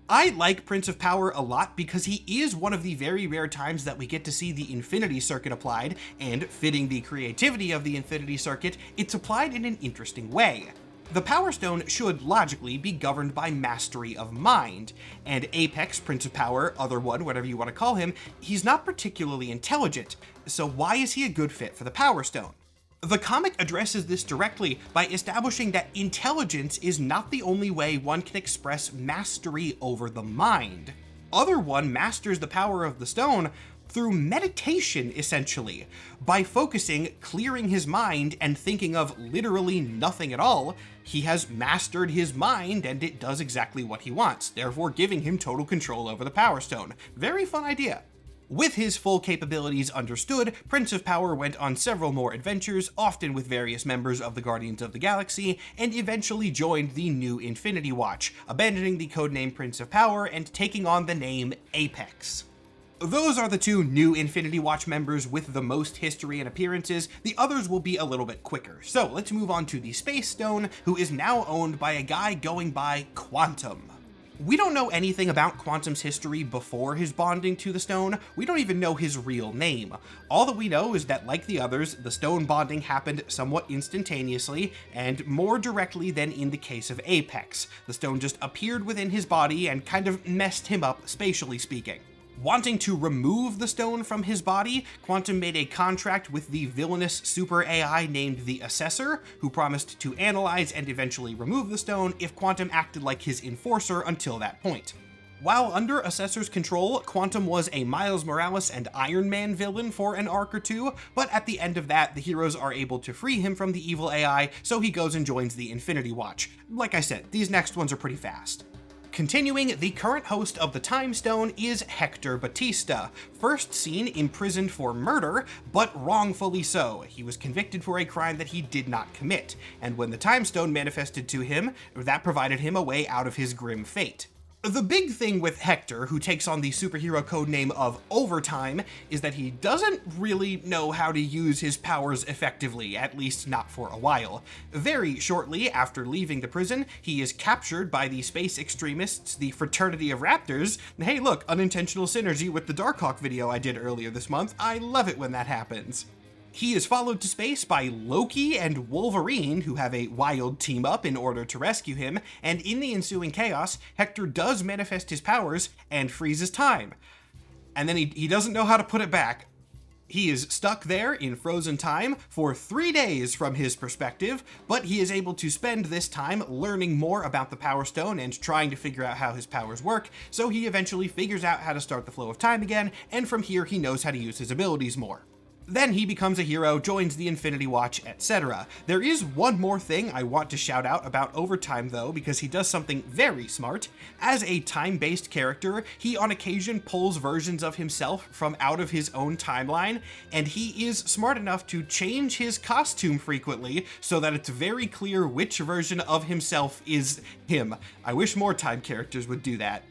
I like Prince of Power a lot because he is one of the very rare times that we get to see the Infinity Circuit applied, and fitting the creativity of the Infinity Circuit, it's applied in an interesting way. The Power Stone should logically be governed by mastery of mind, and Apex, Prince of Power, Other One, whatever you want to call him, he's not particularly intelligent, so why is he a good fit for the Power Stone? The comic addresses this directly by establishing that intelligence is not the only way one can express mastery over the mind. Other One masters the power of the stone through meditation, essentially. By focusing, clearing his mind, and thinking of literally nothing at all, he has mastered his mind and it does exactly what he wants, therefore giving him total control over the Power Stone. Very fun idea. With his full capabilities understood, Prince of Power went on several more adventures, often with various members of the Guardians of the Galaxy, and eventually joined the new Infinity Watch, abandoning the codename Prince of Power and taking on the name Apex. Those are the two new Infinity Watch members with the most history and appearances. The others will be a little bit quicker. So let's move on to the Space Stone, who is now owned by a guy going by Quantum. We don't know anything about Quantum's history before his bonding to the stone. We don't even know his real name. All that we know is that, like the others, the stone bonding happened somewhat instantaneously and more directly than in the case of Apex. The stone just appeared within his body and kind of messed him up, spatially speaking. Wanting to remove the stone from his body, Quantum made a contract with the villainous super AI named the Assessor, who promised to analyze and eventually remove the stone if Quantum acted like his enforcer until that point. While under Assessor's control, Quantum was a Miles Morales and Iron Man villain for an arc or two, but at the end of that, the heroes are able to free him from the evil AI, so he goes and joins the Infinity Watch. Like I said, these next ones are pretty fast. Continuing, the current host of the Time Stone is Hector Batista, first seen imprisoned for murder, but wrongfully so. He was convicted for a crime that he did not commit, and when the Time Stone manifested to him, that provided him a way out of his grim fate. The big thing with Hector, who takes on the superhero codename of Overtime, is that he doesn't really know how to use his powers effectively, at least not for a while. Very shortly after leaving the prison, he is captured by the space extremists, the Fraternity of Raptors. Hey look, unintentional synergy with the Darkhawk video I did earlier this month. I love it when that happens. He is followed to space by Loki and Wolverine, who have a wild team-up in order to rescue him, and in the ensuing chaos, Hector does manifest his powers and freezes time. And then he doesn't know how to put it back. He is stuck there in frozen time for 3 days from his perspective, but he is able to spend this time learning more about the Power Stone and trying to figure out how his powers work, so he eventually figures out how to start the flow of time again, and from here he knows how to use his abilities more. Then he becomes a hero, joins the Infinity Watch, etc. There is one more thing I want to shout out about Overtime though, because he does something very smart. As a time-based character, he on occasion pulls versions of himself from out of his own timeline, and he is smart enough to change his costume frequently so that it's very clear which version of himself is him. I wish more time characters would do that.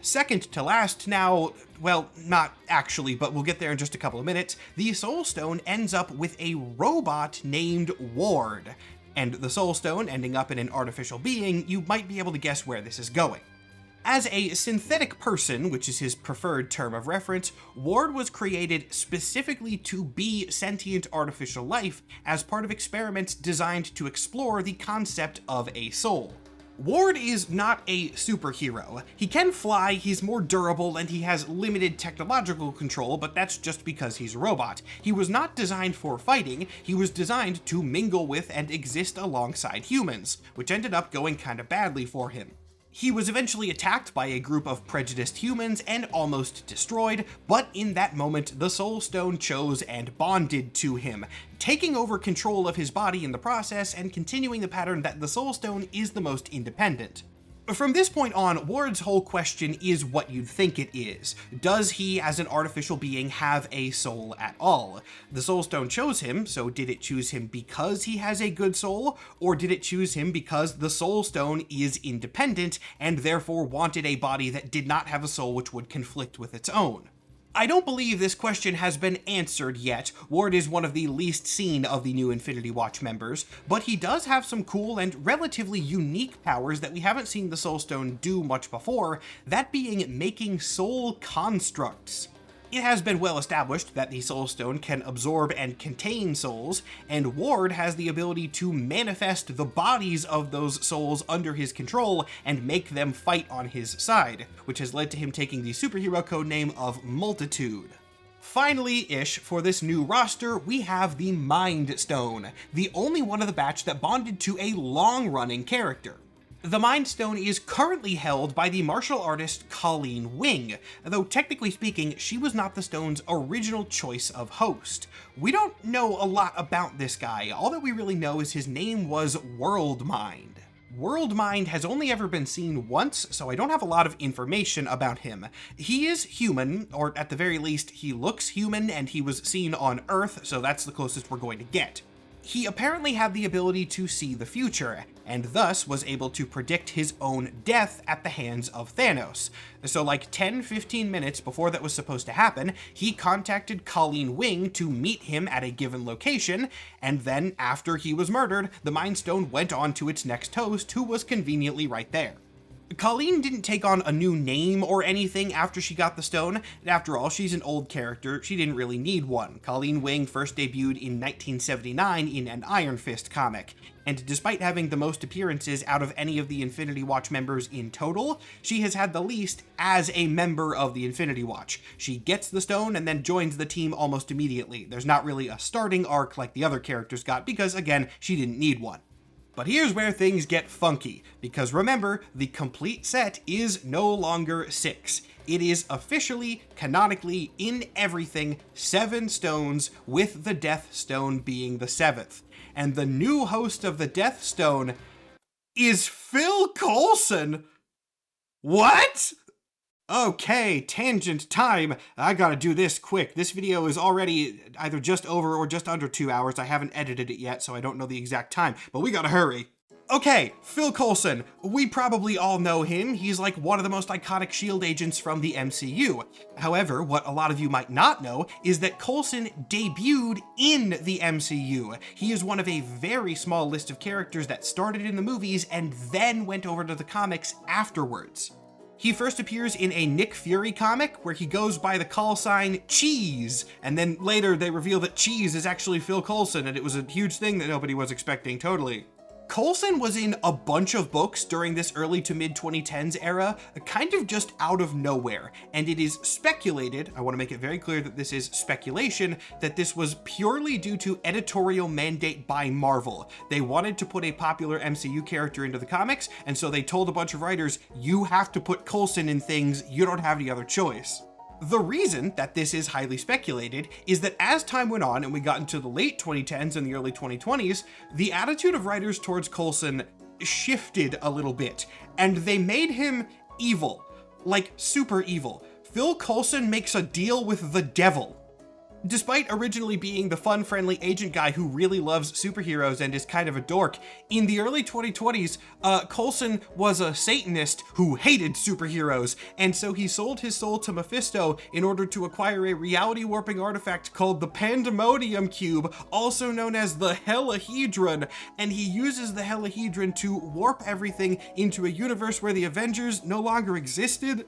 Second to last now, well, not actually, but we'll get there in just a couple of minutes, the Soul Stone ends up with a robot named Ward. And the Soul Stone ending up in an artificial being, you might be able to guess where this is going. As a synthetic person, which is his preferred term of reference, Ward was created specifically to be sentient artificial life as part of experiments designed to explore the concept of a soul. Ward is not a superhero. He can fly, he's more durable, and he has limited technological control, but that's just because he's a robot. He was not designed for fighting, he was designed to mingle with and exist alongside humans, which ended up going kinda badly for him. He was eventually attacked by a group of prejudiced humans and almost destroyed, but in that moment, the Soul Stone chose and bonded to him, taking over control of his body in the process and continuing the pattern that the Soul Stone is the most independent. From this point on, Ward's whole question is what you'd think it is. Does he, as an artificial being, have a soul at all? The Soul Stone chose him, so did it choose him because he has a good soul, or did it choose him because the Soul Stone is independent and therefore wanted a body that did not have a soul which would conflict with its own? I don't believe this question has been answered yet. Ward is one of the least seen of the new Infinity Watch members, but he does have some cool and relatively unique powers that we haven't seen the Soul Stone do much before, that being making soul constructs. It has been well established that the Soul Stone can absorb and contain souls, and Ward has the ability to manifest the bodies of those souls under his control and make them fight on his side, which has led to him taking the superhero codename of Multitude. Finally-ish, for this new roster, we have the Mind Stone, the only one of the batch that bonded to a long-running character. The Mind Stone is currently held by the martial artist Colleen Wing, though technically speaking, she was not the stone's original choice of host. We don't know a lot about this guy. All that we really know is his name was World Mind. World Mind has only ever been seen once, so I don't have a lot of information about him. He is human, or at the very least, he looks human, and he was seen on Earth, so that's the closest we're going to get. He apparently had the ability to see the future, and thus was able to predict his own death at the hands of Thanos. So like 10-15 minutes before that was supposed to happen, he contacted Colleen Wing to meet him at a given location, and then after he was murdered, the Mind Stone went on to its next host, who was conveniently right there. Colleen didn't take on a new name or anything after she got the stone. After all, she's an old character. She didn't really need one. Colleen Wing first debuted in 1979 in an Iron Fist comic, and despite having the most appearances out of any of the Infinity Watch members in total, she has had the least as a member of the Infinity Watch. She gets the stone and then joins the team almost immediately. There's not really a starting arc like the other characters got because, again, she didn't need one. But here's where things get funky, because remember, the complete set is no longer 6. It is officially, canonically, in everything, 7 stones, with the Death Stone being the 7th. And the new host of the Death Stone is Phil Coulson! What? Okay, tangent time. I gotta do this quick. This video is already either just over or just under 2 hours. I haven't edited it yet, so I don't know the exact time, but we gotta hurry. Okay, Phil Coulson. We probably all know him. He's like one of the most iconic S.H.I.E.L.D. agents from the MCU. However, what a lot of you might not know is that Coulson debuted in the MCU. He is one of a very small list of characters that started in the movies and then went over to the comics afterwards. He first appears in a Nick Fury comic where he goes by the call sign Cheese, and then later they reveal that Cheese is actually Phil Coulson, and it was a huge thing that nobody was expecting, totally. Coulson was in a bunch of books during this early to mid 2010s era, kind of just out of nowhere, and it is speculated, I want to make it very clear that this is speculation, that this was purely due to editorial mandate by Marvel. They wanted to put a popular MCU character into the comics, and so they told a bunch of writers, you have to put Coulson in things, you don't have any other choice. The reason that this is highly speculated is that as time went on and we got into the late 2010s and the early 2020s, the attitude of writers towards Coulson shifted a little bit, and they made him evil, like super evil. Phil Coulson makes a deal with the devil. Despite originally being the fun, friendly agent guy who really loves superheroes and is kind of a dork, in the early 2020s, Coulson was a Satanist who hated superheroes, and so he sold his soul to Mephisto in order to acquire a reality-warping artifact called the Pandemonium Cube, also known as the Helahedron, and he uses the Helahedron to warp everything into a universe where the Avengers no longer existed.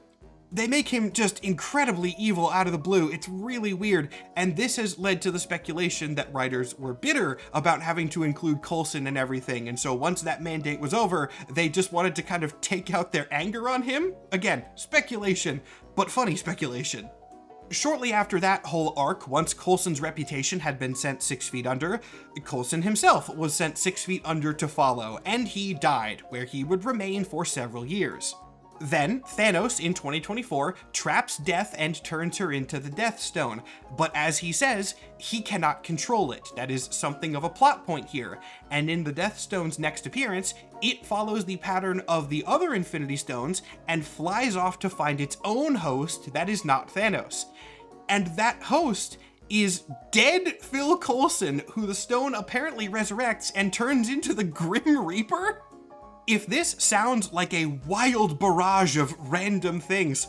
They make him just incredibly evil out of the blue. It's really weird, and this has led to the speculation that writers were bitter about having to include Coulson and everything, and so once that mandate was over, they just wanted to kind of take out their anger on him. Again, speculation, but funny speculation. Shortly after that whole arc, once Coulson's reputation had been sent 6 feet under, Coulson himself was sent 6 feet under to follow, and he died, where he would remain for several years. Then, Thanos, in 2024, traps Death and turns her into the Death Stone, but as he says, he cannot control it. That is something of a plot point here, and in the Death Stone's next appearance, it follows the pattern of the other Infinity Stones and flies off to find its own host that is not Thanos. And that host is dead Phil Coulson, who the stone apparently resurrects and turns into the Grim Reaper? If this sounds like a wild barrage of random things,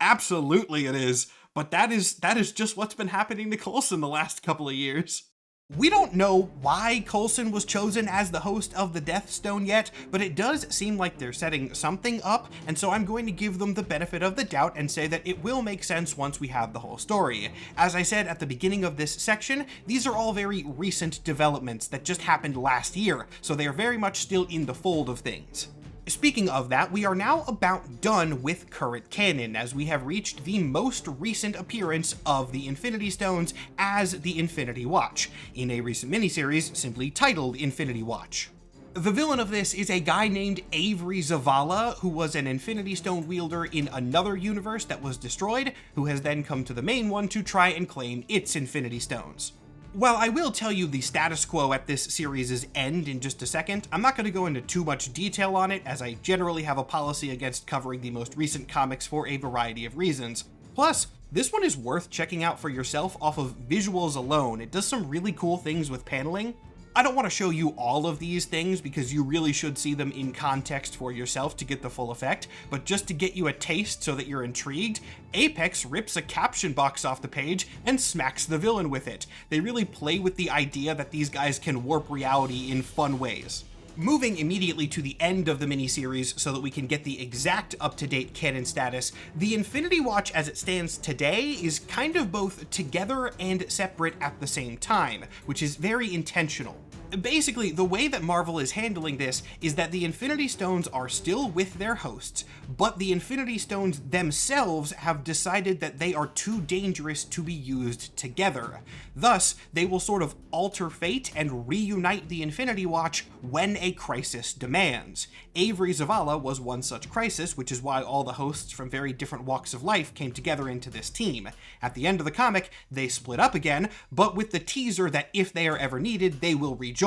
absolutely it is. But that is just what's been happening to Coulson the last couple of years. We don't know why Coulson was chosen as the host of the Death Stone yet, but it does seem like they're setting something up, and so I'm going to give them the benefit of the doubt and say that it will make sense once we have the whole story. As I said at the beginning of this section, these are all very recent developments that just happened last year, so they are very much still in the fold of things. Speaking of that, we are now about done with current canon, as we have reached the most recent appearance of the Infinity Stones as the Infinity Watch, in a recent miniseries simply titled Infinity Watch. The villain of this is a guy named Avery Zavala, who was an Infinity Stone wielder in another universe that was destroyed, who has then come to the main one to try and claim its Infinity Stones. While I will tell you the status quo at this series' end in just a second, I'm not going to go into too much detail on it, as I generally have a policy against covering the most recent comics for a variety of reasons. Plus, this one is worth checking out for yourself off of visuals alone. It does some really cool things with paneling. I don't want to show you all of these things because you really should see them in context for yourself to get the full effect, but just to get you a taste so that you're intrigued, Apex rips a caption box off the page and smacks the villain with it. They really play with the idea that these guys can warp reality in fun ways. Moving immediately to the end of the miniseries so that we can get the exact up-to-date canon status, the Infinity Watch as it stands today is kind of both together and separate at the same time, which is very intentional. Basically, the way that Marvel is handling this is that the Infinity Stones are still with their hosts, but the Infinity Stones themselves have decided that they are too dangerous to be used together. Thus, they will sort of alter fate and reunite the Infinity Watch when a crisis demands. Avery Zavala was one such crisis, which is why all the hosts from very different walks of life came together into this team. At the end of the comic, they split up again, but with the teaser that if they are ever needed, they will rejoin.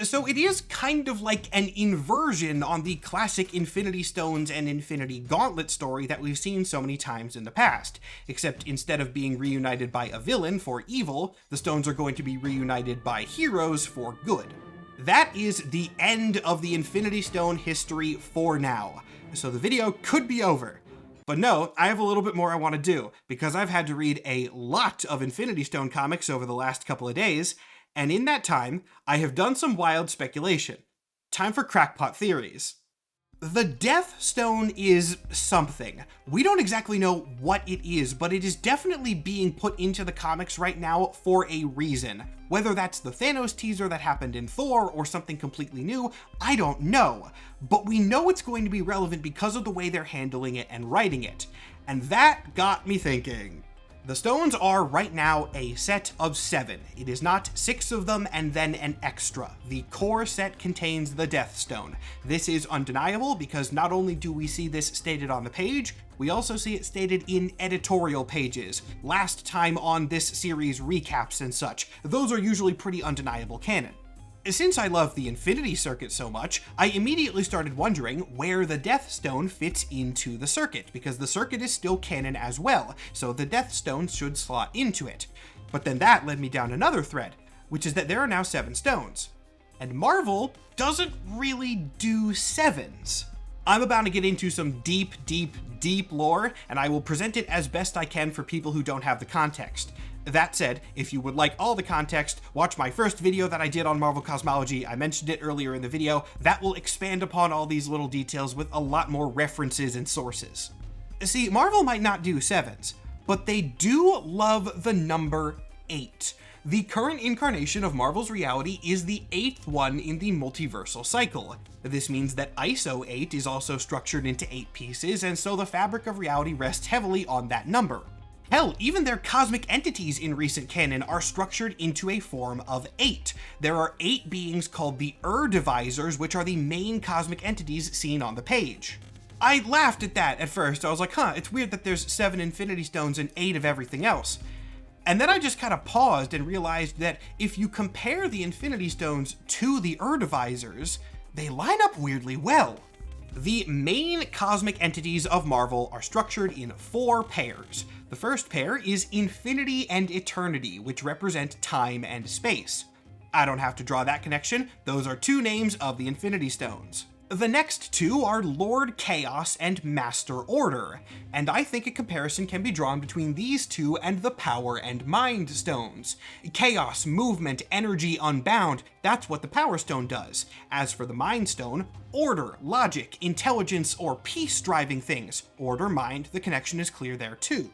So it is kind of like an inversion on the classic Infinity Stones and Infinity Gauntlet story that we've seen so many times in the past, except instead of being reunited by a villain for evil, the stones are going to be reunited by heroes for good. That is the end of the Infinity Stone history for now, so the video could be over. But no, I have a little bit more I want to do, because I've had to read a lot of Infinity Stone comics over the last couple of days, and in that time, I have done some wild speculation. Time for crackpot theories. The Death Stone is something. We don't exactly know what it is, but it is definitely being put into the comics right now for a reason. Whether that's the Thanos teaser that happened in Thor or something completely new, I don't know. But we know it's going to be relevant because of the way they're handling it and writing it. And that got me thinking. The stones are right now a set of 7. It is not 6 of them and then an extra. The core set contains the Death Stone. This is undeniable because not only do we see this stated on the page, we also see it stated in editorial pages, last time on this series recaps and such. Those are usually pretty undeniable canon. Since I love the Infinity Circuit so much, I immediately started wondering where the Death Stone fits into the circuit, because the circuit is still canon as well, so the Death Stone should slot into it. But then that led me down another thread, which is that there are now 7 stones. And Marvel doesn't really do 7s. I'm about to get into some deep lore, and I will present it as best I can for people who don't have the context. That said, if you would like all the context, watch my first video that I did on Marvel cosmology. I mentioned it earlier in the video. That will expand upon all these little details with a lot more references and sources. See, Marvel might not do 7s, but they do love the number 8. The current incarnation of Marvel's reality is the 8th one in the multiversal cycle. This means that ISO 8 is also structured into 8 pieces, and so the fabric of reality rests heavily on that number. Hell, even their cosmic entities in recent canon are structured into a form of 8. There are 8 beings called the Divisors, which are the main cosmic entities seen on the page. I laughed at that at first. I was like, it's weird that there's 7 Infinity Stones and 8 of everything else. And then I just kind of paused and realized that if you compare the Infinity Stones to the Divisors, they line up weirdly well. The main cosmic entities of Marvel are structured in 4 pairs. The first pair is Infinity and Eternity, which represent time and space. I don't have to draw that connection, those are 2 names of the Infinity Stones. The next two are Lord Chaos and Master Order, and I think a comparison can be drawn between these two and the Power and Mind Stones. Chaos, movement, energy unbound, that's what the Power Stone does. As for the Mind Stone, order, logic, intelligence, or peace driving things. Order, mind, the connection is clear there too.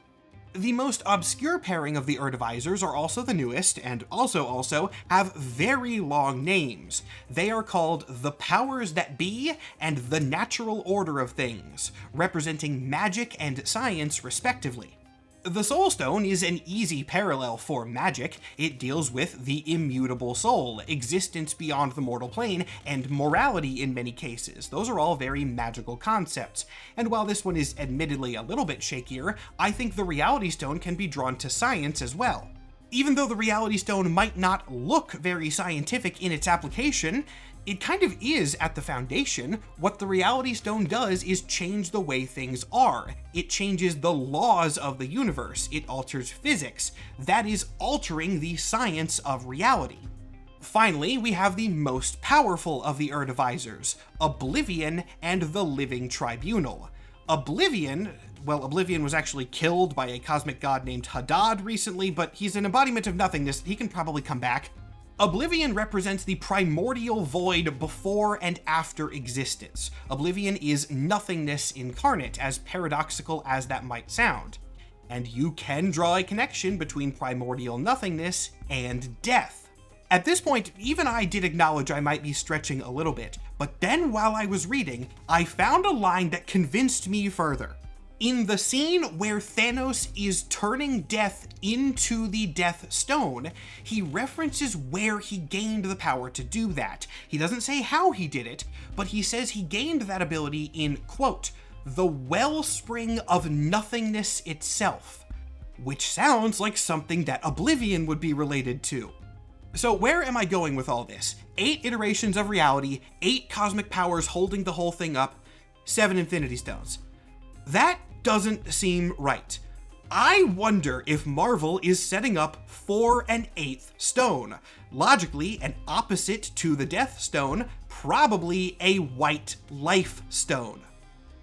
The most obscure pairing of the Erdivisors are also the newest, and also have very long names. They are called the Powers That Be and the Natural Order of Things, representing magic and science respectively. The Soul Stone is an easy parallel for magic. It deals with the immutable soul, existence beyond the mortal plane, and morality in many cases. Those are all very magical concepts. And while this one is admittedly a little bit shakier, I think the Reality Stone can be drawn to science as well. Even though the Reality Stone might not look very scientific in its application, it kind of is at the foundation. What the Reality Stone does is change the way things are. It changes the laws of the universe. It alters physics. That is altering the science of reality. Finally, we have the most powerful of the Erdivisors, Oblivion and the Living Tribunal. Oblivion was actually killed by a cosmic god named Hadad recently, but he's an embodiment of nothingness. He can probably come back. Oblivion represents the primordial void before and after existence. Oblivion is nothingness incarnate, as paradoxical as that might sound. And you can draw a connection between primordial nothingness and death. At this point, even I did acknowledge I might be stretching a little bit, but then while I was reading, I found a line that convinced me further. In the scene where Thanos is turning death into the Death Stone, he references where he gained the power to do that. He doesn't say how he did it, but he says he gained that ability in, quote, the wellspring of nothingness itself, which sounds like something that Oblivion would be related to. So where am I going with all this? 8 iterations of reality, 8 cosmic powers holding the whole thing up, 7 Infinity Stones. That doesn't seem right. I wonder if Marvel is setting up for an 8th stone. Logically, an opposite to the Death Stone, probably a white Life Stone.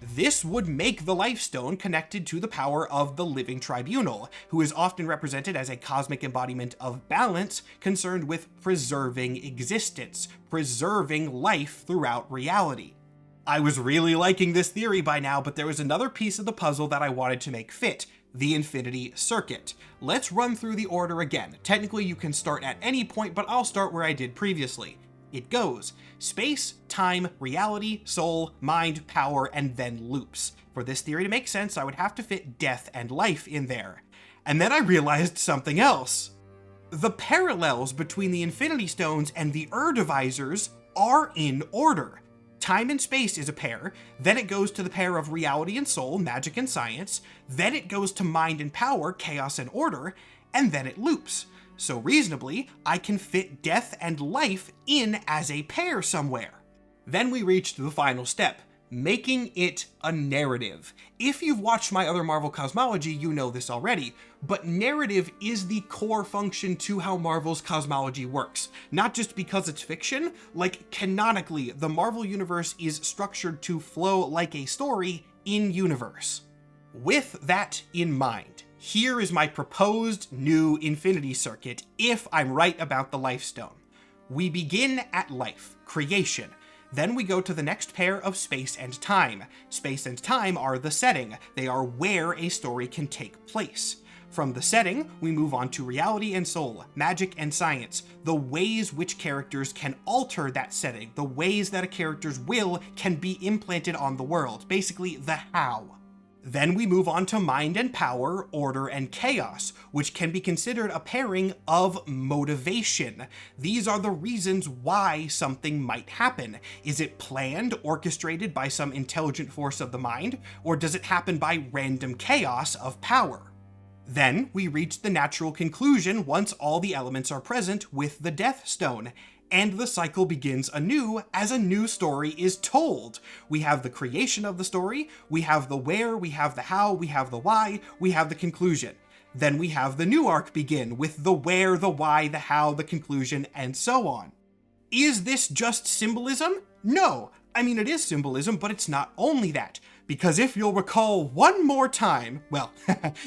This would make the Life Stone connected to the power of the Living Tribunal, who is often represented as a cosmic embodiment of balance, concerned with preserving existence, preserving life throughout reality. I was really liking this theory by now, but there was another piece of the puzzle that I wanted to make fit, the Infinity Circuit. Let's run through the order again. Technically, you can start at any point, but I'll start where I did previously. It goes space, time, reality, soul, mind, power, and then loops. For this theory to make sense, I would have to fit death and life in there. And then I realized something else. The parallels between the Infinity Stones and the Erdivisors are in order. Time and space is a pair, then it goes to the pair of reality and soul, magic and science, then it goes to mind and power, chaos and order, and then it loops. So reasonably, I can fit death and life in as a pair somewhere. Then we reach the final step, making it a narrative. If you've watched my other Marvel cosmology, you know this already, but narrative is the core function to how Marvel's cosmology works. Not just because it's fiction, like canonically, the Marvel universe is structured to flow like a story in universe. With that in mind, here is my proposed new Infinity Circuit if I'm right about the Life Stone. We begin at life, creation. Then we go to the next pair of space and time. Space and time are the setting. They are where a story can take place. From the setting, we move on to reality and soul, magic and science, the ways which characters can alter that setting, the ways that a character's will can be implanted on the world, basically the how. Then we move on to mind and power, order and chaos, which can be considered a pairing of motivation. These are the reasons why something might happen. Is it planned, orchestrated by some intelligent force of the mind, or does it happen by random chaos of power? Then we reach the natural conclusion once all the elements are present with the Death Stone, and the cycle begins anew as a new story is told. We have the creation of the story, we have the where, we have the how, we have the why, we have the conclusion. Then we have the new arc begin with the where, the why, the how, the conclusion, and so on. Is this just symbolism? No, I mean, it is symbolism, but it's not only that. Because if you'll recall one more time, well,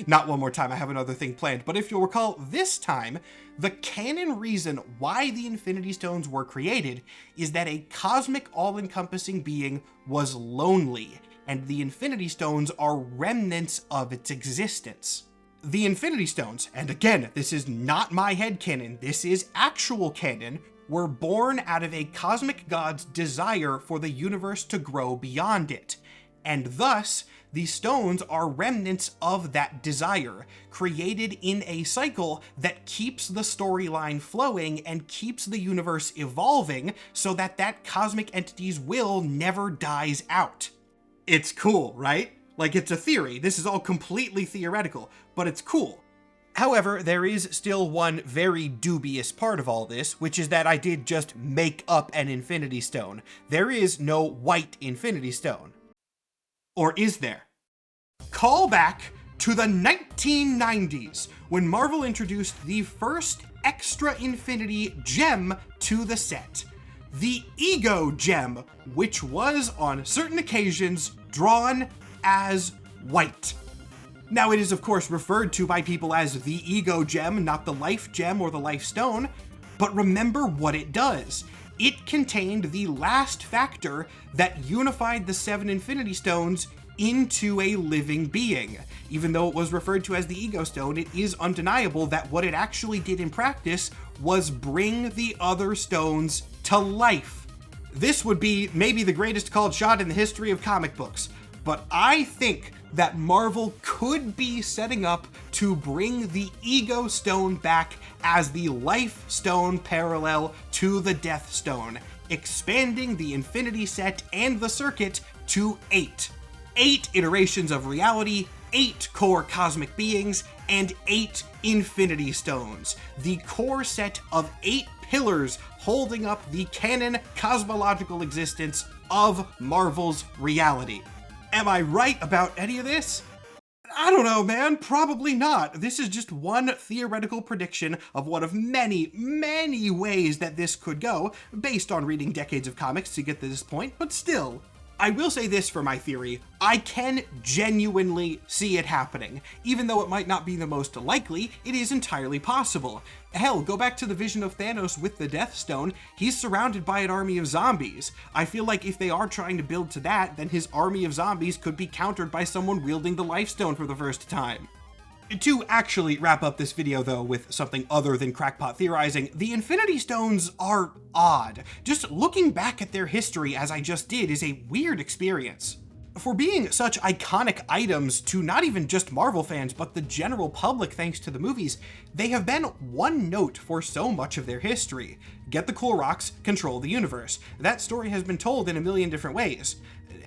not one more time, I have another thing planned, but if you'll recall this time, the canon reason why the Infinity Stones were created is that a cosmic all-encompassing being was lonely, and the Infinity Stones are remnants of its existence. The Infinity Stones, and again, this is not my headcanon, this is actual canon, were born out of a cosmic god's desire for the universe to grow beyond it. And thus, the stones are remnants of that desire, created in a cycle that keeps the storyline flowing and keeps the universe evolving so that that cosmic entity's will never dies out. It's cool, right? Like, it's a theory. This is all completely theoretical, but it's cool. However, there is still one very dubious part of all this, which is that I did just make up an Infinity Stone. There is no white Infinity Stone. Or is there? Call back to the 1990s, when Marvel introduced the first extra Infinity gem to the set. The Ego Gem, which was, on certain occasions, drawn as white. Now, it is of course referred to by people as the Ego Gem, not the Life Gem or the Life Stone, but remember what it does. It contained the last factor that unified the 7 Infinity Stones into a living being. Even though it was referred to as the Ego Stone, it is undeniable that what it actually did in practice was bring the other stones to life. This would be maybe the greatest called shot in the history of comic books, but I think that Marvel could be setting up to bring the Ego Stone back as the Life Stone parallel to the Death Stone, expanding the Infinity Set and the circuit to 8. 8 iterations of reality, 8 core cosmic beings, and 8 Infinity Stones. The core set of 8 pillars holding up the canon cosmological existence of Marvel's reality. Am I right about any of this? I don't know, man. Probably not. This is just one theoretical prediction of one of many, many ways that this could go, based on reading decades of comics to get to this point, but still. I will say this for my theory, I can genuinely see it happening. Even though it might not be the most likely, it is entirely possible. Hell, go back to the vision of Thanos with the Death Stone, he's surrounded by an army of zombies. I feel like if they are trying to build to that, then his army of zombies could be countered by someone wielding the Life Stone for the first time. To actually wrap up this video though with something other than crackpot theorizing, the Infinity Stones are odd. Just looking back at their history as I just did is a weird experience. For being such iconic items to not even just Marvel fans but the general public thanks to the movies, they have been one note for so much of their history. Get the cool rocks, control the universe. That story has been told in a million different ways.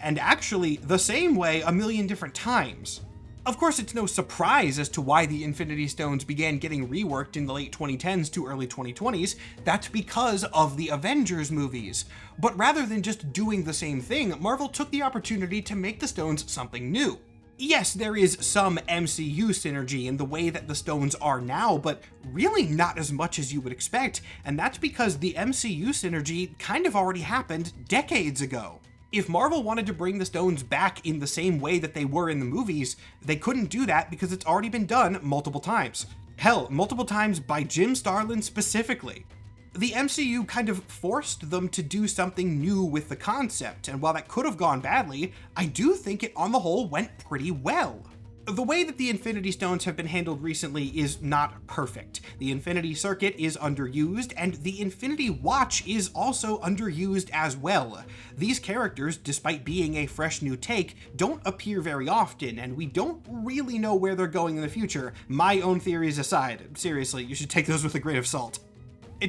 And actually, the same way a million different times. Of course, it's no surprise as to why the Infinity Stones began getting reworked in the late 2010s to early 2020s. That's because of the Avengers movies. But rather than just doing the same thing, Marvel took the opportunity to make the stones something new. Yes, there is some MCU synergy in the way that the stones are now, but really not as much as you would expect, and that's because the MCU synergy kind of already happened decades ago. If Marvel wanted to bring the stones back in the same way that they were in the movies, they couldn't do that because it's already been done multiple times. Hell, multiple times by Jim Starlin specifically. The MCU kind of forced them to do something new with the concept, and while that could have gone badly, I do think it on the whole went pretty well. The way that the Infinity Stones have been handled recently is not perfect. The Infinity Circuit is underused, and the Infinity Watch is also underused as well. These characters, despite being a fresh new take, don't appear very often, and we don't really know where they're going in the future. My own theories aside, seriously, you should take those with a grain of salt.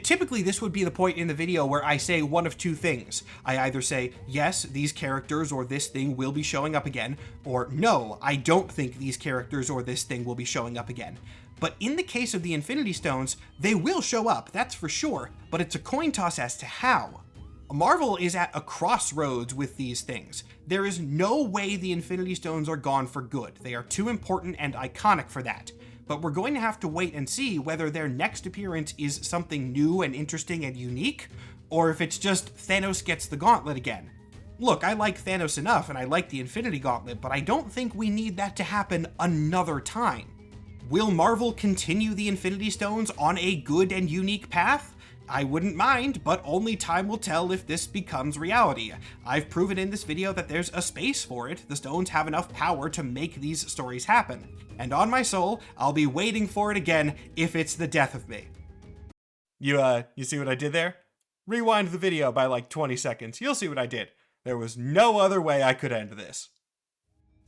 Typically, this would be the point in the video where I say one of two things. I either say, yes, these characters or this thing will be showing up again, or no, I don't think these characters or this thing will be showing up again. But in the case of the Infinity Stones, they will show up, that's for sure, but it's a coin toss as to how. Marvel is at a crossroads with these things. There is no way the Infinity Stones are gone for good. They are too important and iconic for that. But we're going to have to wait and see whether their next appearance is something new and interesting and unique, or if it's just Thanos gets the Gauntlet again. Look, I like Thanos enough, and I like the Infinity Gauntlet, but I don't think we need that to happen another time. Will Marvel continue the Infinity Stones on a good and unique path? I wouldn't mind, but only time will tell if this becomes reality. I've proven in this video that there's a space for it. The stones have enough power to make these stories happen. And on my soul, I'll be waiting for it again if it's the death of me. You see what I did there? Rewind the video by like 20 seconds. You'll see what I did. There was no other way I could end this.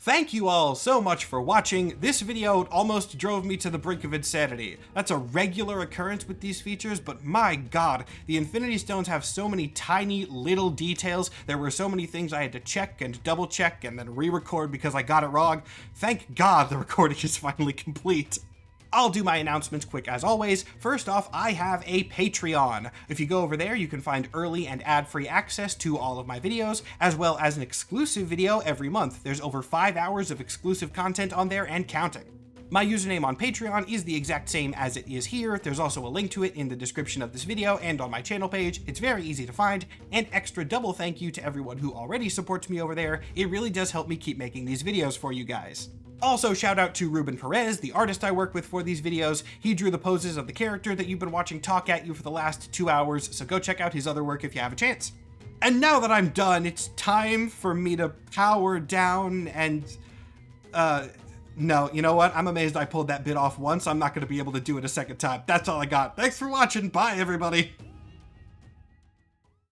Thank you all so much for watching. This video almost drove me to the brink of insanity. That's a regular occurrence with these features, but my god, the Infinity Stones have so many tiny little details. There were so many things I had to check and double check and then re-record because I got it wrong. Thank god the recording is finally complete. I'll do my announcements quick as always. First off, I have a Patreon. If you go over there, you can find early and ad-free access to all of my videos, as well as an exclusive video every month. There's over 5 hours of exclusive content on there and counting. My username on Patreon is the exact same as it is here. There's also a link to it in the description of this video and on my channel page. It's very easy to find. And extra double thank you to everyone who already supports me over there. It really does help me keep making these videos for you guys. Also, shout out to Ruben Perez, the artist I work with for these videos. He drew the poses of the character that you've been watching talk at you for the last 2 hours, so go check out his other work if you have a chance. And now that I'm done, it's time for me to power down and, no, you know what? I'm amazed I pulled that bit off once. I'm not going to be able to do it a second time. That's all I got. Thanks for watching. Bye, everybody.